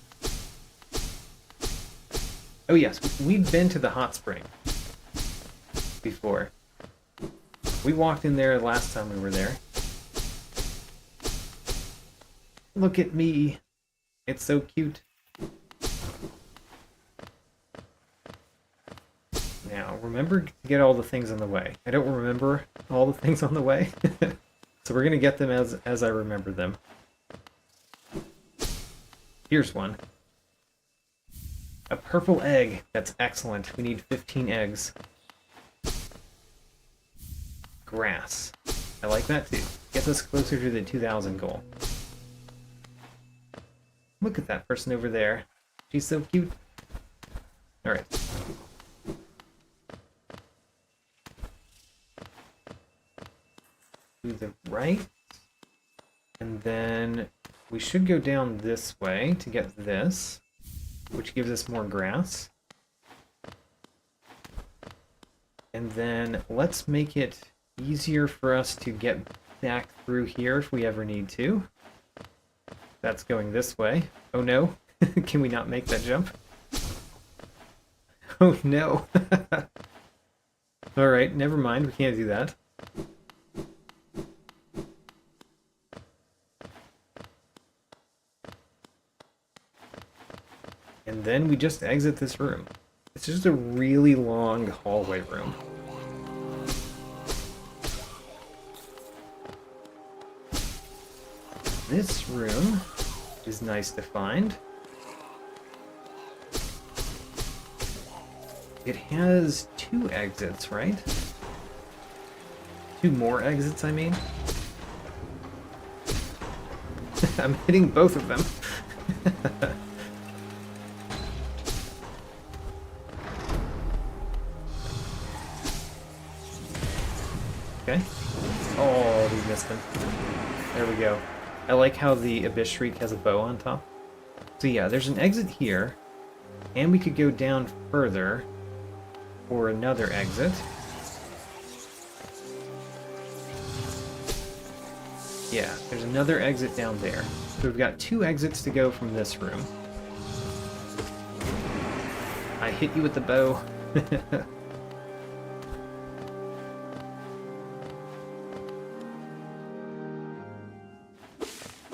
Oh yes, we've been to the hot spring before. We walked in there last time we were there. Look at me. It's so cute. Now, remember to get all the things on the way. I don't remember all the things on the way. So we're going to get them as I remember them. Here's one. A purple egg. That's excellent. We need 15 eggs. Grass. I like that too. Gets us closer to the 2,000 goal. Look at that person over there. She's so cute. Alright. To the right. And then we should go down this way to get this, which gives us more grass. And then let's make it easier for us to get back through here if we ever need to. That's going this way. Oh no. Can we not make that jump? Oh no. Alright, never mind. We can't do that. And then we just exit this room. It's just a really long hallway room. This room is nice to find. It has 2 exits, right? 2 more exits, I mean. I'm hitting both of them. Okay. Oh, we missed him. There we go. I like how the Abyss Shriek has a bow on top. So yeah, there's an exit here, and we could go down further for another exit. Yeah, there's another exit down there. So we've got 2 exits to go from this room. I hit you with the bow.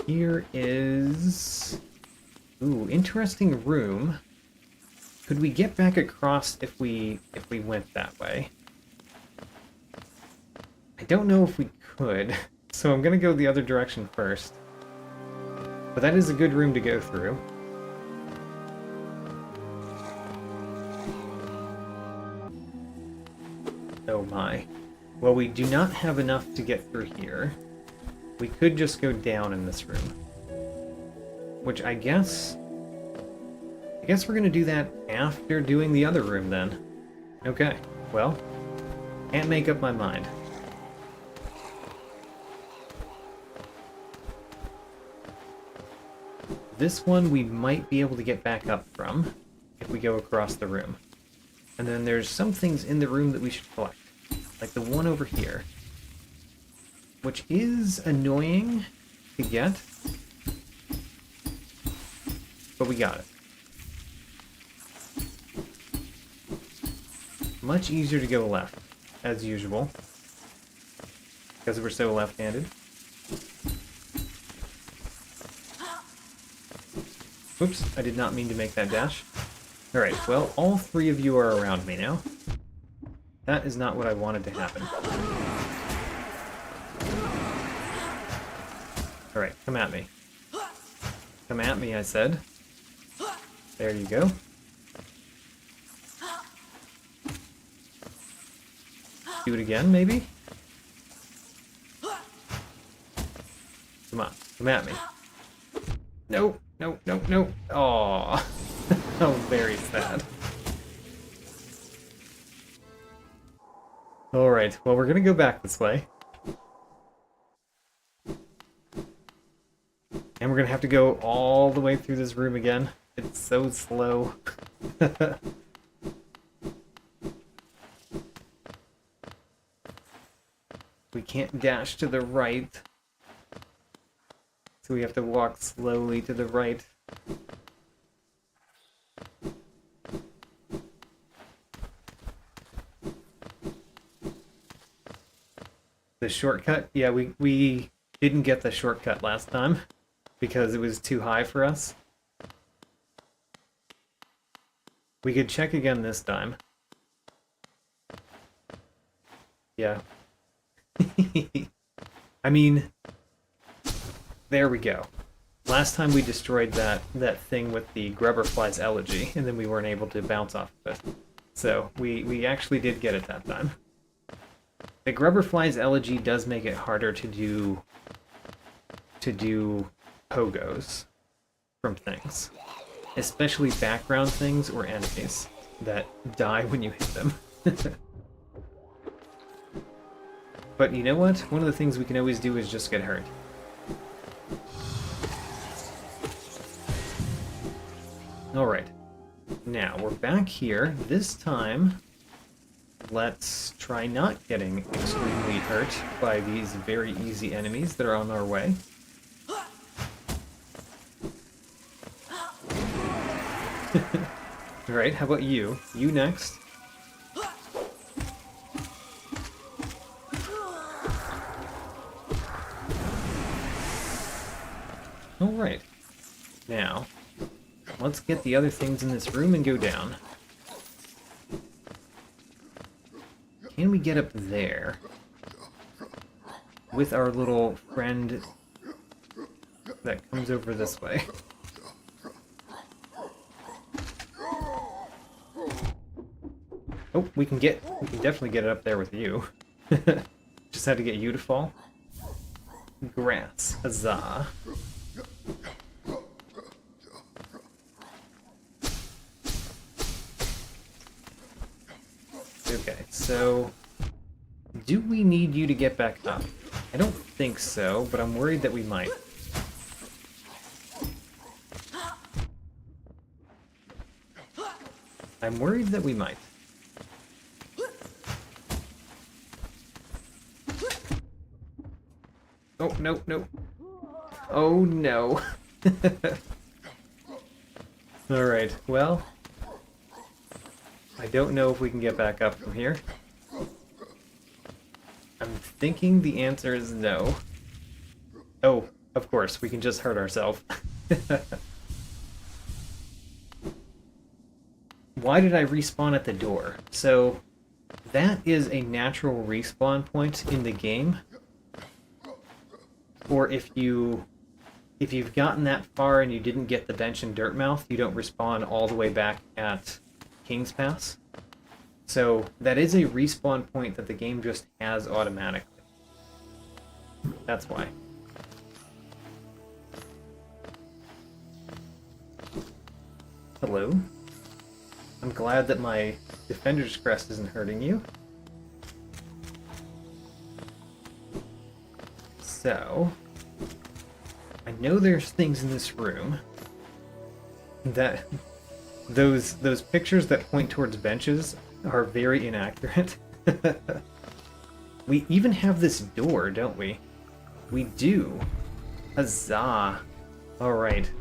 Here is... Ooh, interesting room. Could we get back across if we went that way? I don't know if we could, so I'm gonna go the other direction first. But that is a good room to go through. Oh my. Well, we do not have enough to get through here. We could just go down in this room. Which I guess we're gonna do that after doing the other room then. Okay, well, can't make up my mind. This one we might be able to get back up from if we go across the room. And then there's some things in the room that we should collect. Like the one over here. Which is annoying to get. But we got it. Much easier to go left, as usual. Because we're so left-handed. Oops, I did not mean to make that dash. Alright, well, all 3 of you are around me now. That is not what I wanted to happen. Alright, come at me. Come at me, I said. There you go. Do it again, maybe? Come on, come at me. No, no, no, no. Aww. Oh, very sad. Alright, well, we're gonna go back this way. And we're gonna have to go all the way through this room again. It's so slow. We can't dash to the right. So we have to walk slowly to the right. The shortcut? Yeah, we didn't get the shortcut last time because it was too high for us. We could check again this time. Yeah. I mean, there we go. Last time we destroyed that thing with the Grubberfly's Elegy, and then we weren't able to bounce off of it. So we actually did get it that time. The Grubberfly's Elegy does make it harder to do pogos from things. Especially background things or enemies that die when you hit them. But you know what? One of the things we can always do is just get hurt. Alright. Now, we're back here. This time, let's try not getting extremely hurt by these very easy enemies that are on our way. Alright, how about you? You next. Alright. Now, let's get the other things in this room and go down. Can we get up there? With our little friend that comes over this way. Oh, we can definitely get it up there with you. Just had to get you to fall. Grass. Huzzah. Okay, so do we need you to get back up? I don't think so, but I'm worried that we might. I'm worried that we might. Oh, no, no. Oh, no. Alright, well, I don't know if we can get back up from here. I'm thinking the answer is no. Oh, of course, we can just hurt ourselves. Why did I respawn at the door? So, that is a natural respawn point in the game. Or if you've gotten that far and you didn't get the bench in Dirtmouth, you don't respawn all the way back at King's Pass. So that is a respawn point that the game just has automatically. That's why. Hello. I'm glad that my Defender's Crest isn't hurting you. So, I know there's things in this room that those pictures that point towards benches are very inaccurate. We even have this door, don't we? We do. Huzzah. Alright.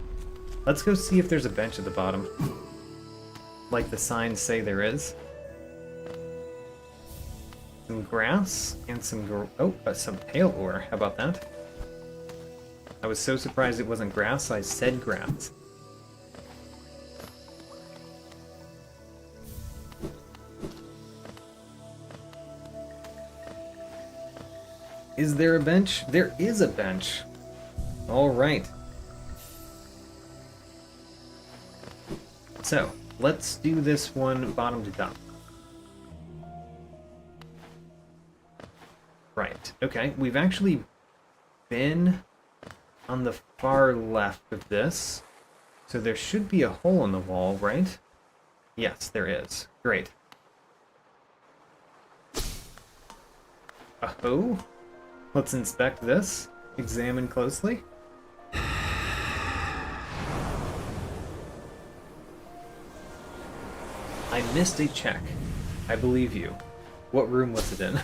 Let's go see if there's a bench at the bottom. Like the signs say there is. Some grass and some some pale ore. How about that? I was so surprised it wasn't grass, I said grass. Is there a bench? There is a bench. All right. So, let's do this one bottom to top. Right, okay. We've actually been on the far left of this. So there should be a hole in the wall, right? Yes, there is. Great. Oh. Let's inspect this. Examine closely. I missed a check. I believe you. What room was it in?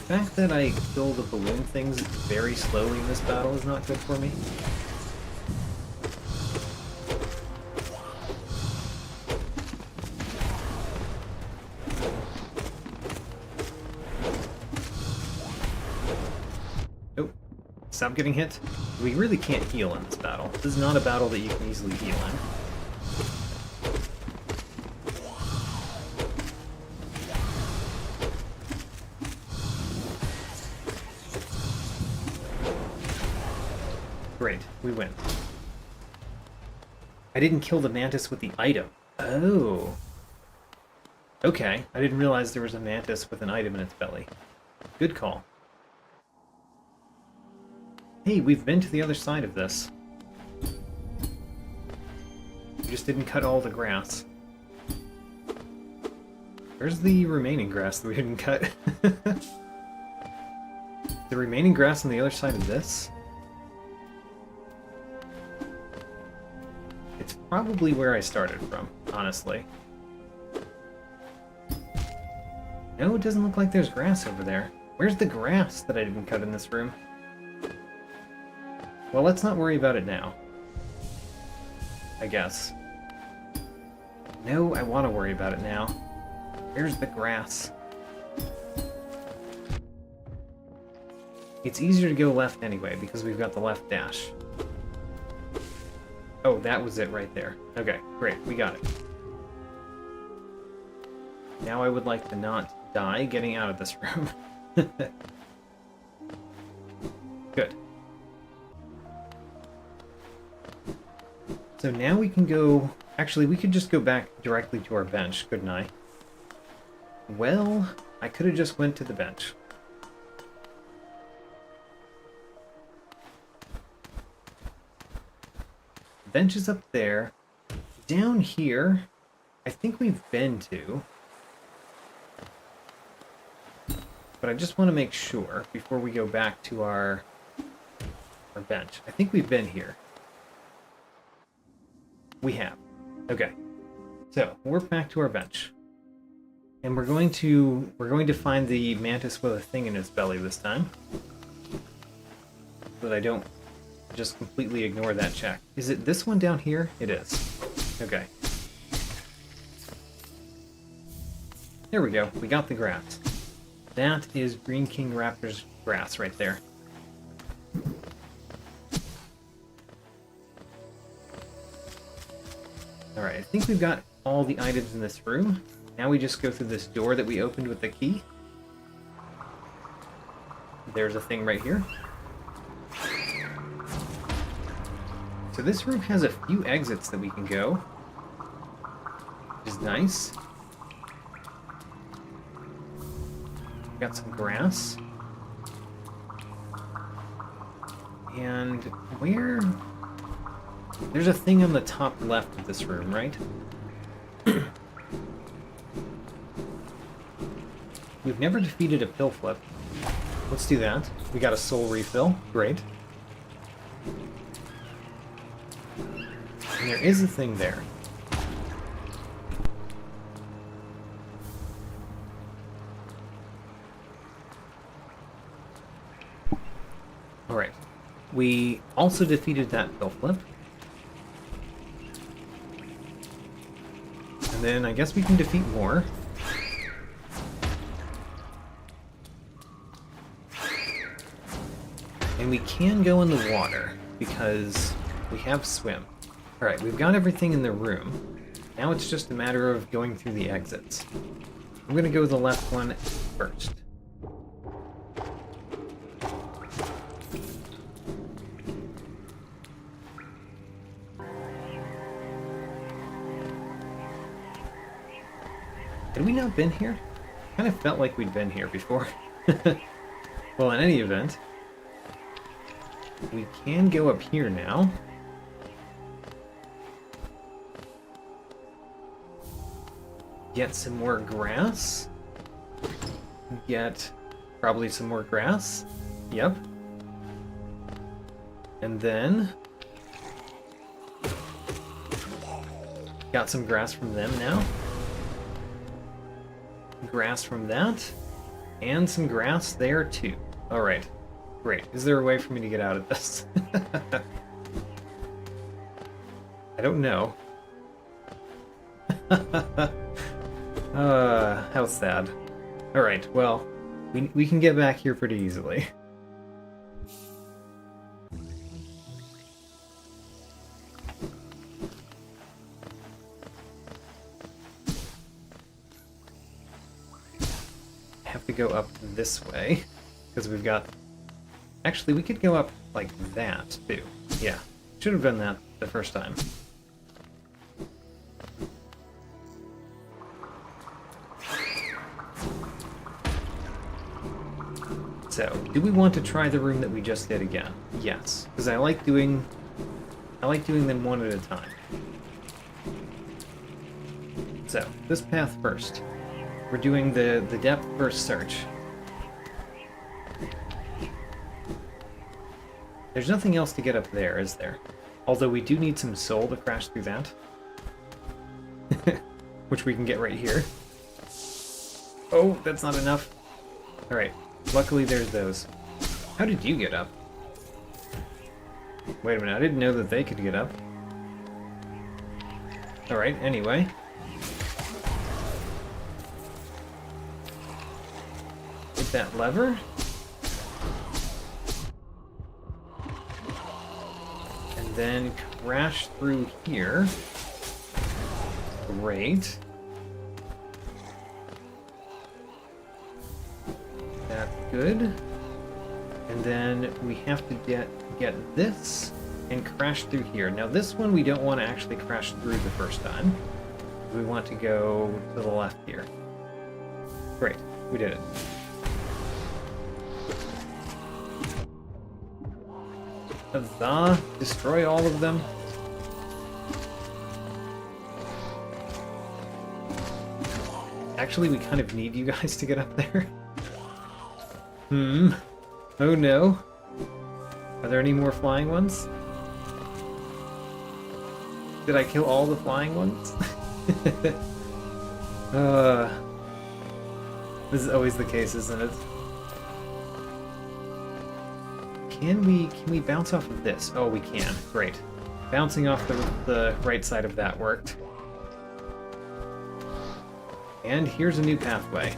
fact that I kill the balloon things very slowly in this battle is not good for me. Oh, stop getting hit. We really can't heal in this battle. This is not a battle that you can easily heal in. Great, we win. I didn't kill the Mantis with the item. Oh. Okay, I didn't realize there was a Mantis with an item in its belly. Good call. Hey, we've been to the other side of this. We just didn't cut all the grass. Where's the remaining grass that we didn't cut? The remaining grass on the other side of this? It's probably where I started from, honestly. No, it doesn't look like there's grass over there. Where's the grass that I didn't cut in this room? Well, let's not worry about it now. I guess. No, I want to worry about it now. Where's the grass? It's easier to go left anyway, because we've got the left dash. Oh, that was it right there. Okay, great, we got it. Now I would like to not die getting out of this room. Good. So now we can go... Actually, we could just go back directly to our bench, couldn't I? Well, I could have just went to the bench. The bench is up there. Down here, I think we've been to. But I just want to make sure before we go back to our bench. I think we've been here. We have. Okay. So, we're back to our bench. And we're going to find the Mantis with a thing in his belly this time. So that I don't just completely ignore that check. Is it this one down here? It is. Okay. There we go. We got the grass. That is Green King Raptor's grass right there. Alright, I think we've got all the items in this room. Now we just go through this door that we opened with the key. There's a thing right here. So this room has a few exits that we can go, which is nice. Got some grass. And where... There's a thing on the top left of this room, right? We've never defeated a pill flip. Let's do that. We got a soul refill. Great. And there is a thing there. Alright. We also defeated that pill flip. And then I guess we can defeat more. And we can go in the water, because we have swim. Alright, we've got everything in the room. Now it's just a matter of going through the exits. I'm going to go the left one first. Had we not been here? Kind of felt like we'd been here before. Well, in any event, we can go up here now. Get some more grass. Get probably some more grass. Yep. And then got some grass from them now. Grass from that. And some grass there too. Alright. Great. Is there a way for me to get out of this? I don't know. How sad. Alright, well, we can get back here pretty easily. Have to go up this way, because we've got... Actually, we could go up like that, too. Yeah, should have done that the first time. So, do we want to try the room that we just did again? Yes, because I like doing them one at a time. So, this path first. We're doing the depth first search. There's nothing else to get up there, is there? Although we do need some soul to crash through that. Which we can get right here. Oh, that's not enough. Alright, luckily there's those. How did you get up? Wait a minute, I didn't know that they could get up. Alright, anyway. Hit that lever. And then crash through here. Great. That's good. And then we have to get this and crash through here. Now this one we don't want to actually crash through the first time. We want to go to the left here. Great, we did it. Huzzah! Destroy all of them. Actually, we kind of need you guys to get up there. Oh no. Are there any more flying ones? Did I kill all the flying ones? This is always the case, isn't it? Can we bounce off of this? Oh, we can. Great. Bouncing off the right side of that worked. And here's a new pathway.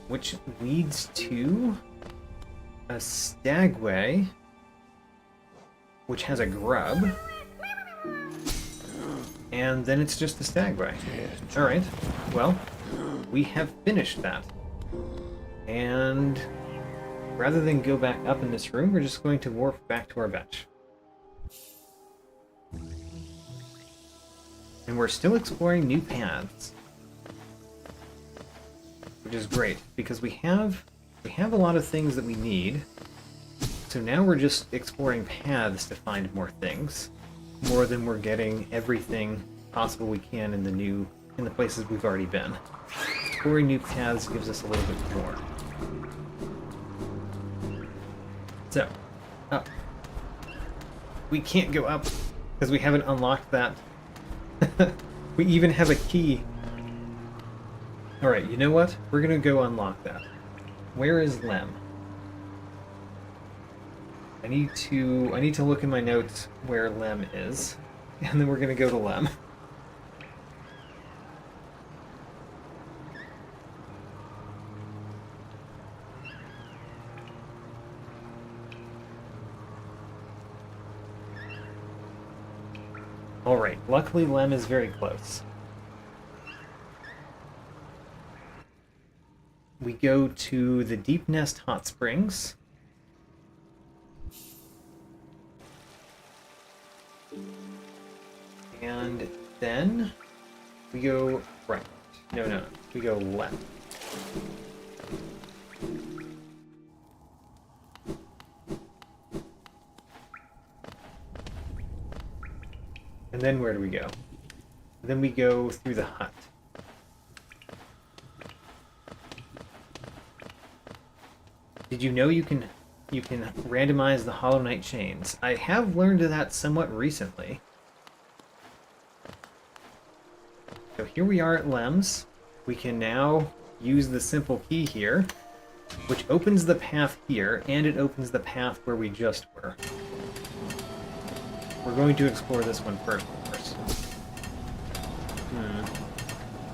Which leads to a stagway, which has a grub. And then it's just a stagway. Alright, well, we have finished that. And rather than go back up in this room, we're just going to warp back to our bench. And we're still exploring new paths. Which is great, because we have a lot of things that we need. So now we're just exploring paths to find more things. More than we're getting everything possible we can in the places we've already been. Exploring new paths gives us a little bit more. So, up. We can't go up because we haven't unlocked that. We even have a key. Alright, you know what? We're gonna go unlock that. Where is Lem? I need to look in my notes where Lem is. And then we're gonna go to Lem. Alright, luckily Lem is very close. We go to the Deep Nest Hot Springs. And then we go right. No. We go left. And then where do we go? Then we go through the hut. Did you know you can randomize the Hollow Knight chains? I have learned that somewhat recently. So here we are at Lem's. We can now use the simple key here, which opens the path here, and it opens the path where we just were. We're going to explore this one first, of course.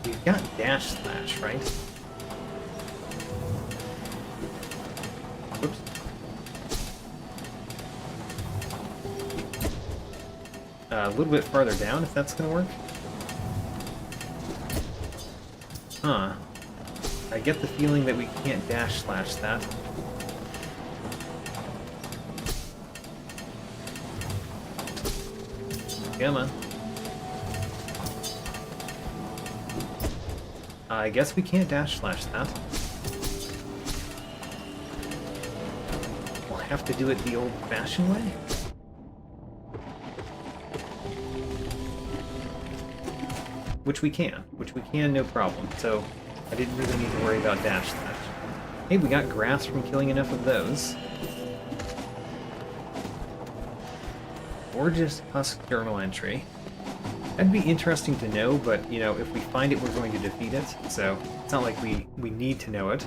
We've got dash slash, right? Whoops. A little bit farther down, if that's going to work. Huh. I get the feeling that we can't dash slash that. Come on. I guess we can't dash slash that. We'll have to do it the old-fashioned way. Which we can, no problem. So I didn't really need to worry about dash slash. Hey, we got grass from killing enough of those. Gorgeous husk journal entry. That'd be interesting to know, but, you know, if we find it, we're going to defeat it, so it's not like we need to know it.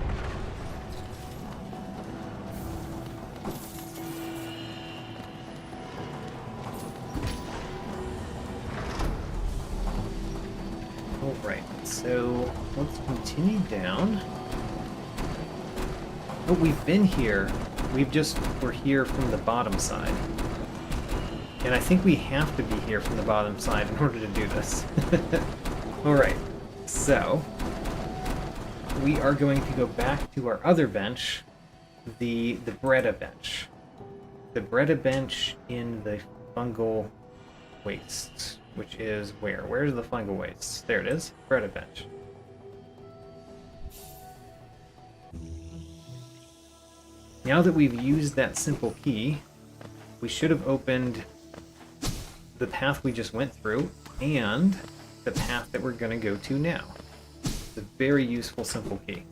Alright, so let's continue down. Oh, we've been here. We're here from the bottom side. And I think we have to be here from the bottom side in order to do this. Alright, so we are going to go back to our other bench, the Breda bench. The Breda bench in the fungal wastes, which is where? Where's the fungal wastes? There it is, Breda bench. Now that we've used that simple key, we should have opened the path we just went through, and the path that we're going to go to now. It's a very useful simple key.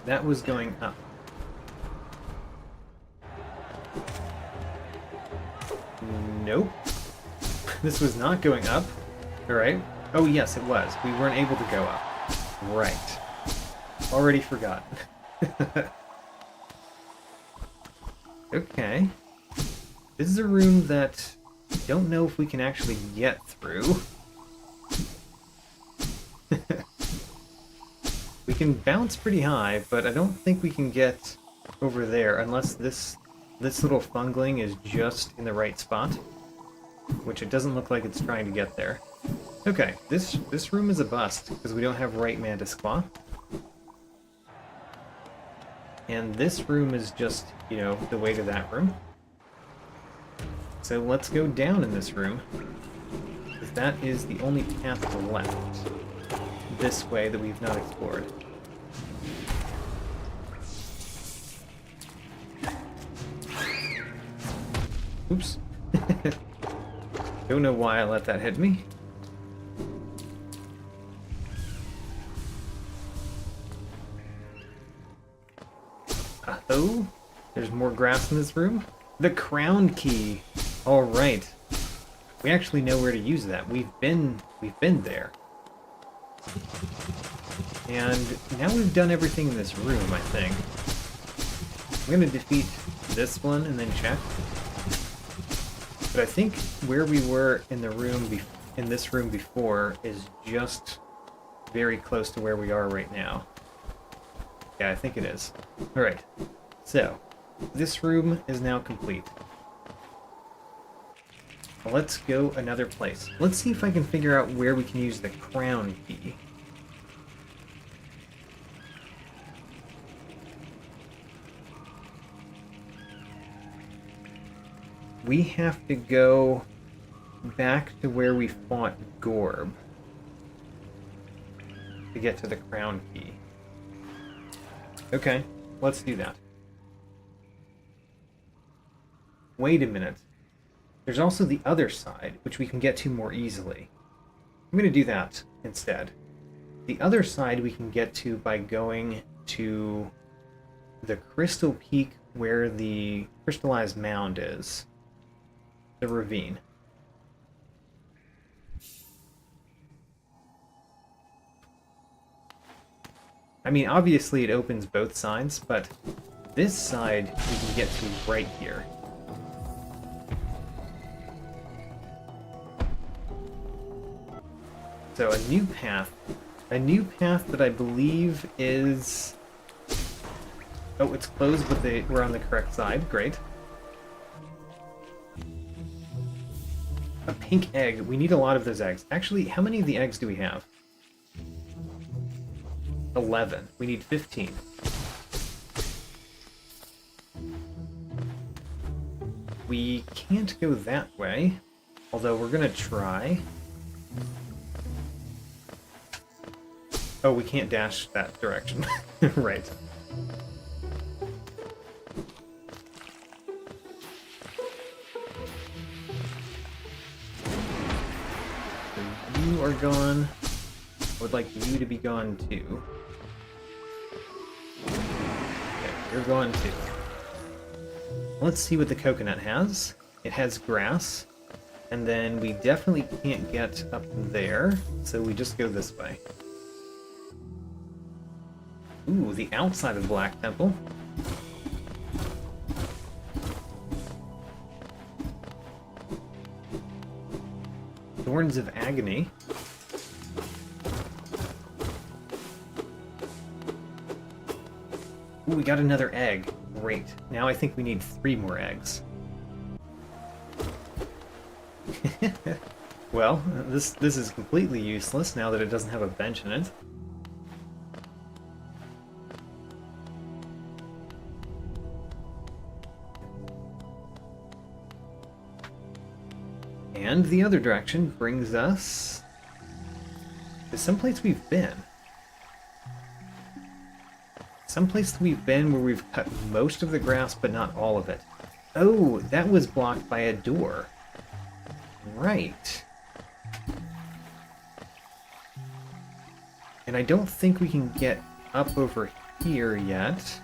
That was going up. Nope. This was not going up. Alright. Oh yes, it was. We weren't able to go up. Right. Already forgot. Okay. This is a room that I don't know if we can actually get through. We can bounce pretty high, but I don't think we can get over there unless this little fungling is just in the right spot, which it doesn't look like it's trying to get there. Okay, this room is a bust, because we don't have right Mantis Claw. And this room is just, you know, the way to that room. So let's go down in this room, because that is the only path left this way that we've not explored. Oops. Don't know why I let that hit me. Oh, there's more grass in this room. The crown key. All right. We actually know where to use that. We've been there. And now we've done everything in this room, I think. I'm going to defeat this one and then check. But I think where we were in the room in this room before is just very close to where we are right now. Yeah, I think it is. Alright, so this room is now complete. Well, let's go another place. Let's see if I can figure out where we can use the crown key. We have to go back to where we fought Gorb to get to the crown key. Okay, let's do that. Wait a minute. There's also the other side, which we can get to more easily. I'm going to do that instead. The other side we can get to by going to the crystal peak where the crystallized mound is. The ravine. I mean, obviously it opens both sides, but this side we can get to right here. So a new path. A new path that I believe is... Oh, it's closed, but we're on the correct side. Great. A pink egg. We need a lot of those eggs. Actually, how many of the eggs do we have? 11. We need 15. We can't go that way, although we're gonna try. Oh, we can't dash that direction. Right. So you are gone. I would like you to be gone too. Okay, you're gone too. Let's see what the coconut has. It has grass. And then we definitely can't get up there, so we just go this way. Ooh, the outside of the Black Temple. Thorns of Agony. Ooh, we got another egg. Great. Now I think we need 3 more eggs. Well, this is completely useless now that it doesn't have a bench in it. And the other direction brings us to someplace we've been. Someplace we've been where we've cut most of the grass, but not all of it. Oh, that was blocked by a door. Right. And I don't think we can get up over here yet.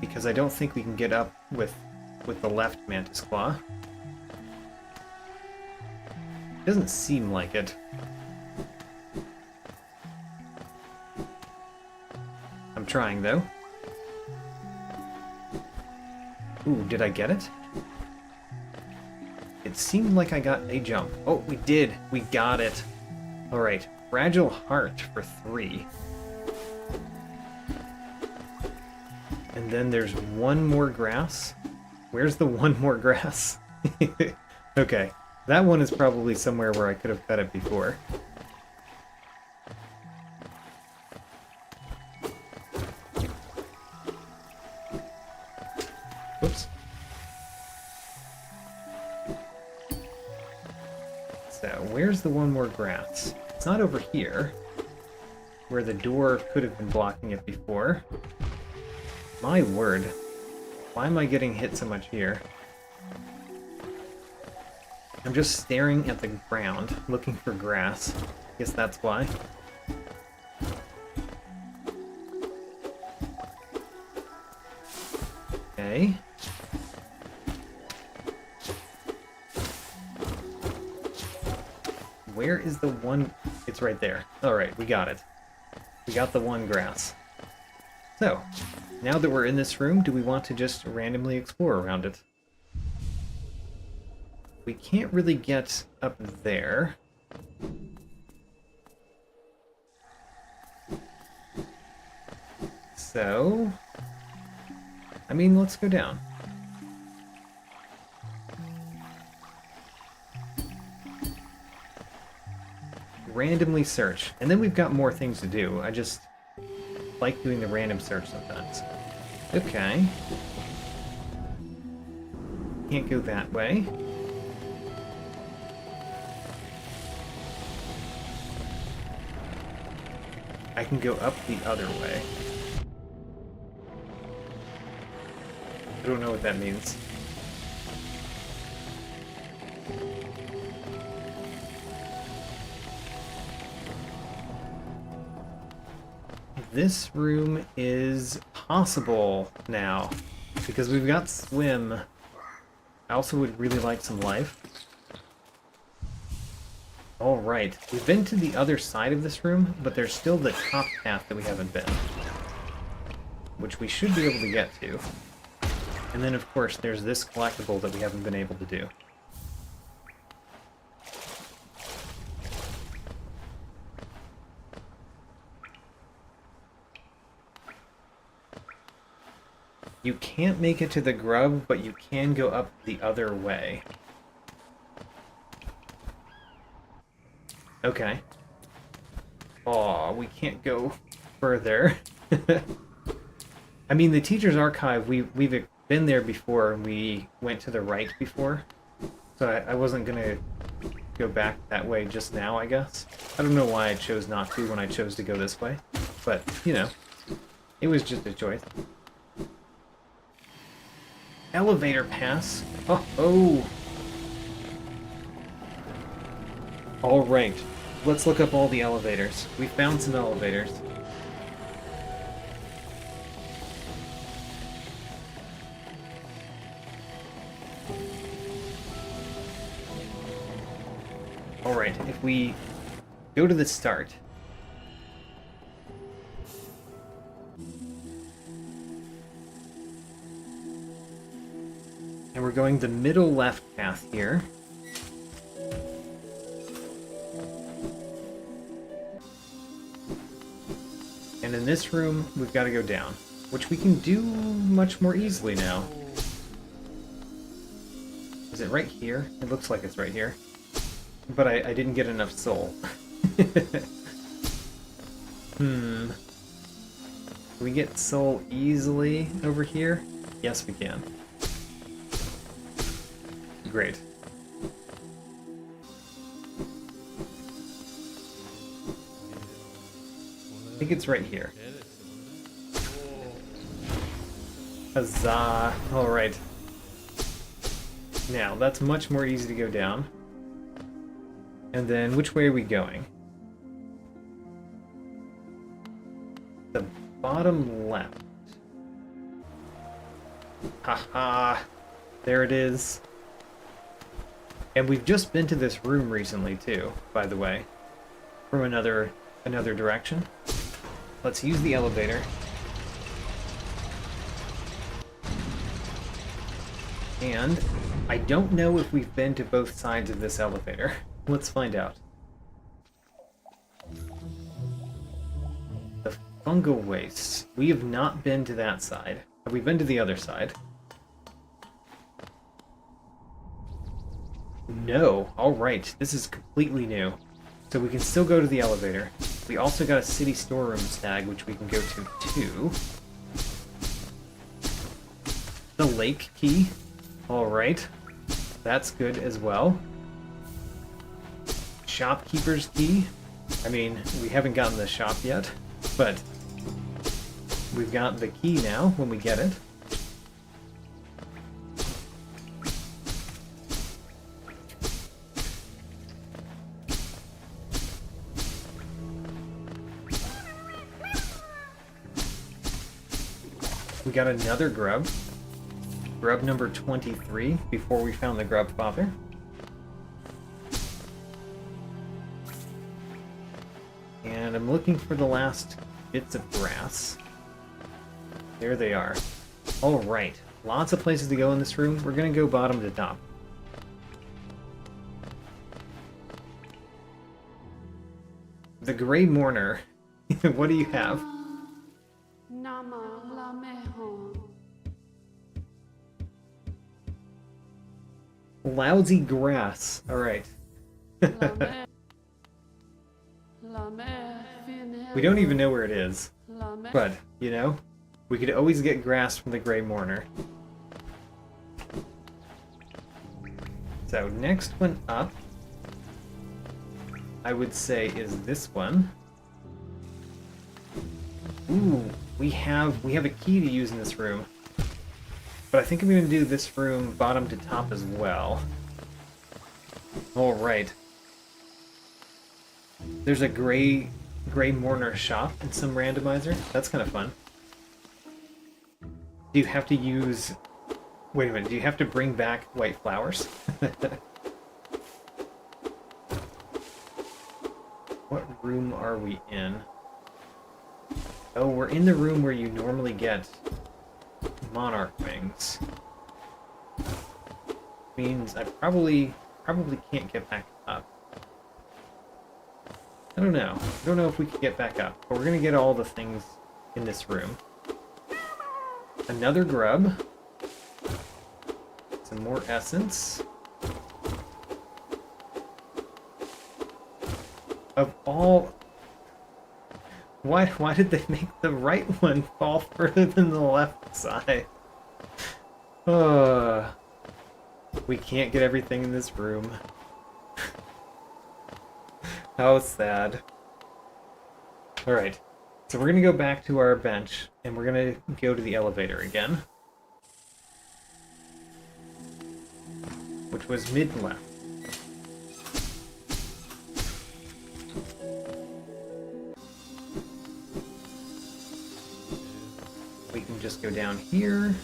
Because I don't think we can get up with the left Mantis Claw. Doesn't seem like it. I'm trying, though. Ooh, did I get it? It seemed like I got a jump. Oh, we did! We got it! Alright, Fragile Heart for 3. And then there's one more grass. Where's the one more grass? Okay, that one is probably somewhere where I could have cut it before. Whoops. So, where's the one more grass? It's not over here, where the door could have been blocking it before. My word. Why am I getting hit so much here? I'm just staring at the ground, looking for grass. Guess that's why. Okay. Where is the one? It's right there. Alright, we got it. We got the one grass. So, now that we're in this room, do we want to just randomly explore around it? We can't really get up there. So... I mean, let's go down. Randomly search. And then we've got more things to do. I just like doing the random search sometimes. Okay. Can't go that way. I can go up the other way. I don't know what that means. this room is possible now, because we've got swim. I also would really like some life. Alright, we've been to the other side of this room, but there's still the top path that we haven't been, which we should be able to get to. And then, of course, there's this collectible that we haven't been able to do. You can't make it to the grub, but you can go up the other way. Okay. Aw, we can't go further. I mean, the Teacher's Archive, we've been there before, and we went to the right before. So I wasn't gonna go back that way just now, I guess. I don't know why I chose not to when I chose to go this way. But, you know, it was just a choice. Elevator pass. Oh, oh. All right. Let's look up all the elevators. We found some elevators. All right. If we go to the start. And we're going the middle left path here. And in this room, we've got to go down, which we can do much more easily now. Is it right here? It looks like it's right here. But I didn't get enough soul. Can we get soul easily over here? Yes, we can. Great. I think it's right here. Huzzah! Alright. Now, that's much more easy to go down. And then, which way are we going? The bottom left. Haha! There it is. And we've just been to this room recently, too, by the way. From another direction. Let's use the elevator. And I don't know if we've been to both sides of this elevator. Let's find out. The fungal wastes. We have not been to that side. Have we been to the other side? No. Alright, this is completely new. So we can still go to the elevator. We also got a city storeroom snag, which we can go to too. The lake key. Alright. That's good as well. Shopkeeper's key. I mean, we haven't gotten the shop yet, but we've got the key now when we get it. We got another grub. Grub number 23, before we found the grub father. And I'm looking for the last bits of grass. There they are. Alright, lots of places to go in this room. We're gonna go bottom to top. The Grey Mourner. What do you have? Lousy grass. Alright. We don't even know where it is. But, you know, we could always get grass from the Grey Mourner. So, next one up, I would say, is this one. Ooh, we have a key to use in this room. But I think I'm going to do this room bottom to top as well. Alright. There's a gray Grey Mourner shop in some randomizer. That's kind of fun. Do you have to use... Wait a minute, do you have to bring back white flowers? What room are we in? Oh, we're in the room where you normally get monarch wings. Means I probably can't get back up. I don't know. I don't know if we can get back up, but we're gonna get all the things in this room. Another grub. Some more essence. Of all... Why did they make the right one fall further than the left side? We can't get everything in this room. How sad. Alright, so we're gonna go back to our bench, and we're gonna go to the elevator again. Which was mid-left. We can just go down here.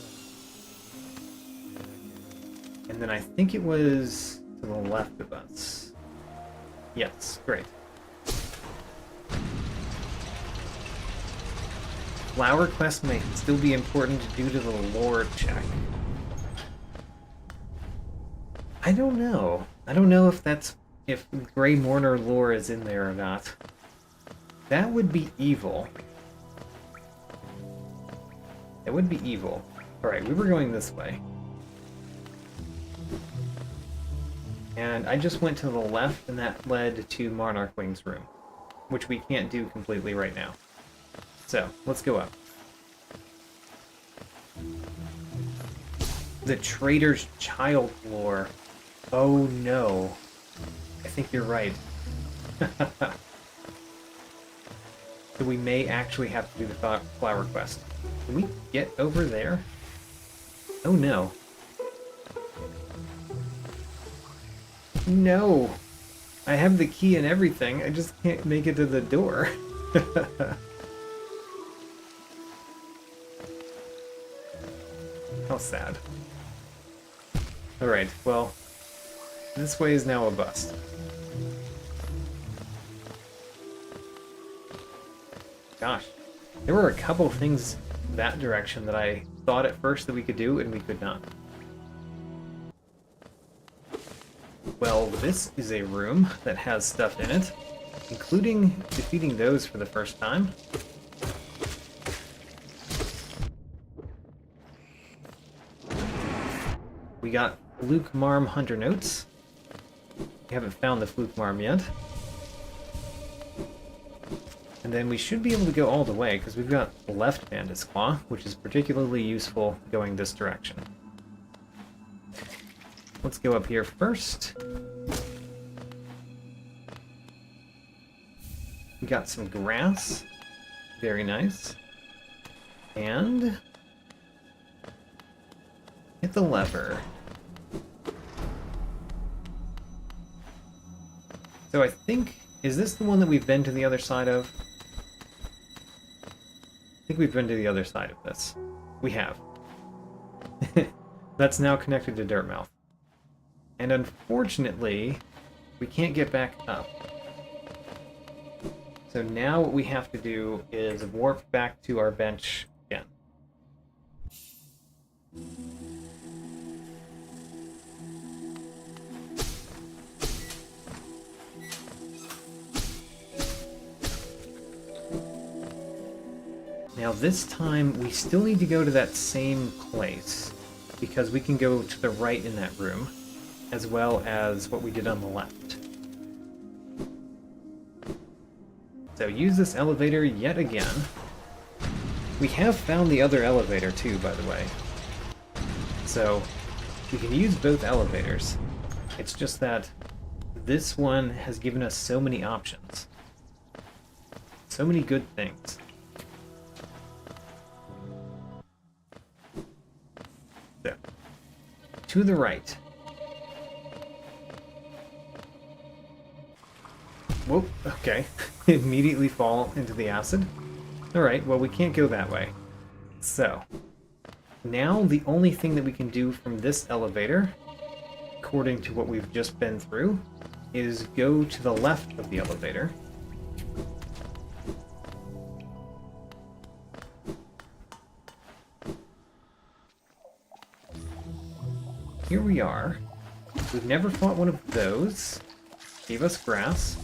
And then I think it was to the left of us. Yes, great. Flower quest may still be important due to the lore check. I don't know. I don't know if Grey Mourner lore is in there or not. That would be evil. It would be evil. Alright, we were going this way. And I just went to the left, and that led to Monarch Wing's room, which we can't do completely right now. So, let's go up. The Traitor's Child lore. Oh no. I think you're right. So we may actually have to do the flower quest. Can we get over there? Oh no. No! I have the key and everything, I just can't make it to the door. How sad. Alright, well, this way is now a bust. Gosh, there were a couple things that direction that I thought at first that we could do, and we could not. Well, this is a room that has stuff in it, including defeating those for the first time. We got Fluke Marm Hunter Notes. We haven't found the Fluke Marm yet. And then we should be able to go all the way, because we've got Left Mantis Claw, which is particularly useful going this direction. Let's go up here first. We got some grass. Very nice. And... hit the lever. So I think... is this the one that we've been to the other side of? I think we've been to the other side of this. We have. That's now connected to Dirtmouth. And unfortunately, we can't get back up. So now what we have to do is warp back to our bench again. Now this time, we still need to go to that same place, because we can go to the right in that room, as well as what we did on the left. So use this elevator yet again. We have found the other elevator too, by the way. So we can use both elevators. It's just that this one has given us so many options. So many good things. So, to the right. Whoop, okay. Immediately fall into the acid. Alright, well we can't go that way. So, now the only thing that we can do from this elevator, according to what we've just been through, is go to the left of the elevator. Here we are. We've never fought one of those. Gave us grass.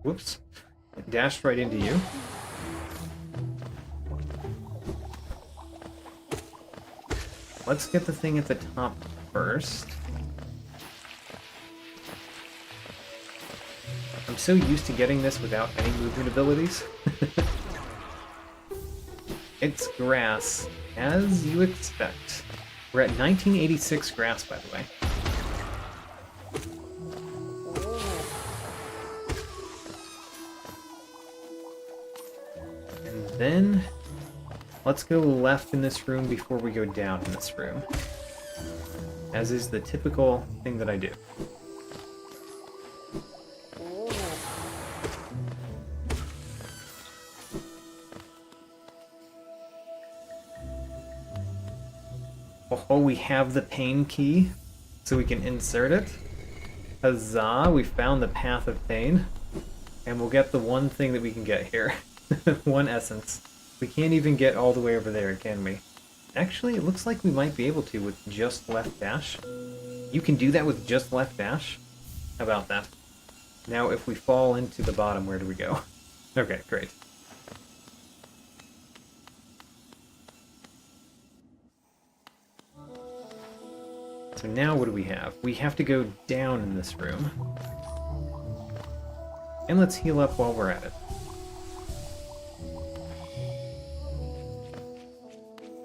Whoops. It dashed right into you. Let's get the thing at the top first. I'm so used to getting this without any movement abilities. It's grass, as you expect. We're at 1986 grass, by the way. And then, let's go left in this room before we go down in this room. As is the typical thing that I do. Oh, we have the pain key, so we can insert it. Huzzah, we found the path of pain. And we'll get the one thing that we can get here. One essence. We can't even get all the way over there, can we? Actually, it looks like we might be able to with just left dash. You can do that with just left dash? How about that? Now, if we fall into the bottom, where do we go? Okay, great. So now what do we have? We have to go down in this room. And let's heal up while we're at it.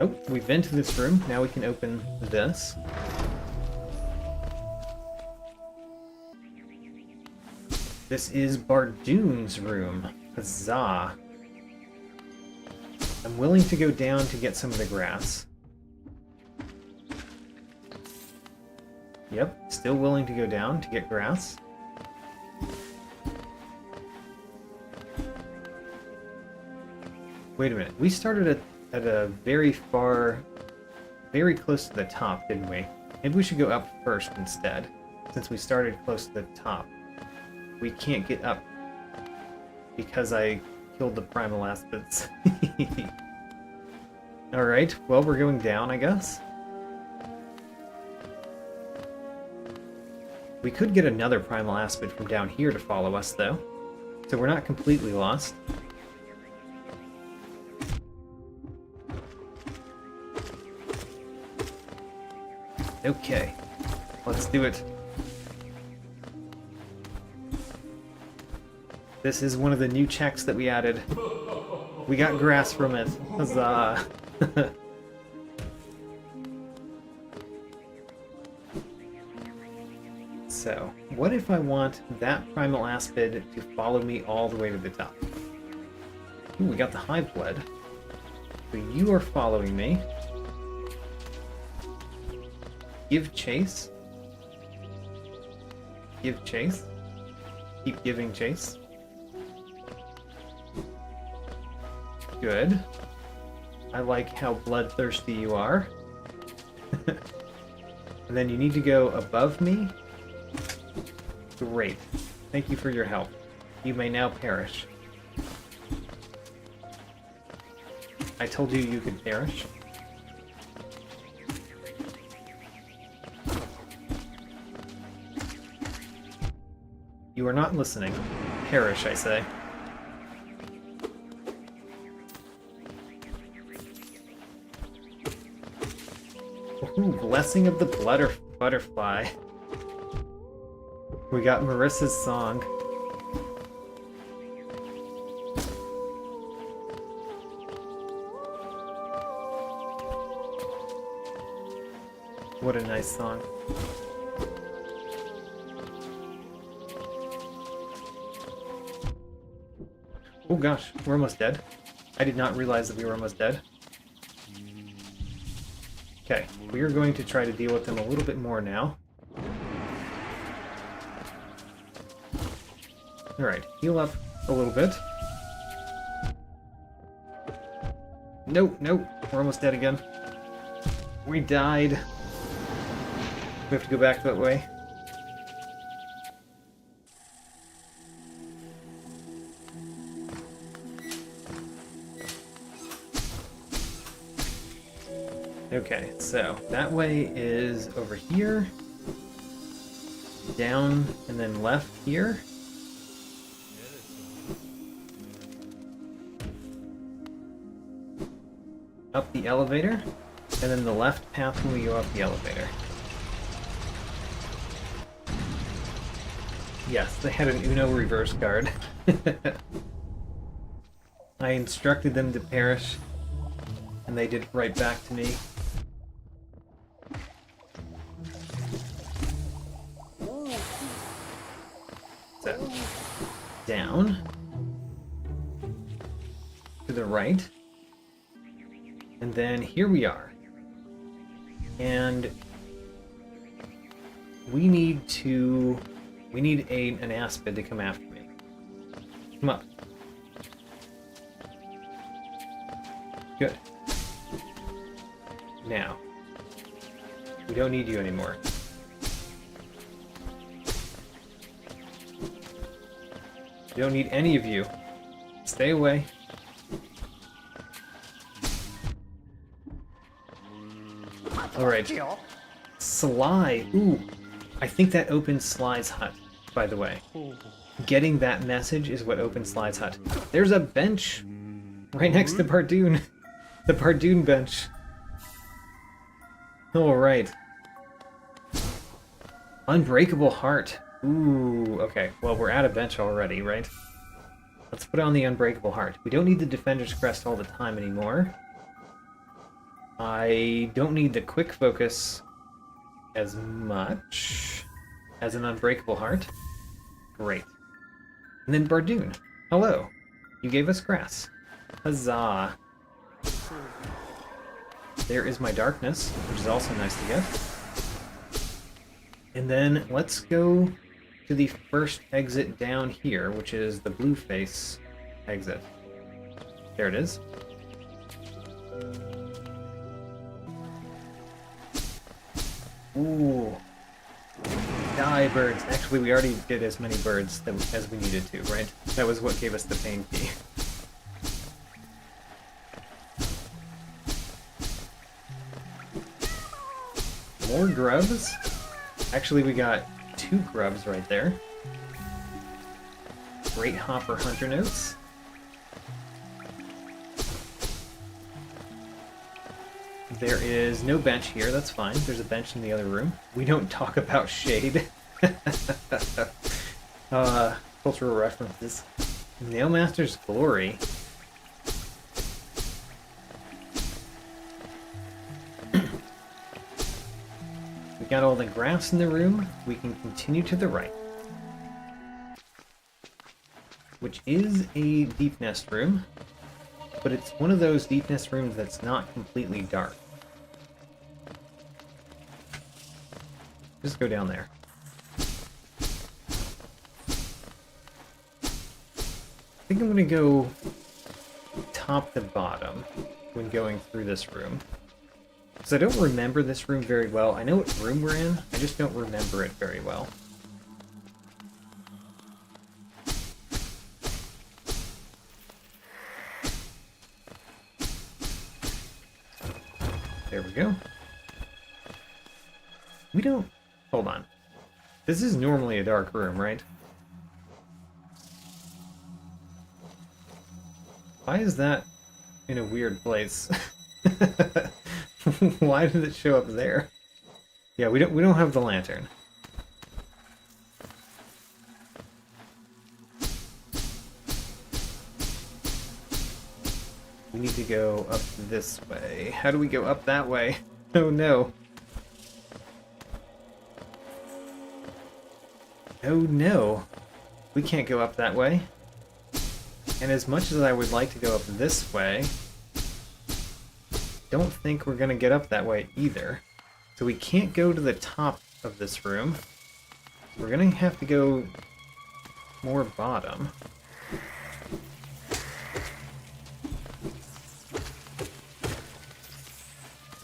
Oh, we've been to this room. Now we can open this. This is Bardoon's room. Huzzah. I'm willing to go down to get some of the grass. Yep, still willing to go down to get grass. Wait a minute, we started at a very close to the top, didn't we? Maybe we should go up first instead, since we started close to the top. We can't get up because I killed the primal aspids. Alright, well we're going down, I guess. We could get another primal aspid from down here to follow us, though. So we're not completely lost. Okay, let's do it. This is one of the new checks that we added. We got grass from it. Huzzah! So, what if I want that primal aspid to follow me all the way to the top? Ooh, we got the hive blood. So you are following me. Give chase. Give chase. Keep giving chase. Good. I like how bloodthirsty you are. And then you need to go above me. Great. Thank you for your help. You may now perish. I told you you could perish. You are not listening. Perish, I say. Ooh, Blessing of the Butterfly. We got Marissa's song. What a nice song. Oh gosh, we're almost dead. I did not realize that we were almost dead. Okay, we are going to try to deal with them a little bit more now. Alright, heal up a little bit. No, no, we're almost dead again. We died. We have to go back that way. Okay, so that way is over here, down, and then left here. Up the elevator, and then the left path when we go up the elevator. Yes, they had an Uno reverse card. I instructed them to perish, and they did it right back to me. So, down, to the right, and then here we are. And we need an aspid to come after me. Come up. Good. Now, we don't need you anymore. We don't need any of you. Stay away. Alright. Sly. Ooh. I think that opens Sly's hut, by the way. Getting that message is what opens Sly's hut. There's a bench right next to Bardoon. The Bardoon bench. Alright. Unbreakable heart. Ooh, okay. Well, we're at a bench already, right? Let's put on the Unbreakable Heart. We don't need the Defender's Crest all the time anymore. I don't need the Quick Focus as much as an Unbreakable Heart. Great. And then Bardoon. Hello. You gave us grass. Huzzah. There is my darkness, which is also nice to get. And then let's go to the first exit down here, which is the blue face exit. There it is. Ooh. Die, birds. Actually, we already did as many birds as we needed to, right? That was what gave us the pain key. More grubs? Actually, we got 2 grubs right there. Great Hopper Hunter Notes. There is no bench here, that's fine. There's a bench in the other room. We don't talk about shade. Cultural references. Nailmaster's Glory. We got all the grass in the room. We can continue to the right, which is a deep nest room, but it's one of those deep nest rooms that's not completely dark. Just go down there. I think I'm going to go top to bottom when going through this room. Because I don't remember this room very well. I know what room we're in, I just don't remember it very well. There we go. We don't... Hold on. This is normally a dark room, right? Why is that in a weird place? Why did it show up there? Yeah, we don't have the lantern. We need to go up this way. How do we go up that way? Oh no. Oh no. We can't go up that way. And as much as I would like to go up this way, don't think we're gonna get up that way either. So we can't go to the top of this room. We're gonna have to go more bottom.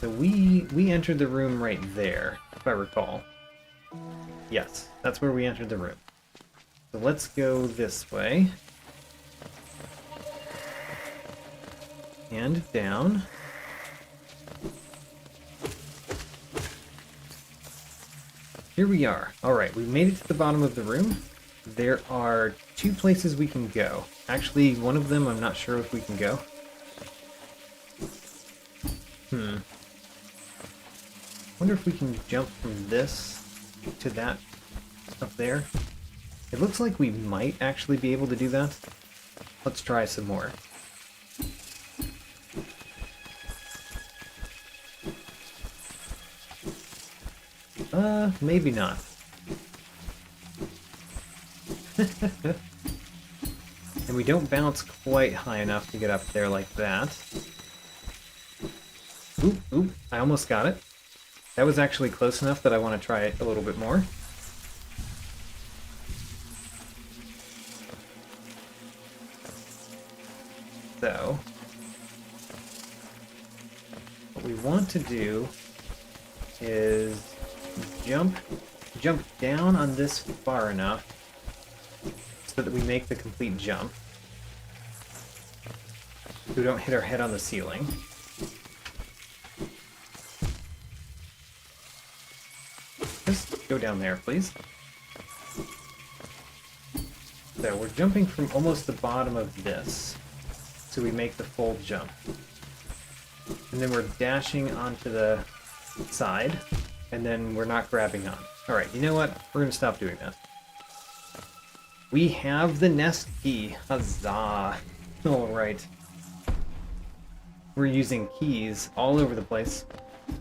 So we entered the room right there, if I recall. Yes, that's where we entered the room. So let's go this way. And down. Here we are. Alright, we've made it to the bottom of the room. There are 2 places we can go. Actually, one of them I'm not sure if we can go. Wonder if we can jump from this to that up there. It looks like we might actually be able to do that. Let's try some more. Maybe not. And we don't bounce quite high enough to get up there like that. Oop, oop, I almost got it. That was actually close enough that I want to try it a little bit more. So, what we want to do is jump down on this far enough so that we make the complete jump. So we don't hit our head on the ceiling. Just go down there, please. So we're jumping from almost the bottom of this, so we make the full jump. And then we're dashing onto the side, and then we're not grabbing on. Alright, you know what? We're going to stop doing that. We have the nest key. Huzzah! Alright. We're using keys all over the place.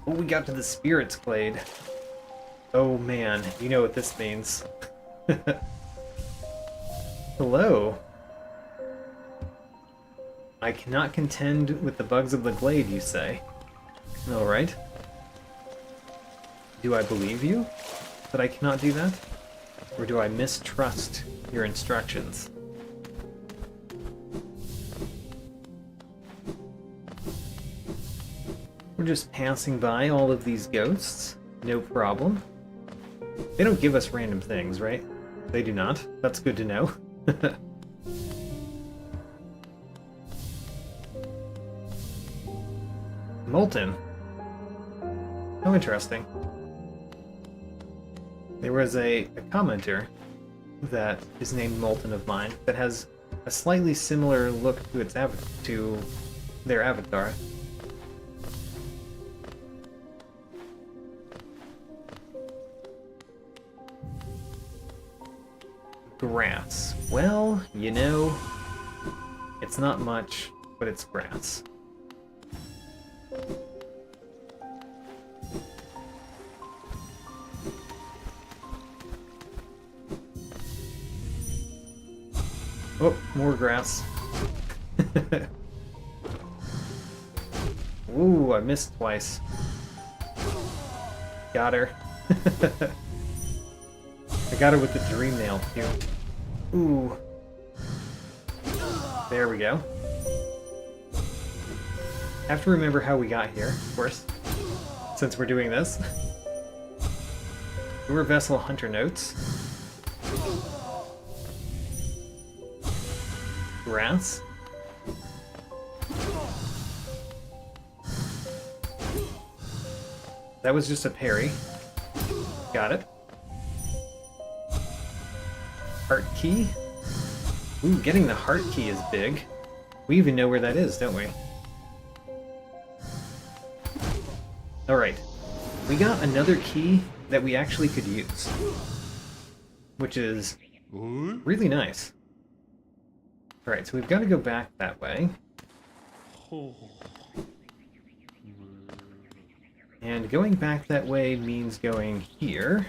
Oh, we got to the Spirit's Glade. Oh man, you know what this means. Hello. I cannot contend with the bugs of the glade, you say. Alright. Do I believe you that I cannot do that? Or do I mistrust your instructions? We're just passing by all of these ghosts. No problem. They don't give us random things, right? They do not. That's good to know. Molten. How interesting. There was a commenter that is named Molten of mine that has a slightly similar look to its to their avatar. Grass. Well, you know, it's not much, but it's grass. Oh, more grass. Ooh, I missed twice. Got her. I got her with the dream nail, too. Ooh. There we go. Have to remember how we got here, of course, since we're doing this. Lure Vessel Hunter Notes. Grass. That was just a parry. Got it. Heart key? Ooh, getting the heart key is big. We even know where that is, don't we? Alright. We got another key that we actually could use. Which is really nice. Alright, so we've got to go back that way. And going back that way means going here.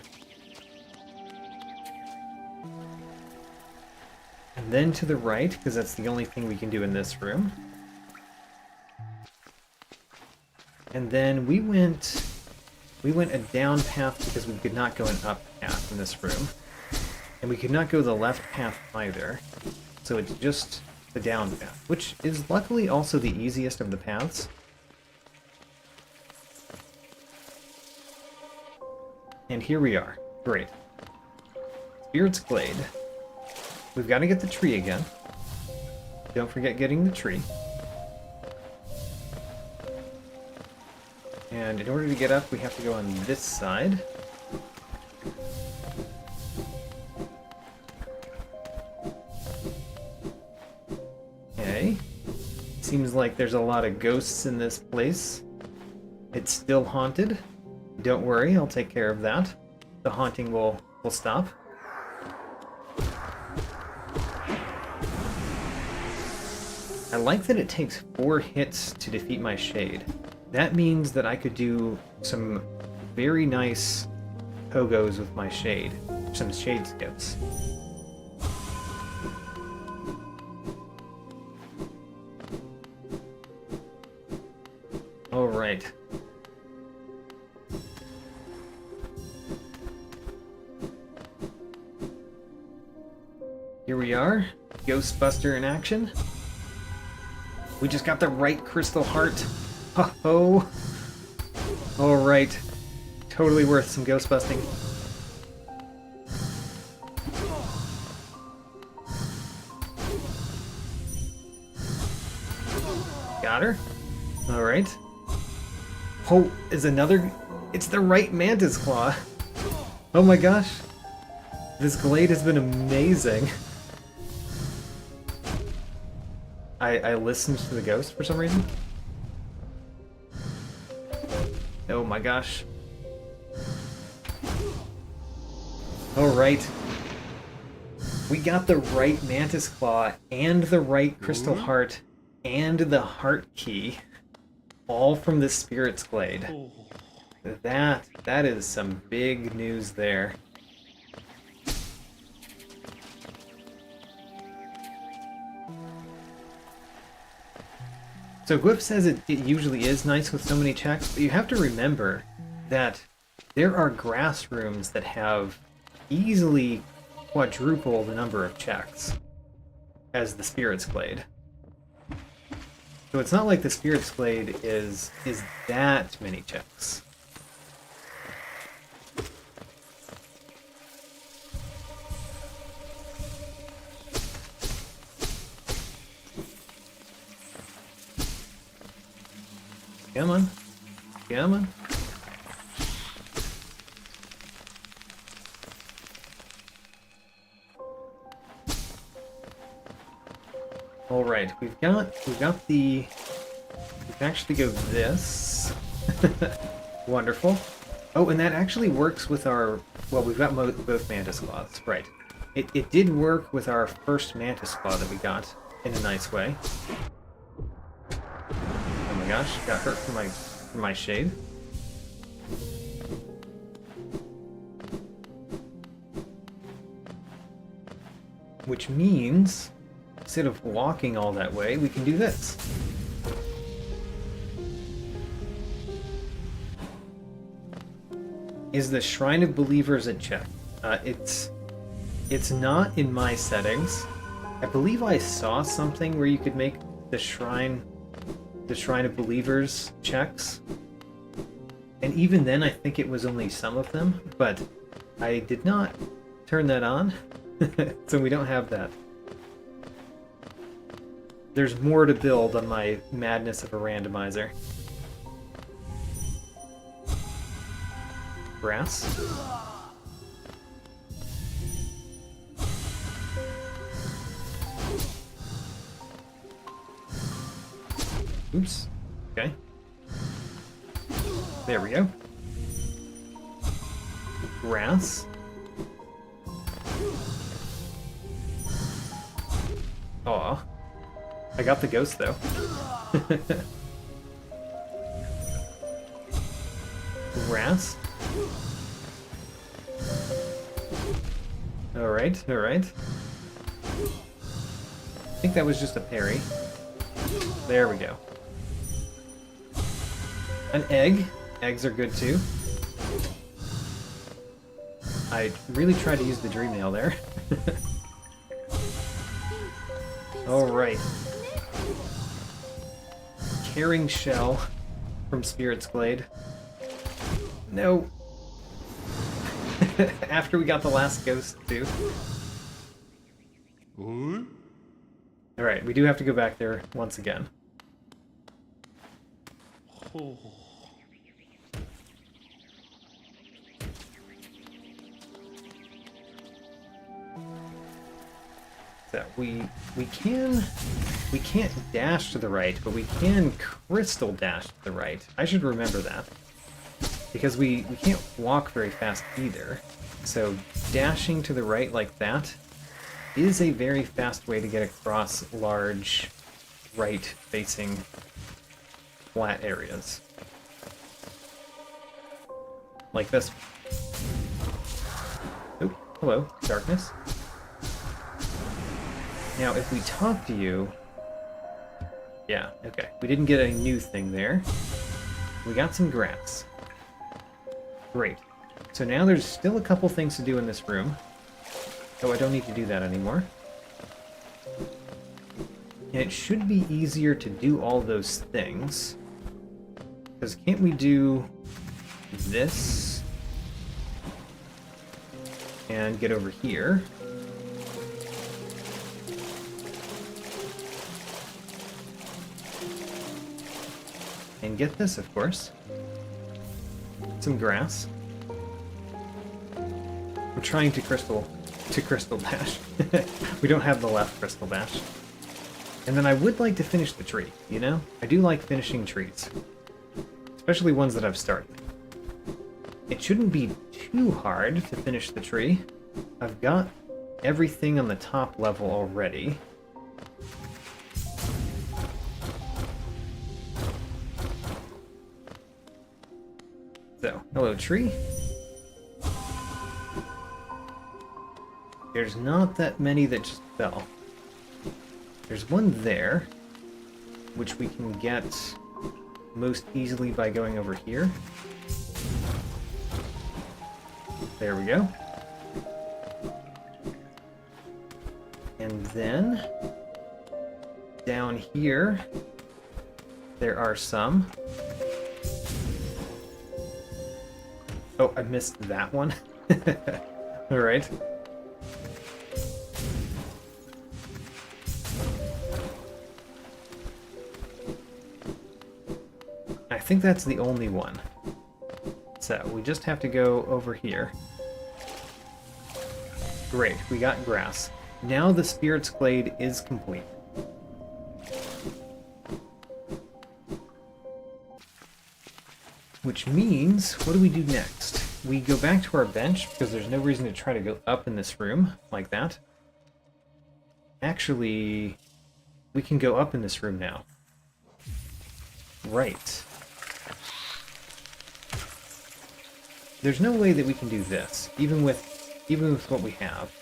And then to the right, because that's the only thing we can do in this room. And then we went a down path because we could not go an up path in this room. And we could not go the left path either. So it's just the down path, which is luckily also the easiest of the paths. And here we are. Great. Spirit's Glade. We've got to get the tree again. Don't forget getting the tree. And in order to get up, we have to go on this side. Okay. Seems like there's a lot of ghosts in this place. It's still haunted. Don't worry, I'll take care of that. The haunting will stop. I like that it takes 4 hits to defeat my shade. That means that I could do some very nice pogos with my shade. Some shade skips. Alright. Here we are. Ghostbuster in action. We just got the right crystal heart. Ho-ho! Alright. Totally worth some ghost busting. Got her. Alright. Oh, is another... It's the right Mantis Claw. Oh my gosh. This glade has been amazing. I listened to the ghost for some reason. Oh my gosh. Alright. We got the right Mantis Claw and the right Crystal Heart and the Heart Key. All from the Spirit's Glade. That is some big news there. So Gwyff says it usually is nice with so many checks, but you have to remember that there are grass rooms that have easily quadruple the number of checks as the Spirit's Glade. So it's not like the Spirit's Glade is that many checks. Come on. Come on. Alright, we can actually go this. Wonderful. Oh, and that actually works with our, well, we've got both Mantis Claws, right. It did work with our first Mantis Claw that we got in a nice way. Oh my gosh, got hurt for my shade. Which means, instead of walking all that way, we can do this. Is the Shrine of Believers a check? It's not in my settings. I believe I saw something where you could make the Shrine of Believers checks. And even then, I think it was only some of them, but I did not turn that on, so we don't have that. There's more to build on my madness of a randomizer. Grass. Oops. Okay. There we go. Grass. Aw. I got the ghost though. Grass. Alright, alright. I think that was just a parry. There we go. An egg. Eggs are good too. I really tried to use the dream nail there. Alright. Caring Shell from Spirit's Glade. No. After we got the last ghost, too. Alright, we do have to go back there once again. So we can't dash to the right, but we can crystal dash to the right. I should remember that. Because we can't walk very fast either. So dashing to the right like that is a very fast way to get across large right-facing flat areas. Like this. Oh, hello, darkness. Now, if we talk to you... Yeah, okay. We didn't get a new thing there. We got some grass. Great. So now there's still a couple things to do in this room. Oh, I don't need to do that anymore. And it should be easier to do all those things. Because can't we do this? And get over here. And get this, of course. Some grass. We're trying to crystal dash. We don't have the left crystal dash. And then I would like to finish the tree, you know? I do like finishing trees. Especially ones that I've started. It shouldn't be too hard to finish the tree. I've got everything on the top level already. So, hello tree. There's not that many that just fell. There's one there, which we can get most easily by going over here. There we go. And then, down here, there are some. Oh, I missed that one. Alright. I think that's the only one. So, we just have to go over here. Great, we got grass. Now the Spirit's Glade is complete. Which means, what do we do next? We go back to our bench, because there's no reason to try to go up in this room, like that. Actually, we can go up in this room now. Right. There's no way that we can do this, even with what we have.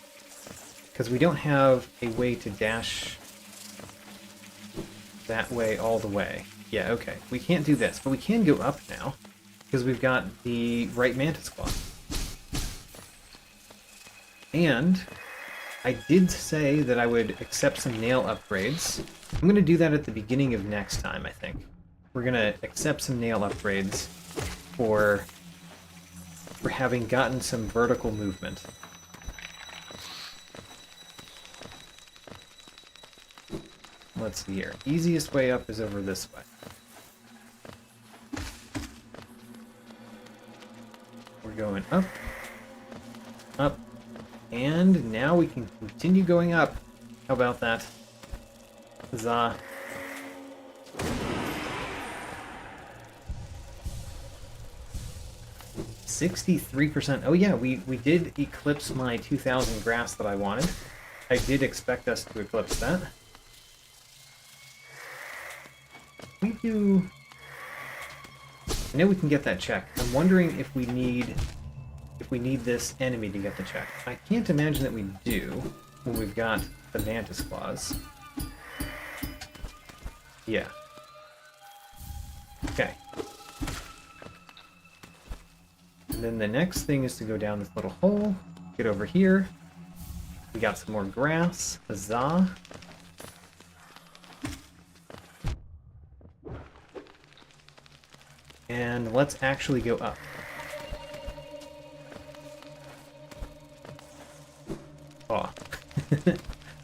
Because we don't have a way to dash that way all the way. Yeah, okay. We can't do this, but we can go up now. Because we've got the right Mantis Claw. And I did say that I would accept some nail upgrades. I'm going to do that at the beginning of next time, I think. We're going to accept some nail upgrades for having gotten some vertical movement. Let's see here. Easiest way up is over this way. We're going up, up, and now we can continue going up. How about that? Huzzah. %. Oh yeah, we did eclipse my 2,000 grass that I wanted. I did expect us to eclipse that. We do... I know we can get that check. I'm wondering if we need this enemy to get the check. I can't imagine that we do when we've got the Mantis Claws. Yeah. And then the next thing is to go down this little hole, get over here. We got some more grass. Huzzah. And let's actually go up. Oh.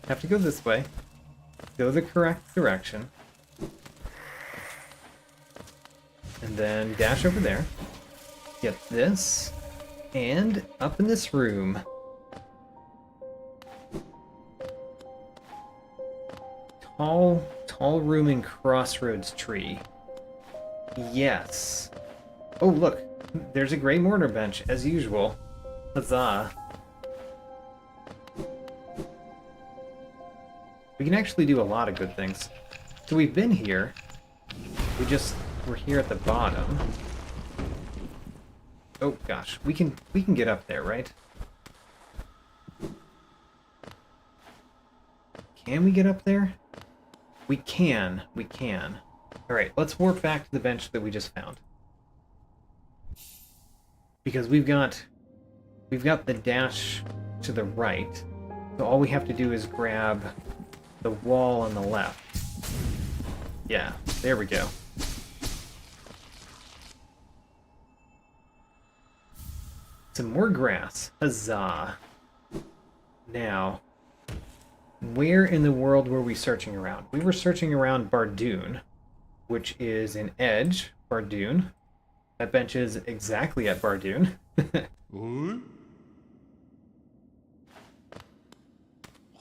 Have to go this way. Go the correct direction. And then dash over there. Get this. And up in this room. Tall room in crossroads tree. Yes. Oh, look. There's a gray mortar bench, as usual. Huzzah. We can actually do a lot of good things. So we've been here. We're here at the bottom. Oh gosh, we can get up there, right? Can we get up there? We can. Alright, let's warp back to the bench that we just found. Because we've got the dash to the right. So all we have to do is grab the wall on the left. Yeah, there we go. Some more grass. Huzzah. Now, where in the world were we searching around? We were searching around Bardoon, which is an edge, Bardoon. That bench is exactly at Bardoon.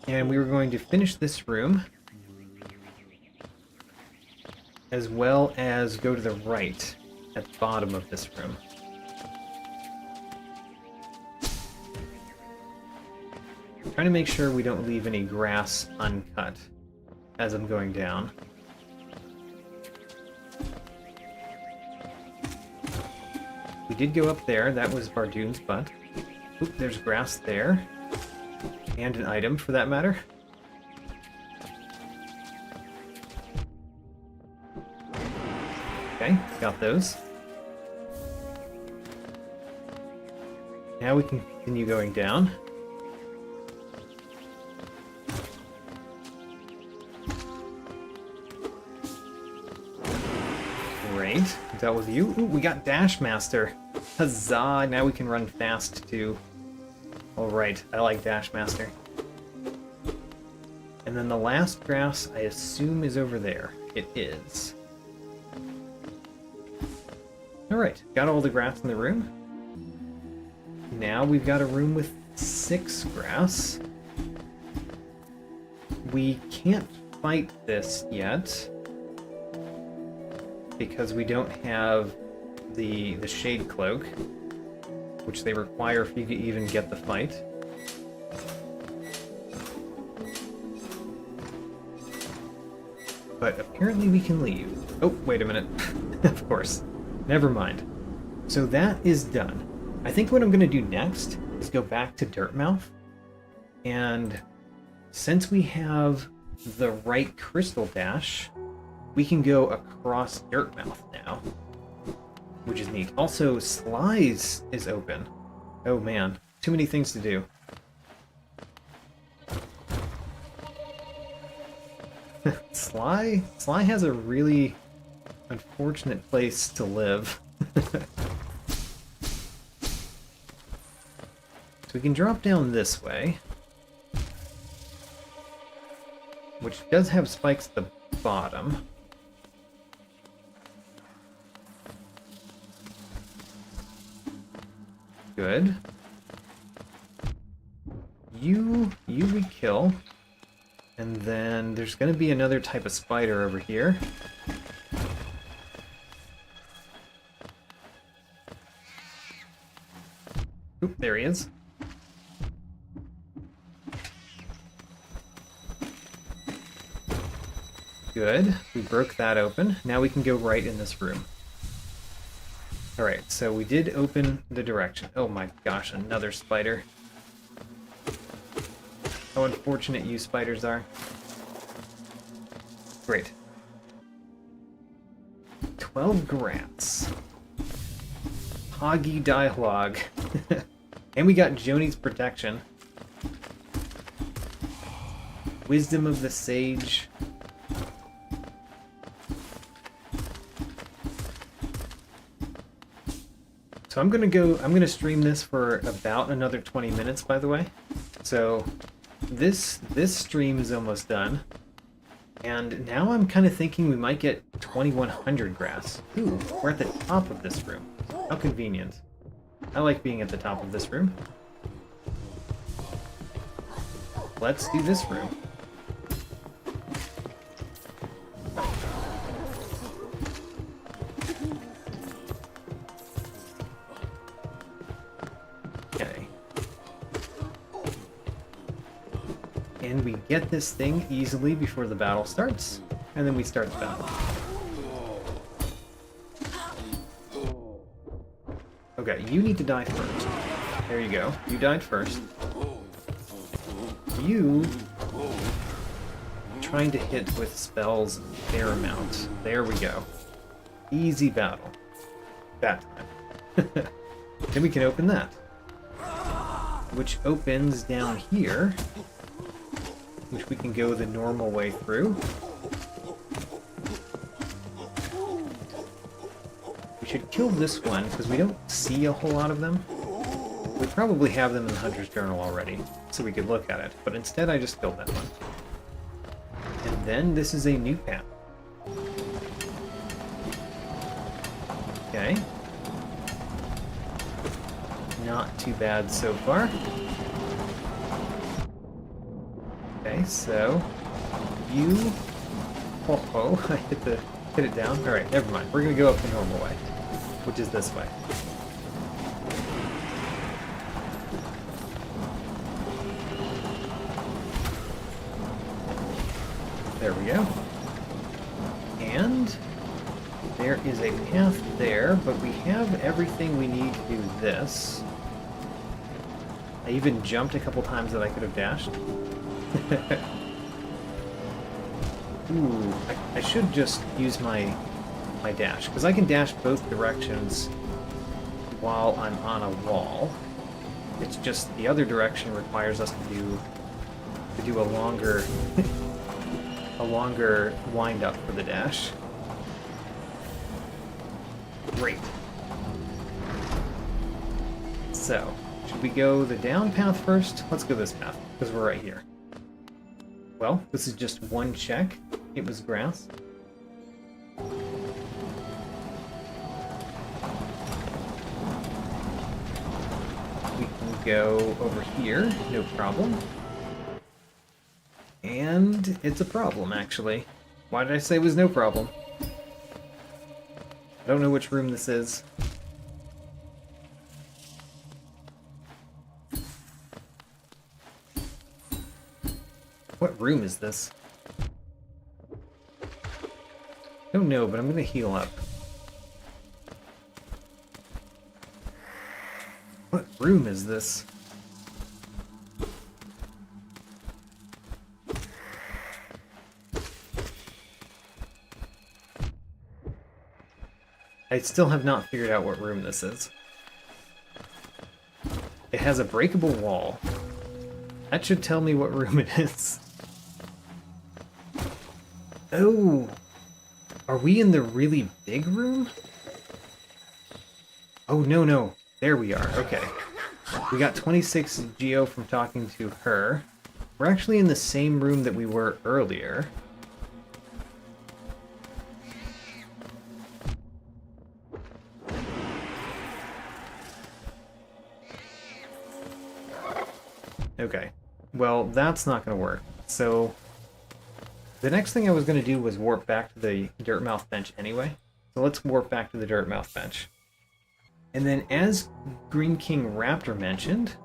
And we were going to finish this room, as well as go to the right at the bottom of this room. Trying to make sure we don't leave any grass uncut as I'm going down. We did go up there. That was Bardoon's butt. Oop, there's grass there. And an item, for that matter. Okay, got those. Now we can continue going down. Great. Dealt with you. Ooh, we got Dash Master. Huzzah! Now we can run fast too. Alright, I like Dash Master. And then the last grass, I assume, is over there. It is. Alright, got all the grass in the room. Now we've got a room with 6 grass. We can't fight this yet, because we don't have the Shade Cloak, which they require if you even get the fight. But apparently we can leave. Oh, wait a minute. Of course. Never mind. So that is done. I think what I'm going to do next is go back to Dirtmouth, and since we have the right crystal dash, we can go across Dirtmouth now, which is neat. Also, Sly's is open. Oh man, too many things to do. Sly has a really unfortunate place to live. So we can drop down this way, which does have spikes at the bottom. Good. You we kill. And then there's going to be another type of spider over here. Oop, there he is. Good. We broke that open. Now we can go right in this room. Alright, so we did open the direction. Oh my gosh, another spider. How unfortunate you spiders are. Great. 12 grants. Hoggy dialogue. And we got Joni's protection. Wisdom of the Sage. So I'm gonna stream this for about another 20 minutes, by the way. So this stream is almost done. And now I'm kind of thinking we might get 2100 grass. Ooh, we're at the top of this room. How convenient. I like being at the top of this room. Let's do this room. Okay. And we get this thing easily before the battle starts, and then we start the battle. Okay, you need to die first. There you go. You died first. You trying to hit with spells a fair amount. There we go. Easy battle. That time. Then we can open that. Which opens down here. Which we can go the normal way through. We should kill this one, because we don't see a whole lot of them. We probably have them in the Hunter's Journal already, so we could look at it. But instead I just killed that one. And then this is a new path. Okay. Not too bad so far. Okay, so you... Oh, I hit it down. Alright, never mind. We're gonna go up the normal way, which is this way. There we go. And there is a path there, but we have everything we need to do this. I even jumped a couple times that I could have dashed. Ooh, I should just use my dash, because I can dash both directions while I'm on a wall. It's just the other direction requires us to do a longer a longer wind up for the dash. Great. So, should we go the down path first? Let's go this path, because we're right here. Well, this is just one check. It was grass. We can go over here, no problem. And it's a problem, actually. Why did I say it was no problem? I don't know which room this is. What room is this? I don't know, but I'm gonna heal up. What room is this? I still have not figured out what room this is. It has a breakable wall. That should tell me what room it is. Oh! Are we in the really big room? Oh, no, no. There we are. Okay. We got 26 Geo from talking to her. We're actually in the same room that we were earlier. Okay. Well, that's not going to work. So, the next thing I was going to do was warp back to the Dirtmouth bench anyway. So let's warp back to the Dirtmouth bench. And then, as Green King Raptor mentioned,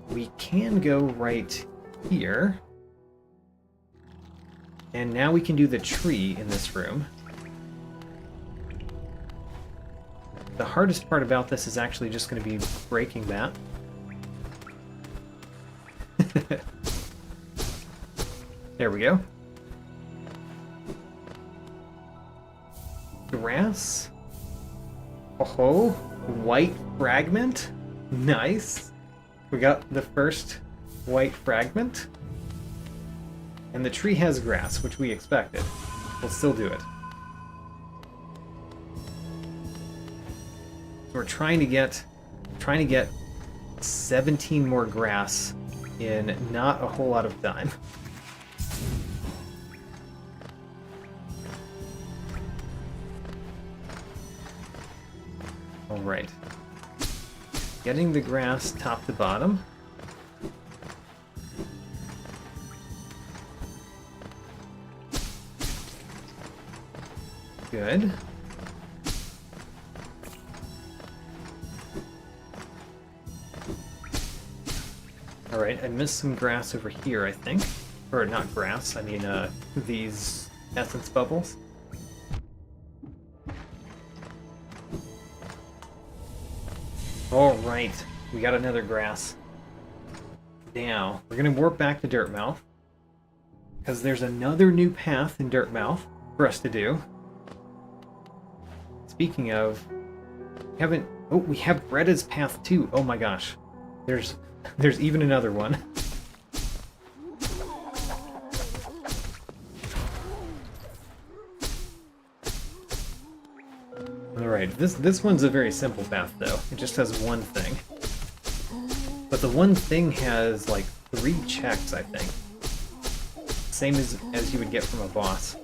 we can go right here. And now we can do the tree in this room. The hardest part about this is actually just going to be breaking that. There we go. Grass. Oh-ho. white fragment. Nice. We got the first white fragment. And the tree has grass, which we expected. We'll still do it. So we're trying to get 17 more grass in not a whole lot of time. Alright. Getting the grass top to bottom. Good. Alright, I missed some grass over here, I think. Or not grass, I mean these essence bubbles. Alright, we got another grass. Now, we're going to warp back to Dirtmouth, because there's another new path in Dirtmouth for us to do. Speaking of, we have Bretta's path too. Oh my gosh. There's even another one. Alright, this one's a very simple path though. It just has one thing. But the one thing has like 3 checks, I think. Same as you would get from a boss.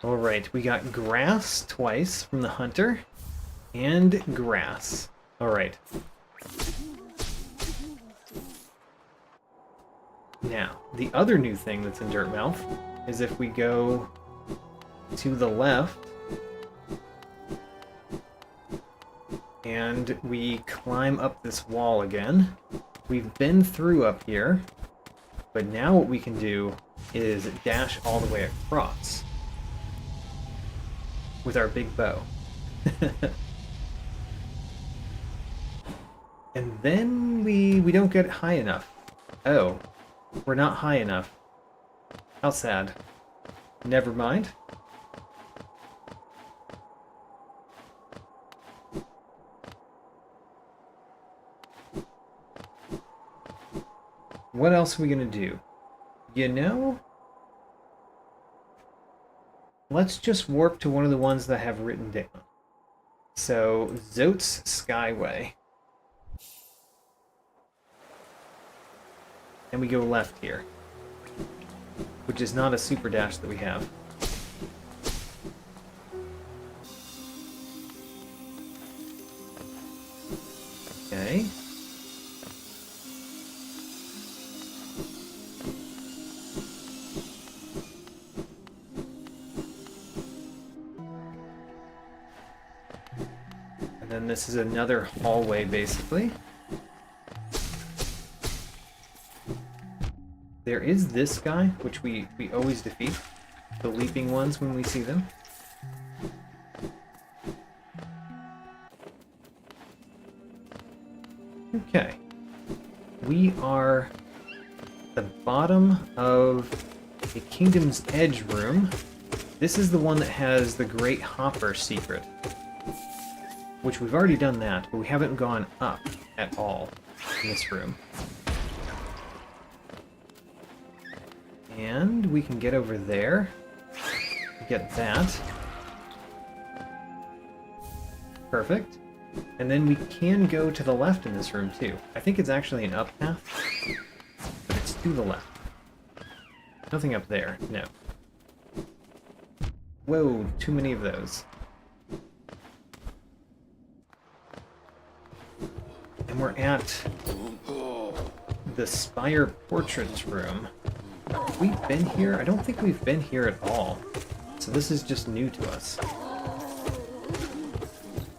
Alright, we got grass twice from the hunter, and grass. Alright. Now, the other new thing that's in Dirtmouth is if we go to the left, and we climb up this wall again. We've been through up here, but now what we can do is dash all the way across with our big bow. And then we don't get high enough. Oh, we're not high enough. How sad. Never mind. What else are we gonna do? You know, let's just warp to one of the ones that I have written down. So, Zote's Skyway. And we go left here, which is not a super dash that we have. Okay. And then this is another hallway, basically. There is this guy, which we always defeat. The leaping ones when we see them. Okay. We are at the bottom of the Kingdom's Edge room. This is the one that has the Great Hopper secret. Which we've already done that, but we haven't gone up at all in this room. And we can get over there. Get that. Perfect. And then we can go to the left in this room too. I think it's actually an up path, but it's to the left. Nothing up there, no. Whoa, too many of those. And we're at the Spire Portraits room. We've been here? I don't think we've been here at all. So this is just new to us.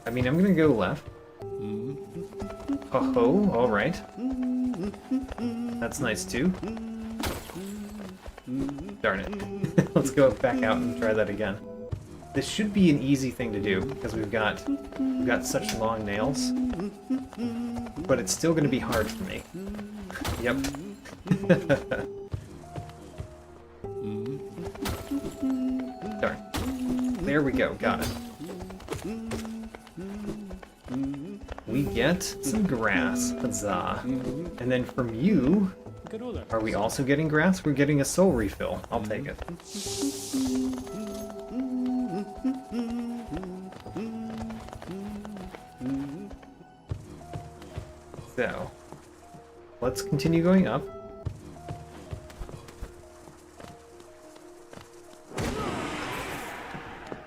I mean, I'm gonna go left. Oh-ho, alright. That's nice too. Darn it. Let's go back out and try that again. This should be an easy thing to do, because we've got such long nails. But it's still gonna be hard for me. Yep. There we go, got it. We get some grass, huzzah. And then from you, are we also getting grass? We're getting a soul refill. I'll take it. So, let's continue going up.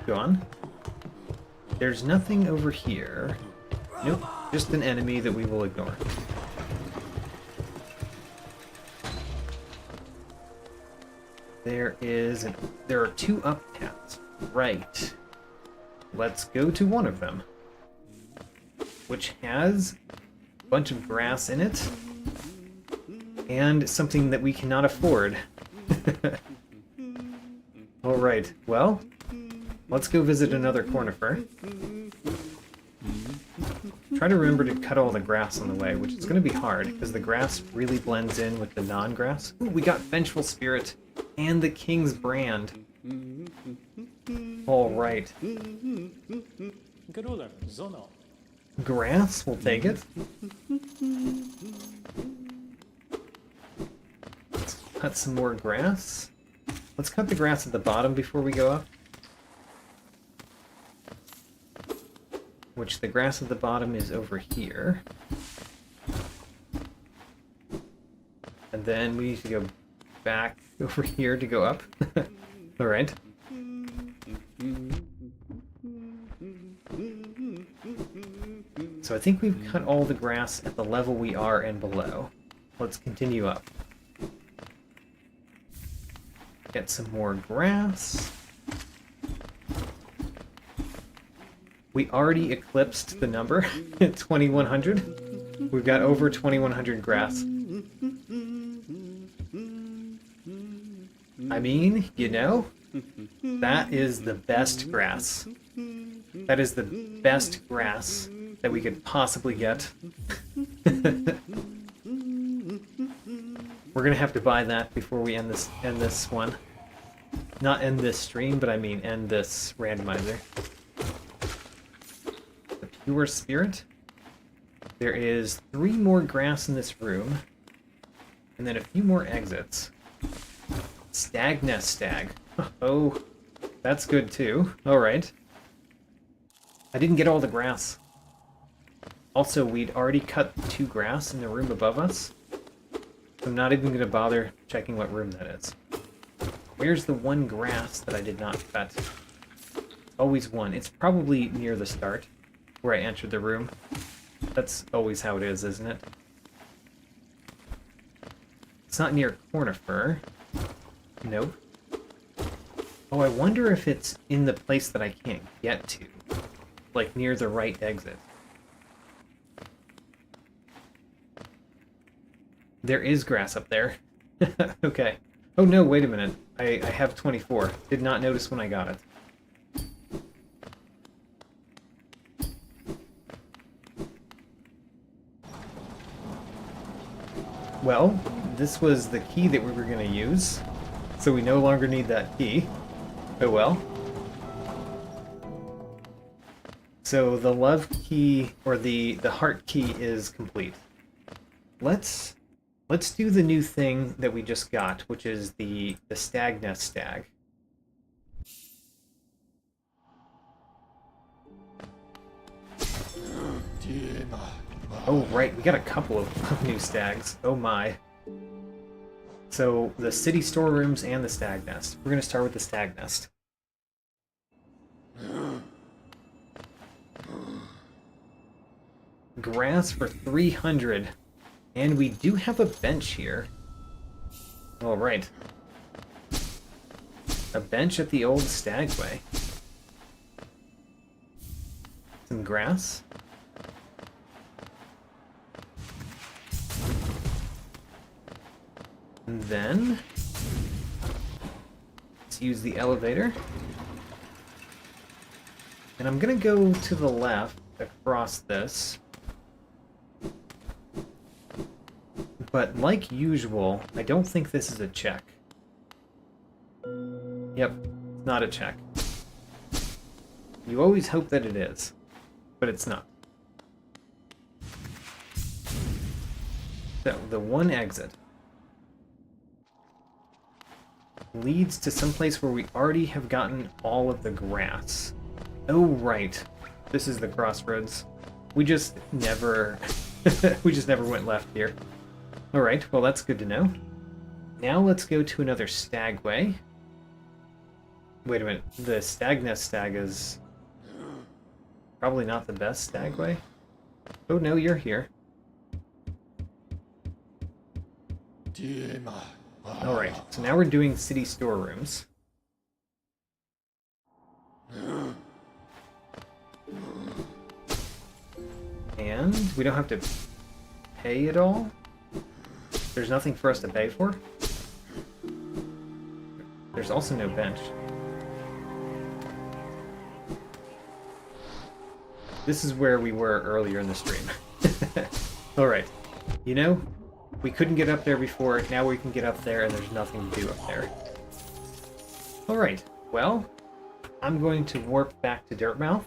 Go on. There's nothing over here. Nope, just an enemy that we will ignore. There are 2 up paths. Right. Let's go to one of them, which has a bunch of grass in it and something that we cannot afford. Alright, well, let's go visit another cornifer. Try to remember to cut all the grass on the way, which is going to be hard, because the grass really blends in with the non-grass. Ooh, we got Vengeful Spirit and the King's Brand. Alright. Grass, we'll take it. Let's cut some more grass. Let's cut the grass at the bottom before we go up. Which the grass at the bottom is over here. And then we need to go back over here to go up. Alright. So I think we've cut all the grass at the level we are and below. Let's continue up. Get some more grass. We already eclipsed the number at 2100. We've got over 2100 grass. I mean, you know, that is the best grass. That is the best grass that we could possibly get. We're gonna have to buy that before we end this one. Not end this stream, but I mean end this randomizer. The Pure Spirit. There is 3 more grass in this room, and then a few more exits. Stag Nest Stag. Oh, that's good too. Alright. I didn't get all the grass. Also, we'd already cut 2 grass in the room above us. So I'm not even going to bother checking what room that is. Where's the 1 grass that I did not cut? Always 1. It's probably near the start, where I entered the room. That's always how it is, isn't it? It's not near Cornifer. Nope. Oh, I wonder if it's in the place that I can't get to. Like near the right exit. There is grass up there. Okay. Oh no, wait a minute. I have 24. Did not notice when I got it. Well, this was the key that we were going to use, so we no longer need that key. Oh well. So the love key, or the heart key, is complete. Let's do the new thing that we just got, which is the Stag Nest Stag. Oh right, we got a couple of new stags. Oh my. So the city storerooms and the Stag Nest. We're gonna start with the Stag Nest. Grass for 300. And we do have a bench here. Alright. A bench at the old Stagway. Some grass. And then let's use the elevator. And I'm gonna go to the left across this. But like usual, I don't think this is a check. Yep, not a check. You always hope that it is, but it's not. So, the one exit leads to some place where we already have gotten all of the grass. Oh, right. This is the crossroads. We just never... we just never went left here. Alright, well that's good to know. Now let's go to another stagway. Wait a minute, the stag nest stag is probably not the best stagway. Oh no, you're here. Alright, so now we're doing city storerooms. And we don't have to pay at all? There's nothing for us to pay for? There's also no bench. This is where we were earlier in the stream. Alright. You know, we couldn't get up there before, now we can get up there and there's nothing to do up there. Alright, well, I'm going to warp back to Dirtmouth.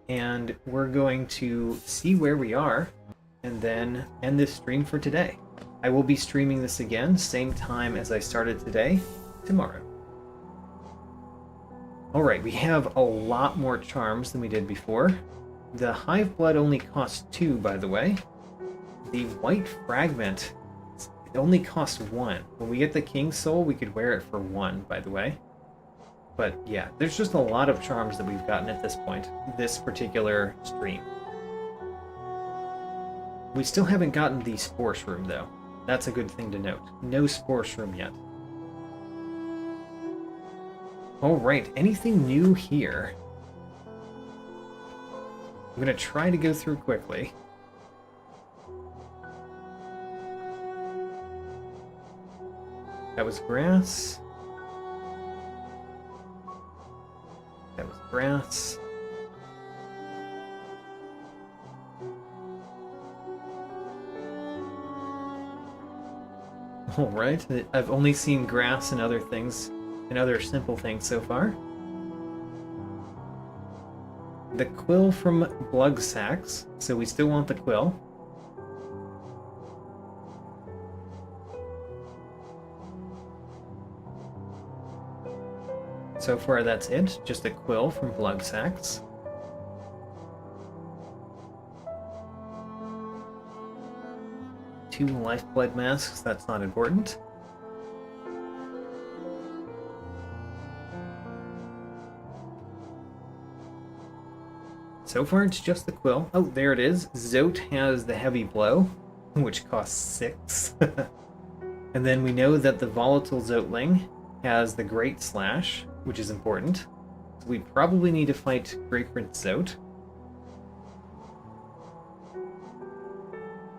And we're going to see where we are, and then end this stream for today. I will be streaming this again, same time as I started today, tomorrow. Alright, we have a lot more charms than we did before. The Hive Blood only costs 2, by the way. The White Fragment, it only costs 1. When we get the King's Soul, we could wear it for 1, by the way. But yeah, there's just a lot of charms that we've gotten at this point, this particular stream. We still haven't gotten the Spore Shroom, though. That's a good thing to note. No Spore Shroom yet. Alright, anything new here? I'm going to try to go through quickly. That was grass. That was grass. Alright, I've only seen grass and other things, and other simple things so far. The quill from Blugsax, so we still want the quill. So far that's it, just a quill from Blugsax. Two Lifeblood masks, that's not important. So far it's just the quill. Oh, there it is. Zote has the heavy blow, which costs 6. And then we know that the volatile Zoteling has the Great Slash, which is important. So we probably need to fight Great Prince Zote.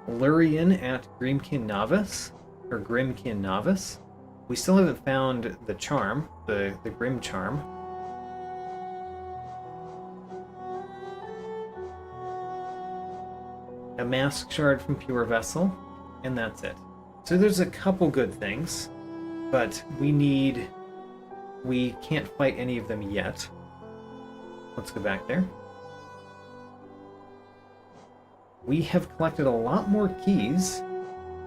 Lurian at Grimkin Novice, or Grimkin Novice. We still haven't found the charm, the Grim Charm. A Mask Shard from Pure Vessel, and that's it. So there's a couple good things, but we can't fight any of them yet. Let's go back there. We have collected a lot more keys,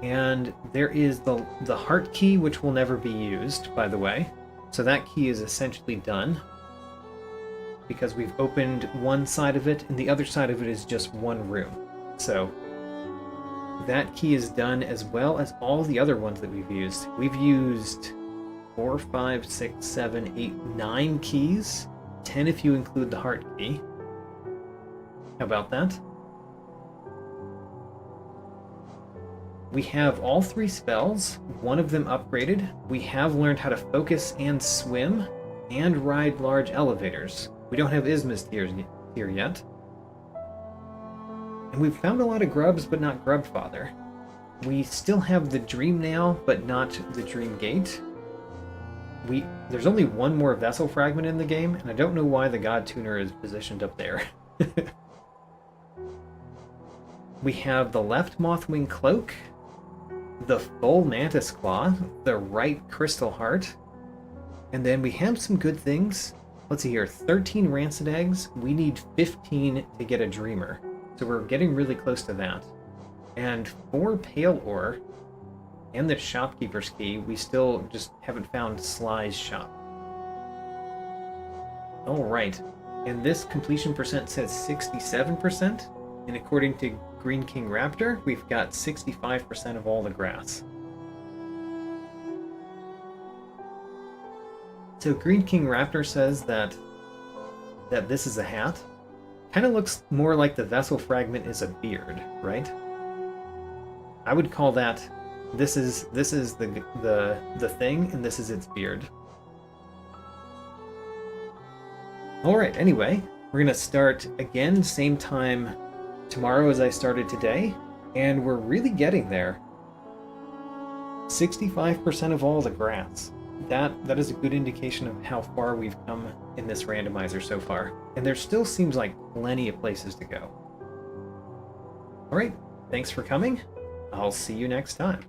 and there is the heart key, which will never be used, by the way. So that key is essentially done, because we've opened one side of it, and the other side of it is just one room. So that key is done, as well as all the other ones that we've used. We've used 4, 5, 6, 7, 8, 9 keys. 10 if you include the heart key. How about that? We have all 3 spells, one of them upgraded. We have learned how to focus and swim, and ride large elevators. We don't have Isma's here yet. And we've found a lot of grubs, but not Grubfather. We still have the Dream Nail, but not the Dream Gate. There's only one more Vessel Fragment in the game, and I don't know why the God Tuner is positioned up there. We have the Left Mothwing Cloak, the full Mantis Claw, the right Crystal Heart, and then we have some good things. let's see here, 13 rancid eggs. We need 15 to get a dreamer. So we're getting really close to that. And 4 pale ore and the shopkeeper's key, we still just haven't found Sly's shop. Alright, and this completion percent says 67%, and according to Green King Raptor, we've got 65% of all the grass. So Green King Raptor says that this is a hat. Kind of looks more like the vessel fragment is a beard, right? I would call that this is the thing, and this is its beard. Alright, anyway, we're gonna start again same time tomorrow as I started today, and we're really getting there. 65% of all the grass. That is a good indication of how far we've come in this randomizer so far. And there still seems like plenty of places to go. Alright, thanks for coming. I'll see you next time.